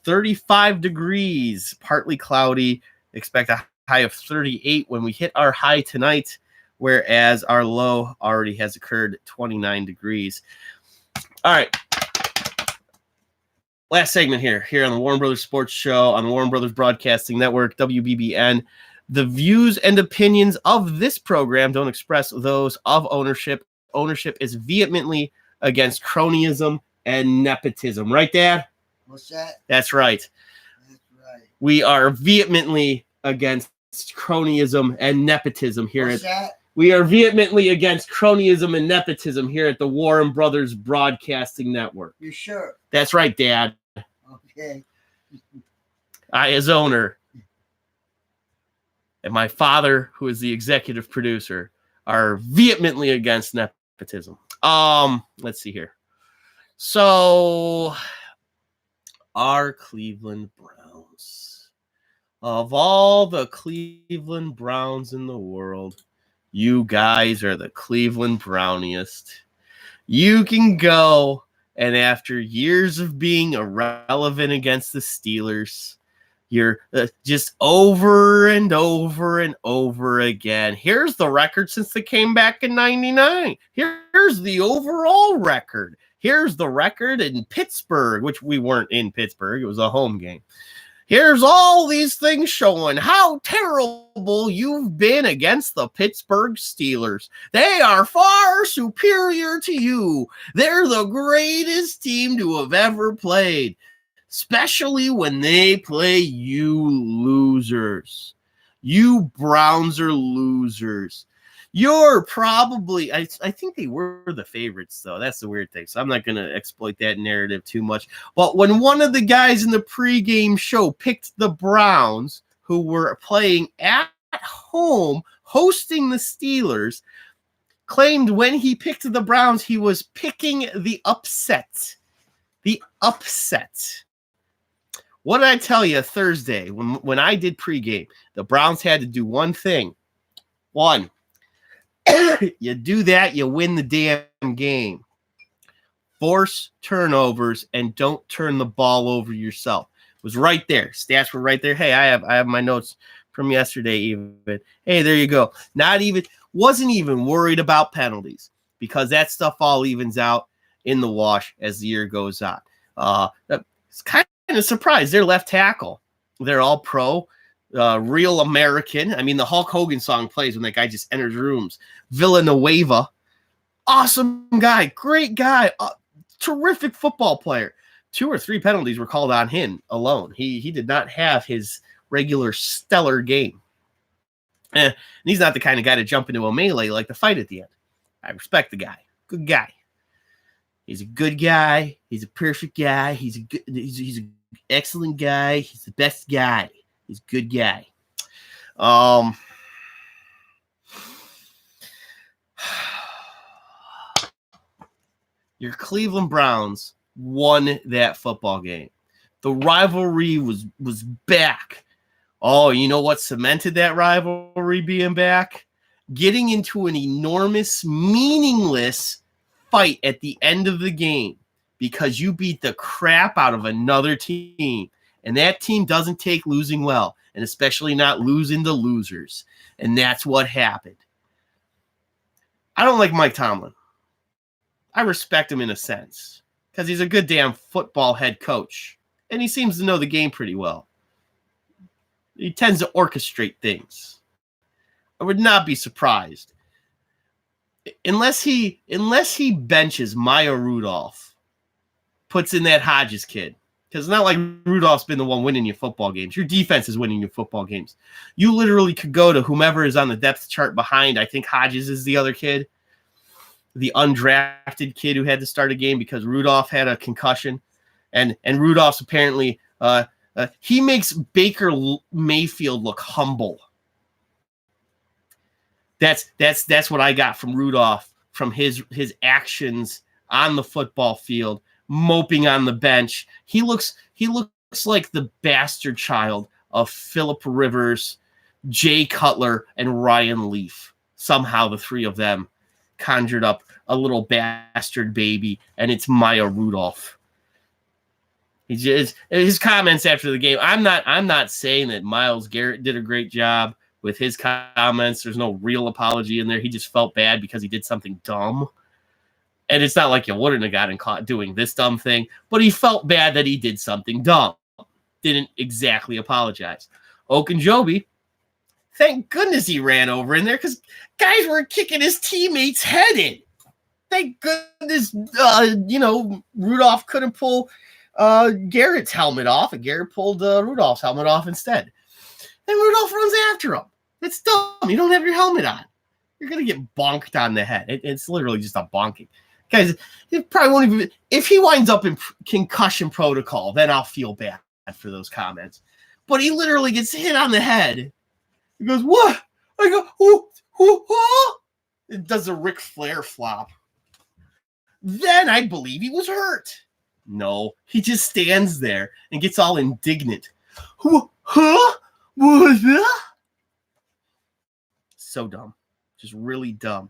35 degrees, partly cloudy. Expect a high of 38 when we hit our high tonight, whereas our low already has occurred, 29 degrees. All right. Last segment here on the Warren Brothers Sports Show on the Warren Brothers Broadcasting Network, WBBN. The views and opinions of this program don't express those of ownership. Ownership is vehemently against cronyism and nepotism. Right, Dad? What's that? That's right. That's right. We are vehemently against cronyism and nepotism here. What's that? We are vehemently against cronyism and nepotism here at the Warren Brothers Broadcasting Network. You sure? That's right, Dad. Okay. I, as owner, and my father, who is the executive producer, are vehemently against nepotism. Let's see here. So, our Cleveland Browns. Of all the Cleveland Browns in the world, you guys are the Cleveland Browniest. You can go, and after years of being irrelevant against the Steelers, you're just over and over and over again. Here's the record since they came back in 99. Here's the overall record. Here's the record in Pittsburgh, which we weren't in Pittsburgh. It was a home game. Here's all these things showing how terrible you've been against the Pittsburgh Steelers. They are far superior to you. They're the greatest team to have ever played, especially when they play you losers. You Browns are losers. You're probably, I think they were the favorites, though. That's the weird thing. So I'm not going to exploit that narrative too much. But when one of the guys in the pregame show picked the Browns, who were playing at home, hosting the Steelers, claimed when he picked the Browns, he was picking the upset. The upset. What did I tell you Thursday when I did pregame? The Browns had to do one thing. One, You do that, you win the damn game. Force turnovers and don't turn the ball over yourself. It was right there. Stats were right there. Hey, I have my notes from yesterday even. Hey, there you go. Wasn't even worried about penalties because that stuff all evens out in the wash as the year goes on. It's kind of surprised. Their left tackle, they're all pro, real American. I mean, the Hulk Hogan song plays when that guy just enters rooms. Villanueva, awesome guy, great guy, terrific football player. 2 or 3 penalties were called on him alone. He did not have his regular stellar game. And he's not the kind of guy to jump into a melee like the fight at the end. I respect the guy. Good guy. He's a good guy. He's a perfect guy. He's an excellent guy. He's the best guy. He's a good guy. Your Cleveland Browns won that football game. The rivalry was back. Oh, you know what cemented that rivalry being back? Getting into an enormous, meaningless fight at the end of the game because you beat the crap out of another team. And that team doesn't take losing well, and especially not losing to losers. And that's what happened. I don't like Mike Tomlin. I respect him in a sense because he's a good damn football head coach. And he seems to know the game pretty well. He tends to orchestrate things. I would not be surprised. Unless he benches Maya Rudolph, puts in that Hodges kid. Because it's not like Rudolph's been the one winning your football games. Your defense is winning your football games. You literally could go to whomever is on the depth chart behind. I think Hodges is the other kid. The undrafted kid who had to start a game because Rudolph had a concussion. And Rudolph's apparently he makes Baker Mayfield look humble. That's what I got from Rudolph, from his actions on the football field, moping on the bench. He looks like the bastard child of Phillip Rivers, Jay Cutler, and Ryan Leaf. Somehow the three of them conjured up a little bastard baby, and it's Maya Rudolph. His comments after the game. I'm not saying that Myles Garrett did a great job with his comments. There's no real apology in there. He just felt bad because he did something dumb. And it's not like you wouldn't have gotten caught doing this dumb thing, but he felt bad that he did something dumb. Didn't exactly apologize. Ogunjobi, thank goodness he ran over in there because guys were kicking his teammates' head in. Thank goodness, Rudolph couldn't pull Garrett's helmet off, and Garrett pulled Rudolph's helmet off instead. And Rudolph runs after him. It's dumb. You don't have your helmet on. You're going to get bonked on the head. It's literally just a bonking. Guys, it probably won't even... If he winds up in concussion protocol, then I'll feel bad for those comments. But he literally gets hit on the head. He goes, what? I go, oh. It does a Ric Flair flop. Then I believe he was hurt. No, he just stands there and gets all indignant. Huh? What was that? So dumb. Just really dumb.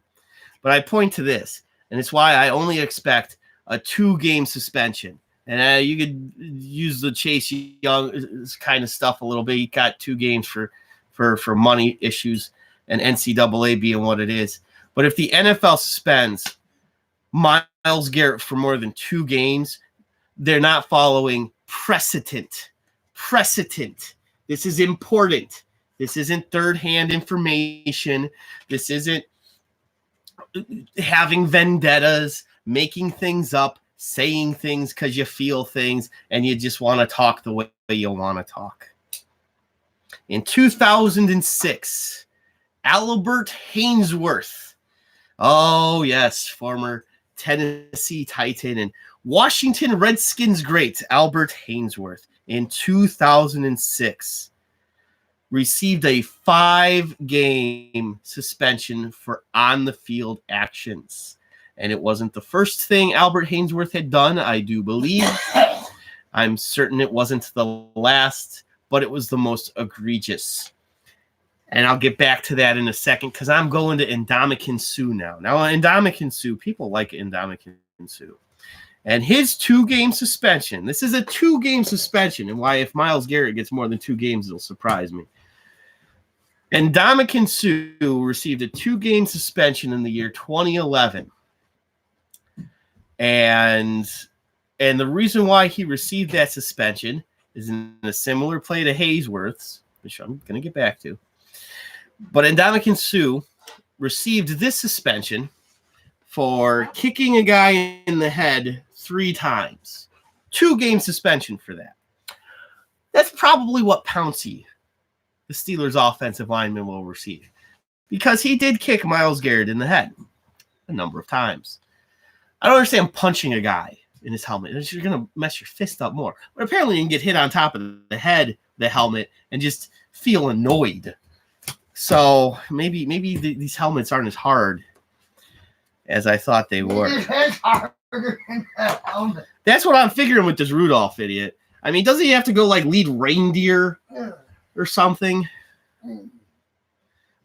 But I point to this, and it's why I only expect a 2-game suspension. And you could use the Chase Young kind of stuff a little bit. He got 2 games for money issues and NCAA being what it is. But if the NFL suspends Myles Garrett for more than 2 games, they're not following precedent. This is important. This isn't third-hand information. This isn't having vendettas, making things up, saying things because you feel things, and you just want to talk the way you want to talk. In 2006, Albert Haynesworth, oh yes, former Tennessee Titan and Washington Redskins great Albert Haynesworth in 2006 received a 5-game suspension for on-the-field actions. And it wasn't the first thing Albert Haynesworth had done, I do believe. I'm certain it wasn't the last, but it was the most egregious. And I'll get back to that in a second because I'm going to Ndamukong Suh now. Now, Ndamukong Suh, people like Ndamukong Suh. And his 2-game suspension, this is a 2-game suspension, and why if Myles Garrett gets more than 2 games, it'll surprise me. And Ndamukong Suh received a 2-game suspension in the year 2011. And the reason why he received that suspension is in a similar play to Hayesworth's, which I'm going to get back to. But Ndamukong Suh received this suspension for kicking a guy in the head 3 times. 2-game suspension for that. That's probably what Pouncey, the Steelers' offensive lineman, will receive. Because he did kick Myles Garrett in the head a number of times. I don't understand punching a guy in his helmet. You're going to mess your fist up more. But apparently you can get hit on top of the head, the helmet, and just feel annoyed. So maybe these helmets aren't as hard as I thought they were. It's harder than that helmet. That's what I'm figuring with this Rudolph idiot. I mean, doesn't he have to go like lead reindeer or something?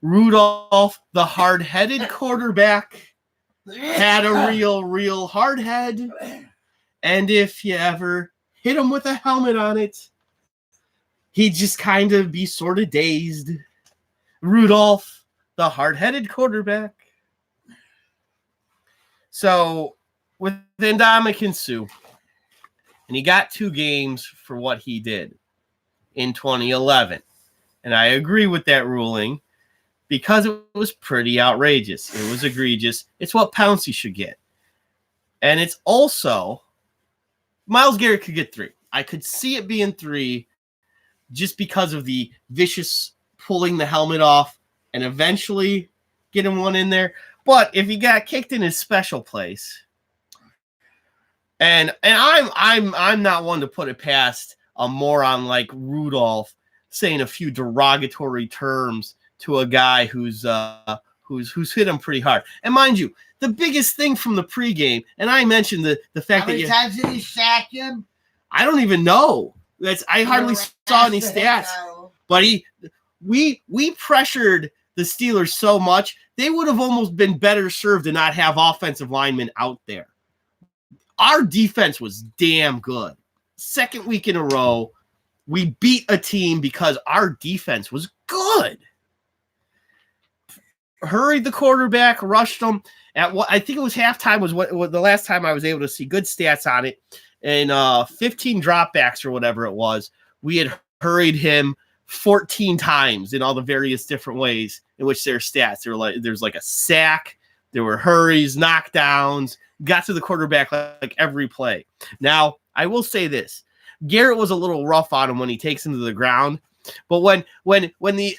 Rudolph, the hard-headed quarterback, had a real hard head. And if you ever hit him with a helmet on it, he'd just kind of be sort of dazed. Rudolph, the hard-headed quarterback. So, with Ndamukong Suh, and he got 2 games for what he did in 2011. And I agree with that ruling because it was pretty outrageous. It was egregious. It's what Pouncey should get. And it's also, Myles Garrett could get 3. I could see it being 3 just because of the vicious pulling the helmet off and eventually getting one in there. But if he got kicked in his special place, and I'm not one to put it past a moron like Rudolph saying a few derogatory terms to a guy who's hit him pretty hard. And mind you, the biggest thing from the pregame, and I mentioned the fact that how many times did he sack him? I don't even know. I hardly saw any stats. But we pressured the Steelers so much, they would have almost been better served to not have offensive linemen out there. Our defense was damn good. 2nd week in a row, we beat a team because our defense was good. Hurried the quarterback, rushed them. At what I think it was halftime was what the last time I was able to see good stats on it. And 15 dropbacks or whatever it was. We had hurried him 14 times in all the various different ways in which their stats. There's like a sack, there were hurries, knockdowns, got to the quarterback like every play. Now, I will say this. Garrett was a little rough on him when he takes him to the ground, but when the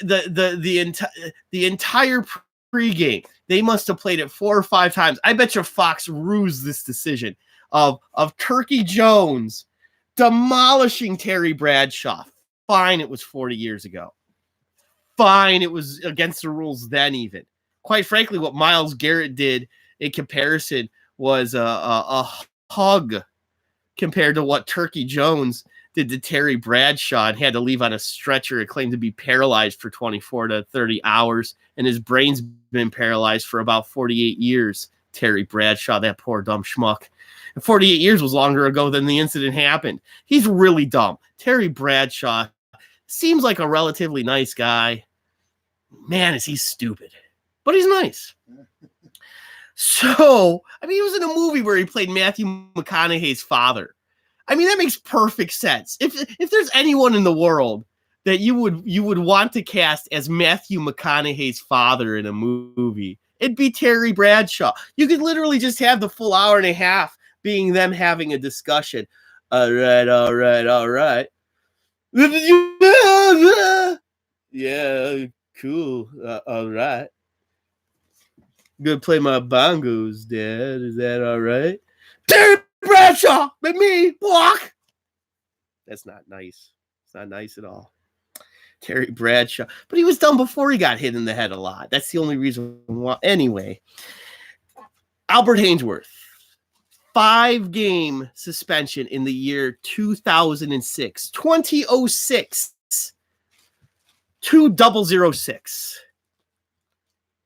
entire pregame, they must have played it 4 or 5 times. I bet you Fox rused this decision of Turkey Jones demolishing Terry Bradshaw. Fine, it was 40 years ago. Fine, it was against the rules then even. Quite frankly, what Myles Garrett did in comparison was a hug compared to what Turkey Jones did to Terry Bradshaw and had to leave on a stretcher and claimed to be paralyzed for 24 to 30 hours. And his brain's been paralyzed for about 48 years. Terry Bradshaw, that poor dumb schmuck. And 48 years was longer ago than the incident happened. He's really dumb. Terry Bradshaw seems like a relatively nice guy. Man, is he stupid. But he's nice. So, I mean, he was in a movie where he played Matthew McConaughey's father. I mean, that makes perfect sense. If there's anyone in the world that you would want to cast as Matthew McConaughey's father in a movie, it'd be Terry Bradshaw. You could literally just have the full hour and a half being them having a discussion. All right. Yeah, cool. All right. Gonna play my bongos, Dad. Is that all right? Terry Bradshaw, with me, walk. That's not nice. It's not nice at all. Terry Bradshaw. But he was done before he got hit in the head a lot. That's the only reason why. Anyway, Albert Haynesworth. 5-game suspension in the year 2006. 2006. 2006.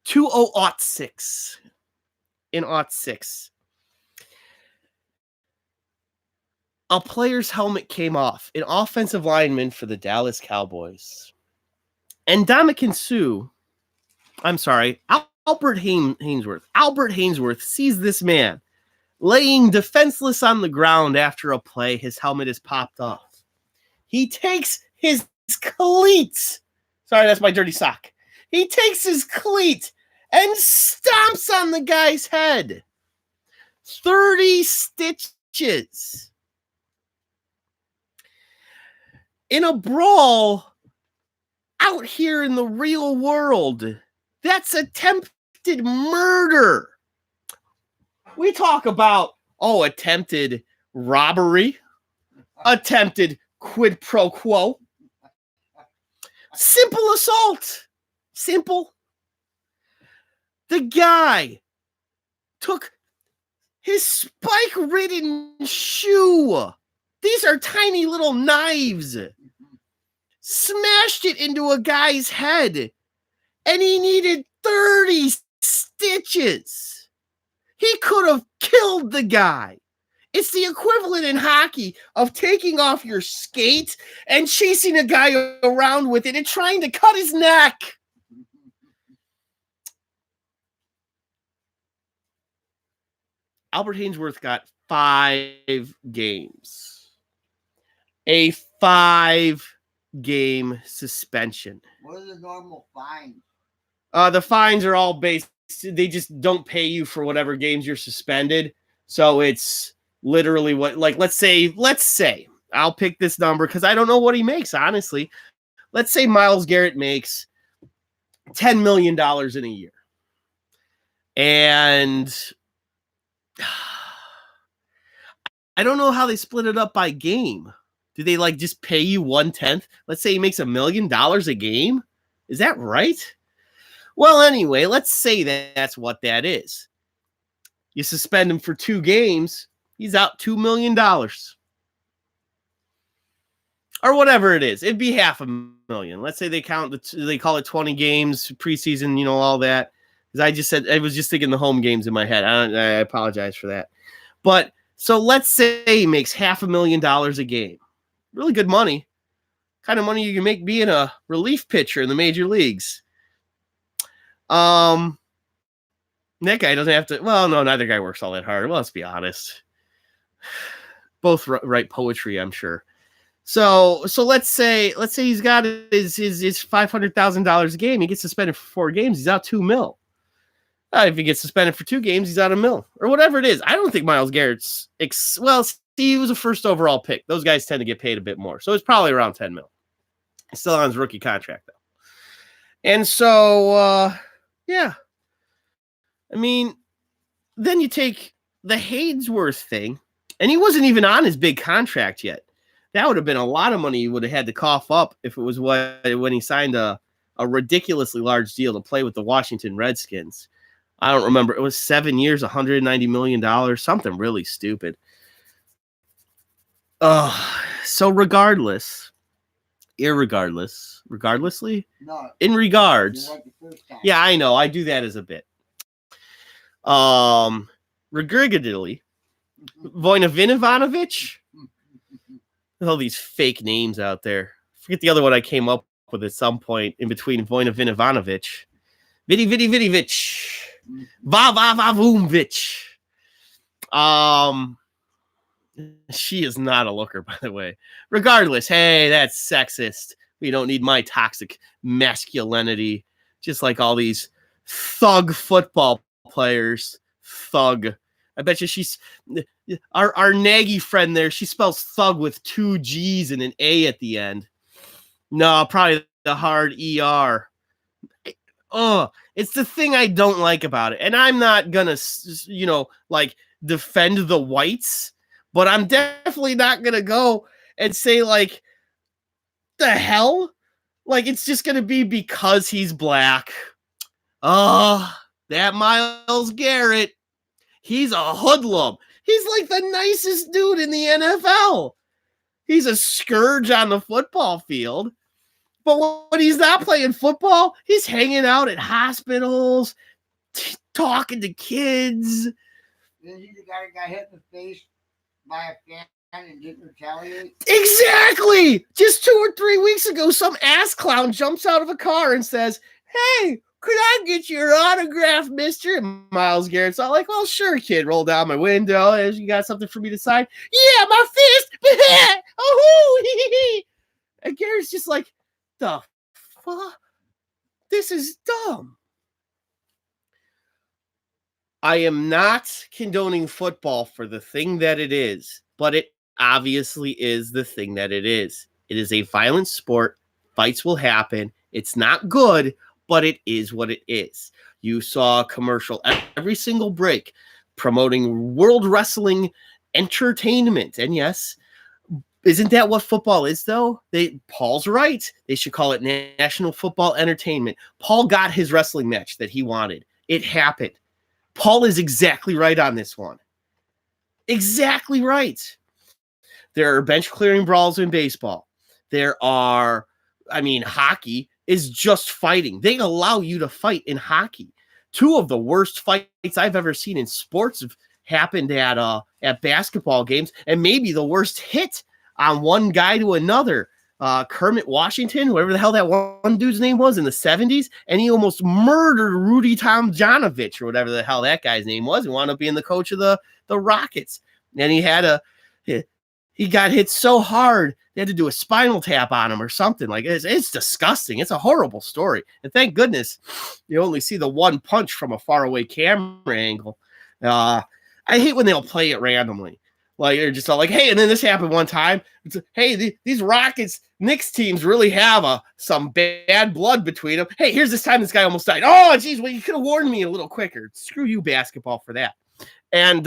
2006. In 06. A player's helmet came off, an offensive lineman for the Dallas Cowboys. And Ndamukong Suh, Albert Haynesworth. Albert Haynesworth sees this man laying defenseless on the ground after a play. His helmet is popped off. He takes his cleat. Sorry, that's my dirty sock. He takes his cleat and stomps on the guy's head. 30 stitches. In a brawl out here in the real world, that's attempted murder. We talk about, attempted robbery, attempted quid pro quo, simple assault. Simple. The guy took his spike-ridden shoe. These are tiny little knives. Smashed it into a guy's head. And he needed 30 stitches. He could have killed the guy. It's the equivalent in hockey of taking off your skate and chasing a guy around with it and trying to cut his neck. Albert Haynesworth got 5 games. A 5-game suspension. What are the normal fines? The fines are all based. They just don't pay you for whatever games you're suspended. So it's literally what, like, let's say, I'll pick this number because I don't know what he makes, honestly. Let's say Myles Garrett makes $10 million in a year. And I don't know how they split it up by game. Do they just pay you 1/10? Let's say he makes $1 million a game. Is that right? Well, anyway, let's say that's what that is. You suspend him for 2 games, he's out $2 million. Or whatever it is. It'd be $500,000. Let's say they call it 20 games, preseason, all that. Because I was just thinking the home games in my head. I apologize for that. But so let's say he makes $500,000 a game. Really good money. Kind of money you can make being a relief pitcher in the major leagues. That guy doesn't have to. Well, no, neither guy works all that hard. Well, let's be honest. Both write poetry, I'm sure. So let's say he's got his $500,000 a game. He gets suspended for 4 games. He's out $2 million. If he gets suspended for 2 games, he's out $1 million or whatever it is. I don't think Myles Garrett's he was a first overall pick. Those guys tend to get paid a bit more, so it's probably around $10 million. He's still on his rookie contract though, and so yeah. I mean, then you take the Haynesworth thing, and he wasn't even on his big contract yet. That would have been a lot of money he would have had to cough up if it was when he signed a ridiculously large deal to play with the Washington Redskins. I don't remember. It was 7 years, $190 million, something really stupid. So regardlessly, No. in regards, Like the first time. yeah, I know, I do that as a bit. Regurgitedly, Voinovinovic. All these fake names out there. Forget the other one I came up with at some point in between Voinovinovic. Vidivic. Vavavavumvic. She is not a looker, by the way. Regardless, hey, that's sexist. We don't need my toxic masculinity. Just like all these thug football players. Thug. I bet you she's our Nagy friend there. She spells thug with 2 G's and an A at the end. No, probably the hard ER. It's the thing I don't like about it. And I'm not gonna, defend the whites, but I'm definitely not gonna go and say the hell? It's just gonna be because he's black. That Myles Garrett. He's a hoodlum. He's the nicest dude in the NFL. He's a scourge on the football field. But when he's not playing football, he's hanging out at hospitals, talking to kids. Then he the guy got hit in the face by a fan and didn't retaliate. Exactly. Just 2 or 3 weeks ago, some ass clown jumps out of a car and says, "Hey, could I get your autograph, mister?" And Myles Garrett's all like, "Well, sure, kid. Roll down my window. You got something for me to sign?" "Yeah, my fist." Oh, and Garrett's just like, "The fuck? This is dumb." I am not condoning football for the thing that it is, but it obviously is the thing that it is. It is a violent sport. Fights will happen. It's not good, but it is what it is. You saw a commercial every single break promoting World Wrestling Entertainment. And yes, isn't that what football is, though? Paul's right. They should call it National Football Entertainment. Paul got his wrestling match that he wanted. It happened. Paul is exactly right on this one. Exactly right. There are bench clearing brawls in baseball. There are, hockey is just fighting. They allow you to fight in hockey. 2 of the worst fights I've ever seen in sports have happened at basketball games, and maybe the worst hit on one guy to another. Kermit Washington, whatever the hell that one dude's name was in the 70s, and he almost murdered Rudy Tomjanovich or whatever the hell that guy's name was. He wound up being the coach of the Rockets. And he got hit so hard they had to do a spinal tap on him or something. Like it's disgusting. It's a horrible story. And thank goodness you only see the one punch from a faraway camera angle. I hate when they'll play it randomly. Like they're just all like, "Hey," and then this happened one time. It's "Hey, these Rockets Knicks teams really have some bad blood between them. Hey, here's this time this guy almost died. Oh, geez, well, you could have warned me a little quicker. Screw you, basketball, for that." And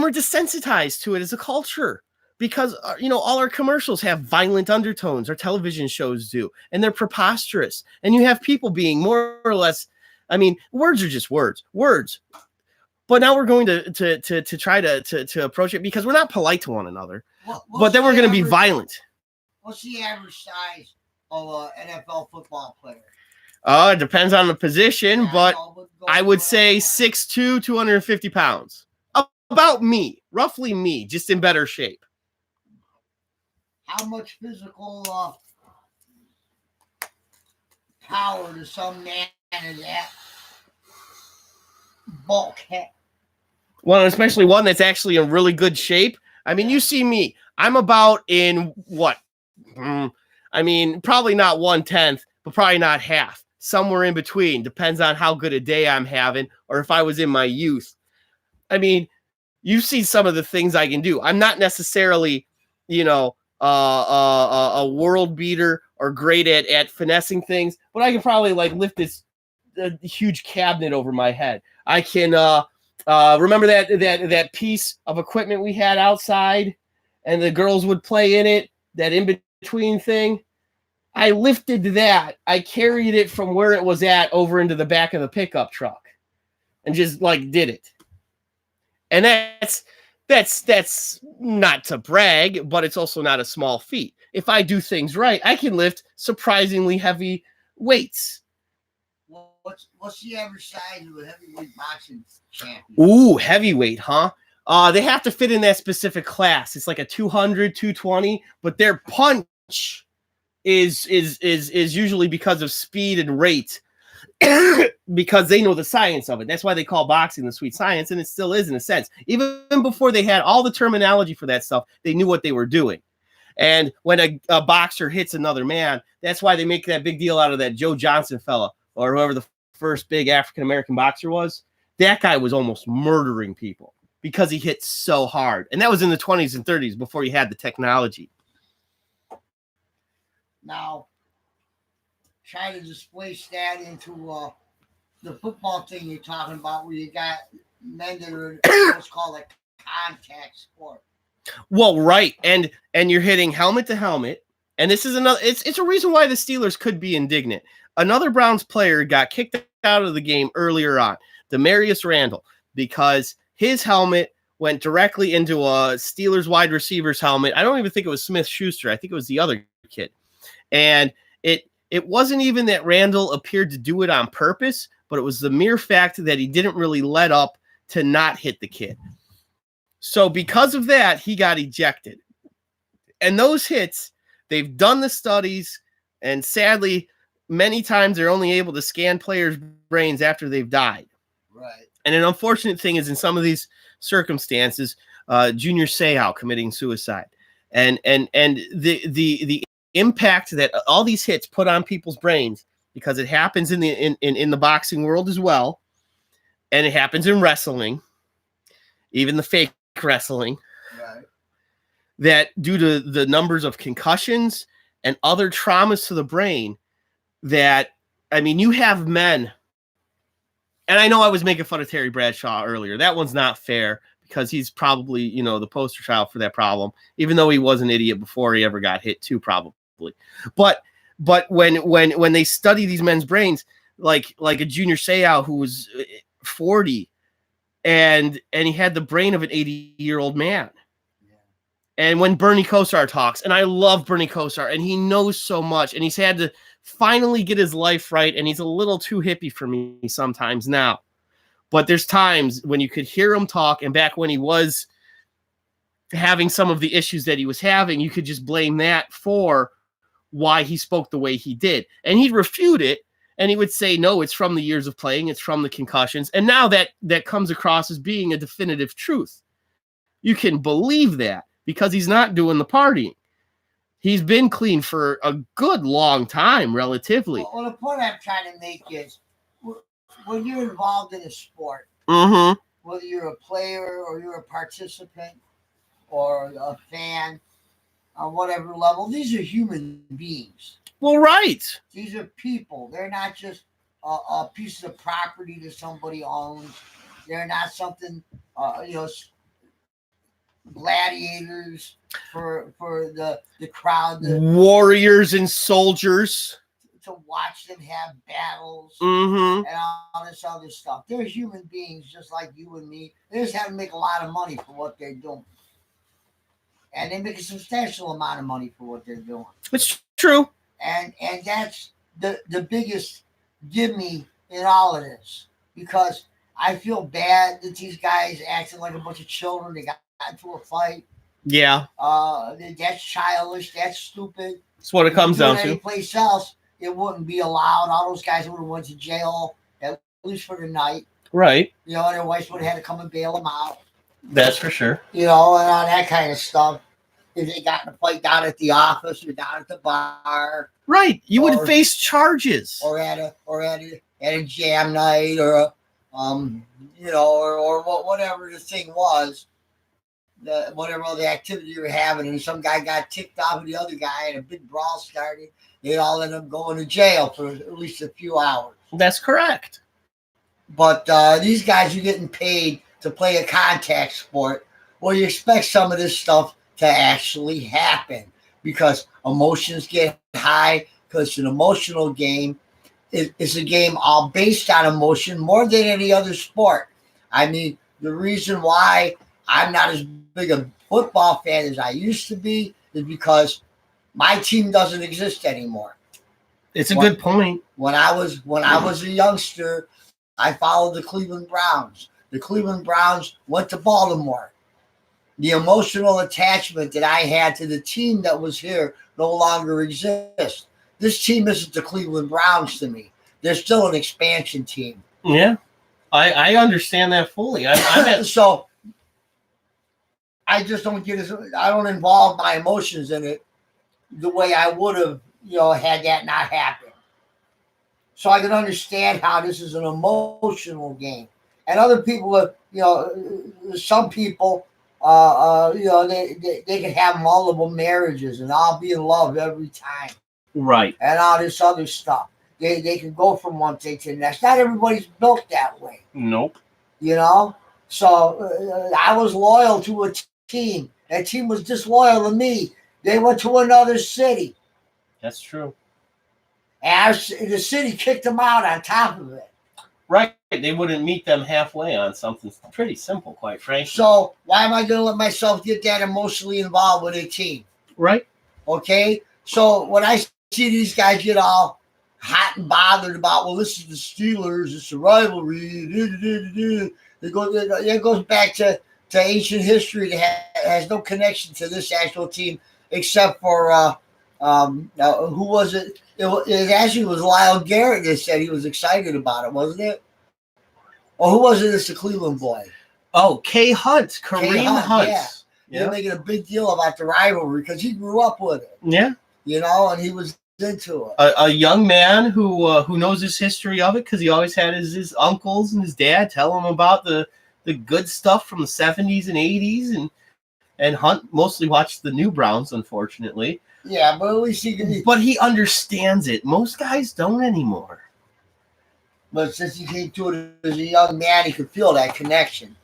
we're desensitized to it as a culture because all our commercials have violent undertones. Our television shows do, and they're preposterous. And you have people being more or less. Words are just words. But now we're going to try to approach it because we're not polite to one another. But then we're going to be violent. What's the average size of an NFL football player? It depends on the position, but I would say 6'2", 250 pounds. About me, roughly me, just in better shape. How much physical power does some man in that bulk have? Well, especially one that's actually in really good shape. You see me. I'm about in what? Probably not 1/10, but probably not half. Somewhere in between. Depends on how good a day I'm having or if I was in my youth. You see some of the things I can do. I'm not necessarily, a world beater or great at finessing things, but I can probably lift this huge cabinet over my head. I can remember that piece of equipment we had outside and the girls would play in it, that in-between thing. I lifted that. I carried it from where it was at over into the back of the pickup truck and just did it. And that's not to brag, but it's also not a small feat. If I do things right, I can lift surprisingly heavy weights. What's the average size of a heavyweight boxing champion? Ooh, heavyweight, huh? They have to fit in that specific class. It's like a 200, 220, but their punch is usually because of speed and rate. Because they know the science of it. That's why they call boxing the sweet science, and it still is in a sense. Even before they had all the terminology for that stuff, they knew what they were doing. And when a boxer hits another man, that's why they make that big deal out of that Joe Johnson fella, or whoever the first big African-American boxer was. That guy was almost murdering people because he hit so hard. And that was in the 20s and 30s before you had the technology. Now, try to displace that into the football thing you're talking about, where you got men that are what's called a contact sport. Well, right, and you're hitting helmet to helmet, and this is another. It's a reason why the Steelers could be indignant. Another Browns player got kicked out of the game earlier on, Demarius Randall, because his helmet went directly into a Steelers wide receiver's helmet. I don't even think it was Smith-Schuster. I think it was the other kid. And it wasn't even that Randall appeared to do it on purpose, but it was the mere fact that he didn't really let up to not hit the kid. So because of that, he got ejected. And those hits, they've done the studies, and sadly, many times they're only able to scan players' brains after they've died. Right. And an unfortunate thing is in some of these circumstances, Junior Seau committing suicide. And the impact that all these hits put on people's brains, because it happens in the boxing world as well, and it happens in wrestling, even the fake wrestling, Right. that due to the numbers of concussions and other traumas to the brain, that, I mean, you have men, and I know I was making fun of Terry Bradshaw earlier. That one's not fair, because he's probably, you know, the poster child for that problem, even though he was an idiot before he ever got hit too, probably. But when they study these men's brains, like a Junior Seau who was 40, and he had the brain of an 80-year-old man. Yeah. And when Bernie Kosar talks, and I love Bernie Kosar, and he knows so much, and he's had to finally get his life right, and he's a little too hippie for me sometimes now. But there's times when you could hear him talk, and back when he was having some of the issues that he was having, you could just blame that for why he spoke the way he did. And he'd refute it, and he would say, no, it's from the years of playing, it's from the concussions. And now that comes across as being a definitive truth. You can believe that, because he's not doing the partying. He's been clean for a good long time, relatively. Well, the point I'm trying to make is, when you're involved in a sport, Mm-hmm. whether you're a player or you're a participant or a fan, on whatever level, these are human beings. Well, right. These are people. They're not just a piece of property that somebody owns. They're not something, gladiators for the crowd Warriors and soldiers. to watch them have battles Mm-hmm. and all this other stuff. They're human beings just like you and me. They just have to make a lot of money for what they're doing. And they make a substantial amount of money for what they're doing. It's true. And that's the biggest gimme in all of this. Because I feel bad that these guys acting like a bunch of children. They got into a fight. Yeah. That's childish. That's stupid. That's what it comes down to. Anyplace else, it wouldn't be allowed. All those guys would have went to jail, at least for the night. Right. You know, their wives would have had to come and bail them out. That's for sure. You know, and all that kind of stuff. If they got in a fight down at the office or down at the bar. Right. You would face charges. Or at a jam night or a or whatever the thing was, whatever the activity you were having, and some guy got ticked off of the other guy and a big brawl started, they all end up going to jail for at least a few hours. That's correct. But these guys are getting paid to play a contact sport. Well, you expect some of this stuff to actually happen because emotions get high, because it's an emotional game. It's a game all based on emotion more than any other sport. I mean, the reason why I'm not as big a football fan as I used to be is because my team doesn't exist anymore. It's a good point. When I was a youngster, I followed the Cleveland Browns. The Cleveland Browns went to Baltimore. The emotional attachment that I had to the team that was here no longer exists. This team isn't the Cleveland Browns to me. They're still an expansion team. Yeah, I understand that fully. So I just don't I don't involve my emotions in it the way I would have, had that not happened. So I can understand how this is an emotional game. And other people, some people, they can have multiple marriages and I'll be in love every time. Right. And all this other stuff. They can go from one thing to the next. Not everybody's built that way. Nope. So I was loyal to a team. That team was disloyal to me. They went to another city. That's true. And the city kicked them out on top of it. Right. They wouldn't meet them halfway on something pretty simple, quite frankly. So why am I going to let myself get that emotionally involved with a team? Right? Okay. So when I see these guys get all hot and bothered about, well, this is the Steelers, it's a rivalry. It goes back to ancient history that has no connection to this actual team, except for who was it? It actually was Lyle Garrett that said he was excited about it, wasn't it? Or who was it? It's the Cleveland boy. Oh, K. Hunt, Kareem Hunt. Yeah. They're making a big deal about the rivalry because he grew up with it. Yeah. You know, and he was into it. A young man who knows his history of it because he always had his uncles and his dad tell him about the good stuff from the 70s and 80s, and Hunt mostly watched the new Browns, unfortunately. Yeah, but at least he understands it. Most guys don't anymore. But since he came to it as a young man, he could feel that connection.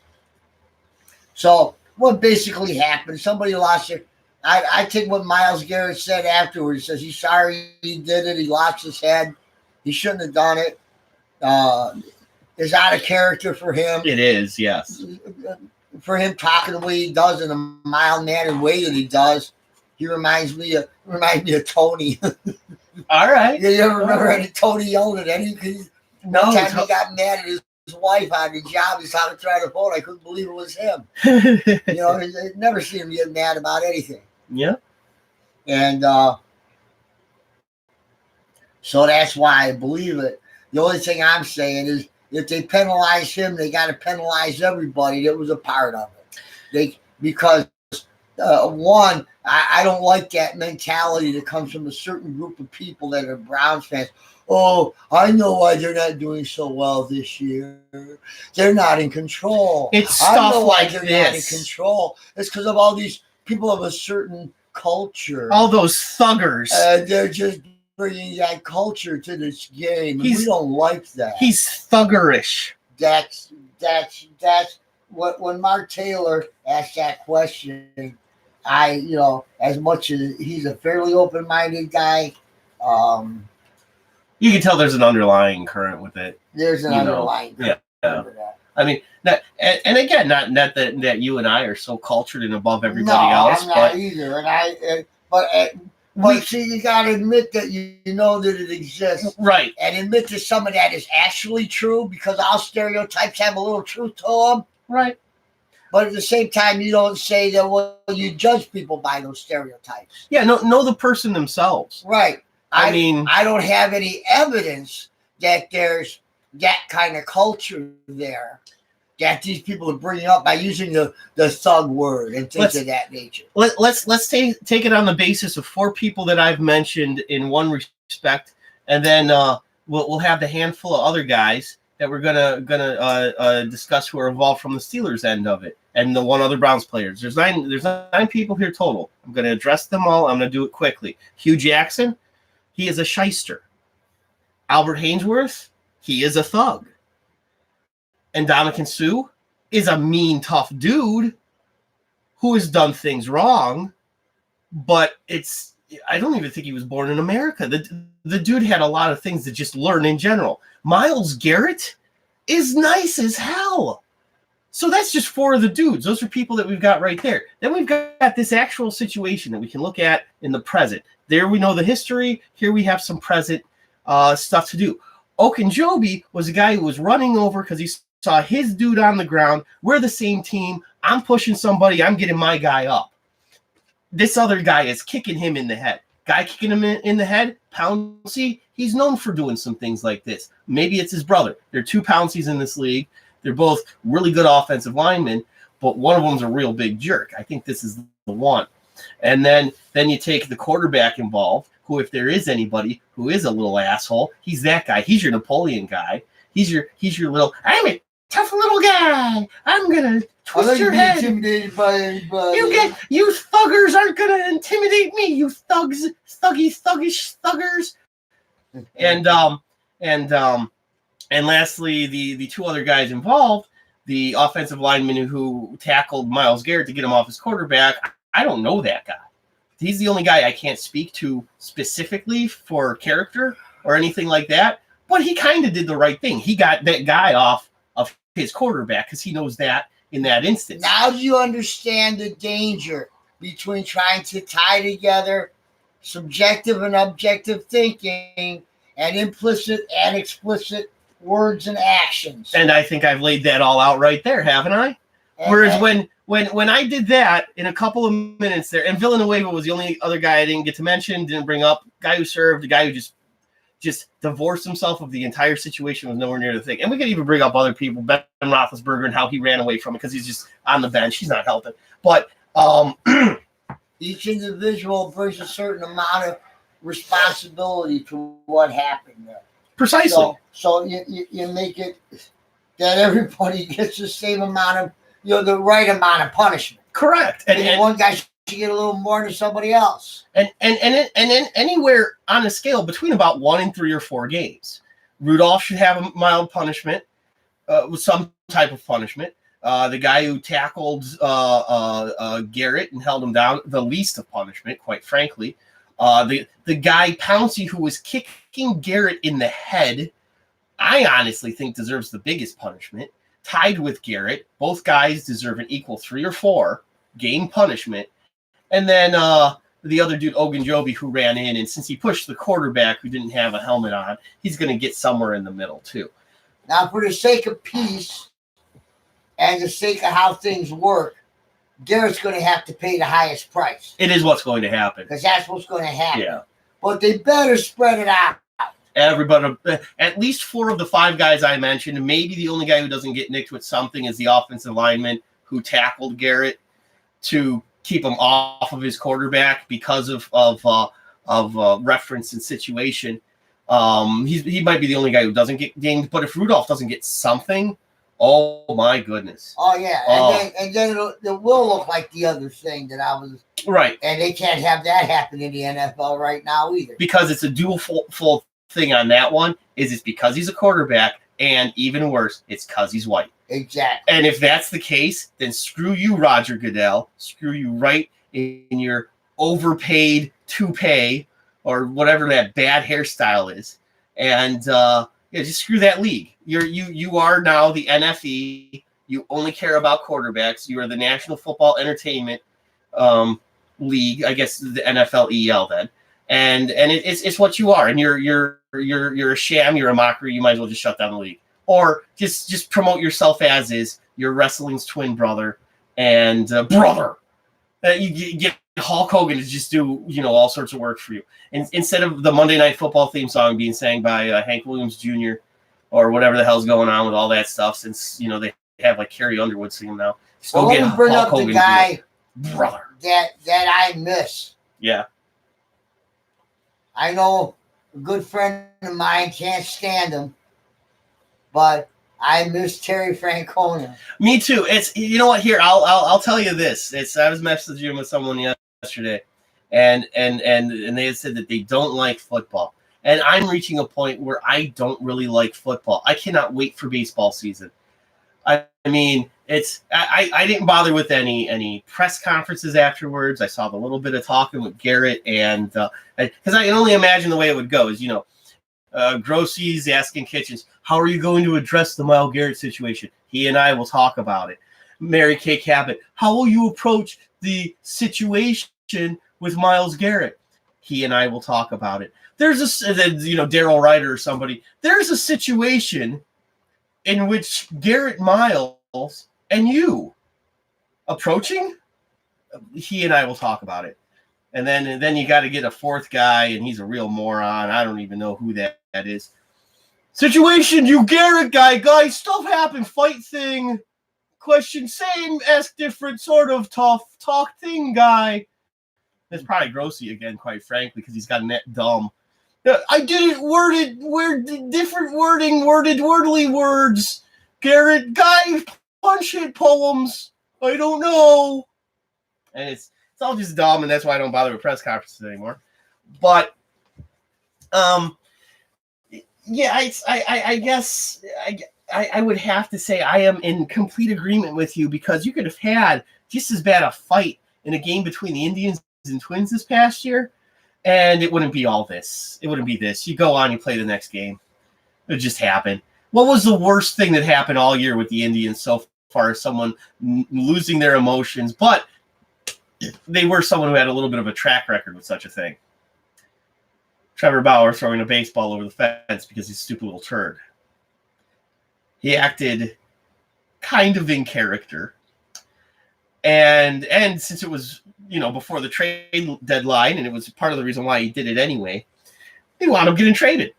So what basically happened? Somebody lost it. I take what Myles Garrett said afterwards. He says he's sorry he did it. He lost his head. He shouldn't have done it. It's out of character for him. It is, yes. For him talking the way he does in a mild-mannered way that he does, he reminds me of Tony. All right. You ever remember any Tony yelled at any? No. One time he got mad at his wife on the job. He's on the phone. I couldn't believe it was him. You know, I never seen him get mad about anything. Yeah. And so that's why I believe it. The only thing I'm saying is if they penalize him, they got to penalize everybody that was a part of it. Because one, I don't like that mentality that comes from a certain group of people that are Browns fans. Oh, I know why they're not doing so well this year. They're not in control. It's I stuff know why like they're this. not in control. It's because of all these people of a certain culture. All those thuggers. They're just bringing that culture to this game. And we don't like that. He's thuggerish. That's what when Mark Taylor asked that question. As much as he's a fairly open-minded guy, you can tell there's an underlying current with it. There's an underlying current. Yeah. I mean, and again, not that you and I are so cultured and above everybody else. I'm not either. And but see, you got to admit that you know that it exists, right? And admit that some of that is actually true because all stereotypes have a little truth to them, right? But at the same time, you don't say that you judge people by those stereotypes. Yeah, know the person themselves, right? I mean, I don't have any evidence that there's that kind of culture there that these people are bringing up by using the thug word and things of that nature. Let's take it on the basis of 4 people that I've mentioned in one respect, and then we'll have the handful of other guys that we're gonna discuss who are involved from the Steelers end of it, and the one other Browns players. There's nine people here total. I'm gonna address them all. I'm gonna do it quickly. Hugh Jackson, he is a shyster. Albert Hainsworth, he is a thug. And Ndamukong Suh is a mean, tough dude who has done things wrong, but I don't even think he was born in America. The dude had a lot of things to just learn in general. Myles Garrett is nice as hell. So that's just 4 of the dudes. Those are people that we've got right there. Then we've got this actual situation that we can look at in the present. There we know the history. Here we have some present stuff to do. Ogunjobi was a guy who was running over because he saw his dude on the ground. We're the same team. I'm pushing somebody. I'm getting my guy up. This other guy is kicking him in the head. Guy kicking him in the head, Pouncey, he's known for doing some things like this. Maybe it's his brother. There are 2 Pounceys in this league. They're both really good offensive linemen, but one of them's a real big jerk. I think this is the one. And then you take the quarterback involved, who, if there is anybody who is a little asshole, he's that guy. He's your Napoleon guy. He's your little, I'm a tough little guy. I'm going to twist your head. Intimidated by anybody. You thuggers aren't going to intimidate me, you thuggish thuggers. And lastly, the 2 other guys involved, the offensive lineman who tackled Myles Garrett to get him off his quarterback, I don't know that guy. He's the only guy I can't speak to specifically for character or anything like that. But he kind of did the right thing. He got that guy off of his quarterback because he knows that in that instance. Now do you understand the danger between trying to tie together subjective and objective thinking and implicit and explicit words and actions? And I think I've laid that all out right there, haven't I? Whereas when I did that in a couple of minutes there, and Villanueva was the only other guy I didn't get to mention, didn't bring up, guy who served, the guy who just divorced himself of the entire situation, was nowhere near the thing. And we could even bring up other people, Ben Roethlisberger, and how he ran away from it because he's just on the bench. He's not helping. But each individual brings a certain amount of responsibility to what happened there. Precisely. So you make it that everybody gets the same amount of, the right amount of punishment. Correct. And one guy should get a little more than somebody else. And anywhere on a scale between about 1 and 3 or 4 games. Rudolph should have a mild punishment, with some type of punishment. The guy who tackled Garrett and held him down, the least of punishment, quite frankly. The guy Pouncey who was kicking Garrett in the head, I honestly think deserves the biggest punishment. Tied with Garrett, both guys deserve an equal 3 or 4 game punishment. And then the other dude, Ogunjobi, who ran in, and since he pushed the quarterback who didn't have a helmet on, he's going to get somewhere in the middle too. Now, for the sake of peace and the sake of how things work, Garrett's going to have to pay the highest price. It is what's going to happen. Because that's what's going to happen. Yeah. But they better spread it out. Everybody, at least 4 of the 5 guys I mentioned, maybe the only guy who doesn't get nicked with something is the offensive lineman who tackled Garrett to keep him off of his quarterback because of reference and situation. He might be the only guy who doesn't get dinged, but if Rudolph doesn't get something, oh my goodness. Oh yeah, and then it will look like the other thing that I was right. And they can't have that happen in the NFL right now either, because it's a dual full thing on that one. It's because he's a quarterback, and even worse, it's because he's white. Exactly. And if that's the case, then screw you, Roger Goodell. Screw you right in your overpaid toupee or whatever that bad hairstyle is, and just screw that league. You are now the NFE. You only care about quarterbacks. You are the National Football Entertainment League, I guess the NFLEL then, and it's what you are. And you're a sham. You're a mockery. You might as well just shut down the league, or just promote yourself as is. You're wrestling's twin brother, and you get Hulk Hogan to just do all sorts of work for you, and instead of the Monday Night Football theme song being sang by Hank Williams Jr. or whatever the hell's going on with all that stuff, since they have like Carrie Underwood singing now. Well, let me bring up the guy brother that I miss. Yeah, I know a good friend of mine can't stand him, but I miss Terry Francona. Me too. It's what, here I'll tell you this. I was messaging with someone yesterday, and they had said that they don't like football, and I'm reaching a point where I don't really like football. I cannot wait for baseball season. I mean, I didn't bother with any press conferences afterwards. I saw the little bit of talking with Garrett, and because I can only imagine the way it would go is Grossi's asking Kitchens, how are you going to address the Myles Garrett situation? He and I will talk about it. Mary Kay Cabot, how will you approach the situation with Myles Garrett? He and I will talk about it. There's Daryl Ryder or somebody. There's a situation in which Garrett Miles and you approaching. He and I will talk about it. And then you got to get a 4th guy, and he's a real moron. I don't even know who that is. Situation, you Garrett guy, stuff happened, fight thing, question, same, ask different, sort of tough, talk thing guy. It's probably Grossi again, quite frankly, because he's got a net dumb. I did it different wording, wordly words. Garrett guy, punch hit poems. I don't know. And it's all just dumb, and that's why I don't bother with press conferences anymore. But, yeah, I guess I would have to say I am in complete agreement with you, because you could have had just as bad a fight in a game between the Indians and Twins this past year, and it wouldn't be all this. It wouldn't be this. You go on, you play the next game. It just happened. What was the worst thing that happened all year with the Indians so far as someone losing their emotions? But they were someone who had a little bit of a track record with such a thing. Trevor Bauer throwing a baseball over the fence because he's a stupid little turd. He acted kind of in character. And since it was, before the trade deadline, and it was part of the reason why he did it anyway, he wound up getting traded.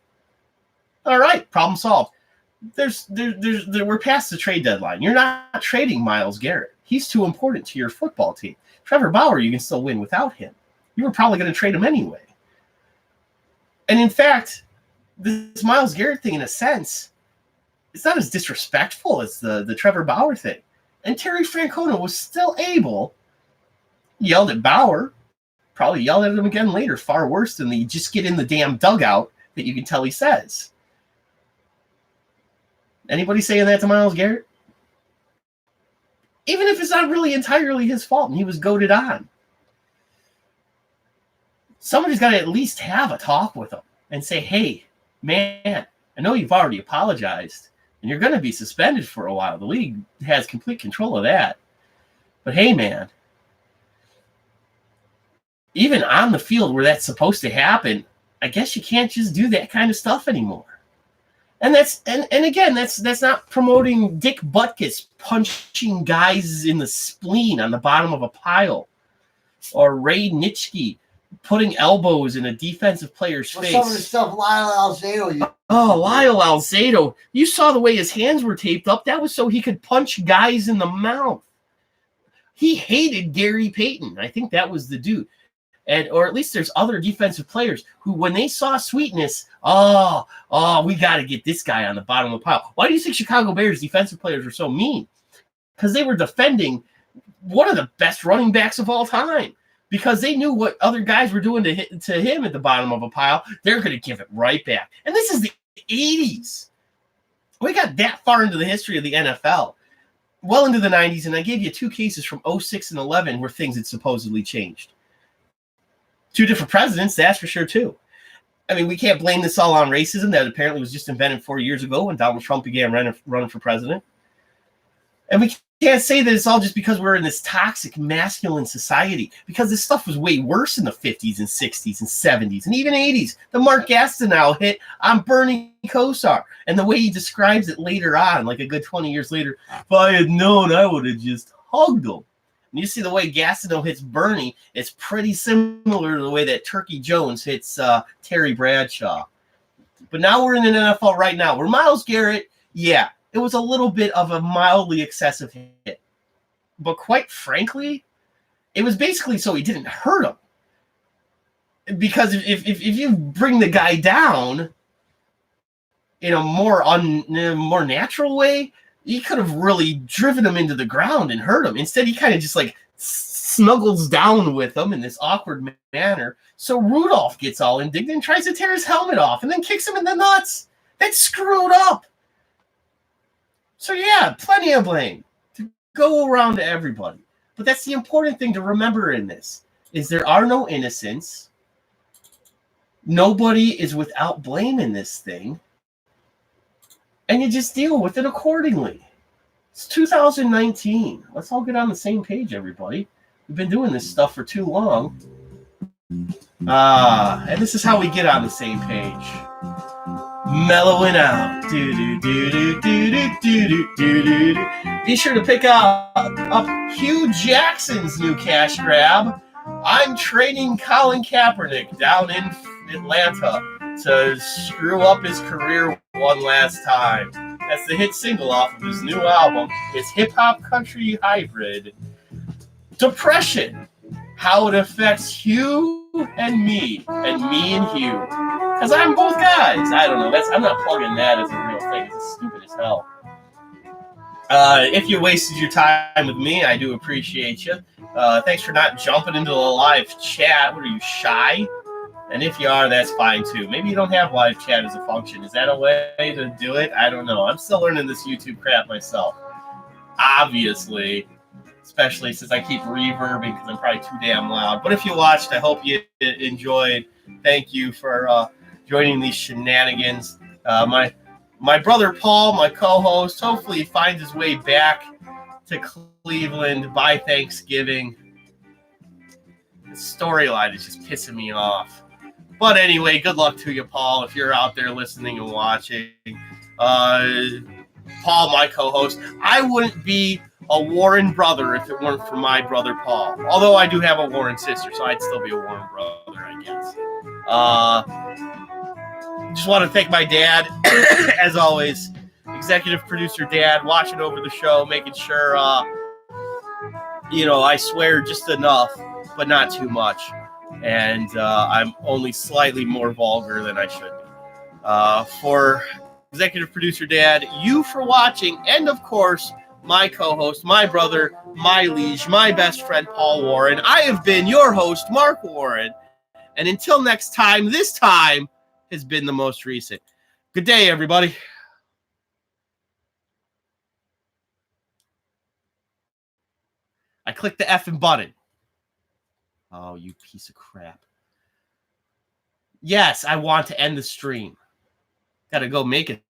All right, problem solved. We're past the trade deadline. You're not trading Myles Garrett. He's too important to your football team. Trevor Bauer, you can still win without him. You were probably going to trade him anyway. And in fact, this Myles Garrett thing, in a sense, it's not as disrespectful as the Trevor Bauer thing. And Terry Francona was still able, yelled at Bauer, probably yelled at him again later, far worse than the just get in the damn dugout that you can tell he says. Anybody saying that to Myles Garrett? Even if it's not really entirely his fault and he was goaded on. Somebody's got to at least have a talk with him and say, hey, man, I know you've already apologized and you're going to be suspended for a while. The league has complete control of that. But hey, man, even on the field where that's supposed to happen, I guess you can't just do that kind of stuff anymore. And that's again, that's not promoting Dick Butkus punching guys in the spleen on the bottom of a pile, or Ray Nitschke putting elbows in a defensive player's face. Some of the stuff Lyle Alzado. Lyle Alzado. You saw the way his hands were taped up. That was so he could punch guys in the mouth. He hated Gary Payton. I think that was the dude. Or at least there's other defensive players who, when they saw Sweetness, we got to get this guy on the bottom of the pile. Why do you think Chicago Bears defensive players were so mean? Because they were defending one of the best running backs of all time. Because they knew what other guys were doing to him at the bottom of a pile. They're going to give it right back. And this is the 80s. We got that far into the history of the NFL. Well into the 90s, and I gave you 2 cases from 06 and 11 where things had supposedly changed. 2 different presidents, that's for sure, too. I mean, we can't blame this all on racism that apparently was just invented 4 years ago when Donald Trump began running for president. And we can't say that it's all just because we're in this toxic masculine society, because this stuff was way worse in the 50s and 60s and 70s and even 80s. The Mark Gastineau hit on Bernie Kosar, and the way he describes it later on, like a good 20 years later, if I had known, I would have just hugged him. And you see the way Gastineau hits Bernie, it's pretty similar to the way that Turkey Jones hits Terry Bradshaw. But now we're in an NFL right now where Myles Garrett, yeah, it was a little bit of a mildly excessive hit. But quite frankly, it was basically so he didn't hurt him. Because if you bring the guy down in a more natural way, he could have really driven him into the ground and hurt him. Instead, he kind of just like snuggles down with him in this awkward manner. So Rudolph gets all indignant and tries to tear his helmet off and then kicks him in the nuts. That's screwed up. So yeah, plenty of blame to go around to everybody. But that's the important thing to remember in this, is there are no innocents. Nobody is without blame in this thing. And you just deal with it accordingly. It's 2019. Let's all get on the same page, everybody. We've been doing this stuff for too long. And this is how we get on the same page. Mellowing out. Be sure to pick up Hugh Jackson's new cash grab. I'm trading Colin Kaepernick down in Atlanta to screw up his career one last time. That's the hit single off of his new album, his hip-hop country hybrid, Depression. How it affects Hugh and me and Hugh. Because I'm both guys. I don't know. I'm not plugging that as a real thing. It's stupid as hell. If you wasted your time with me, I do appreciate you. Thanks for not jumping into the live chat. What are you, shy? And if you are, that's fine too. Maybe you don't have live chat as a function. Is that a way to do it? I don't know. I'm still learning this YouTube crap myself. Obviously, especially since I keep reverbing because I'm probably too damn loud. But if you watched, I hope you enjoyed. Thank you for joining these shenanigans. My my brother Paul, my co-host, hopefully he finds his way back to Cleveland by Thanksgiving. The storyline is just pissing me off. But anyway, good luck to you, Paul, if you're out there listening and watching. Paul, my co-host, I wouldn't be a Warren brother if it weren't for my brother Paul. Although I do have a Warren sister, so I'd still be a Warren brother, I guess. Just want to thank my dad, as always, executive producer dad, watching over the show, making sure, I swear just enough, but not too much. And I'm only slightly more vulgar than I should be. For executive producer dad, you for watching, and of course, my co-host, my brother, my liege, my best friend, Paul Warren. I have been your host, Mark Warren. And until next time, this time has been the most recent. Good day, everybody. I clicked the effing button. Oh, you piece of crap. Yes, I want to end the stream. Gotta go make it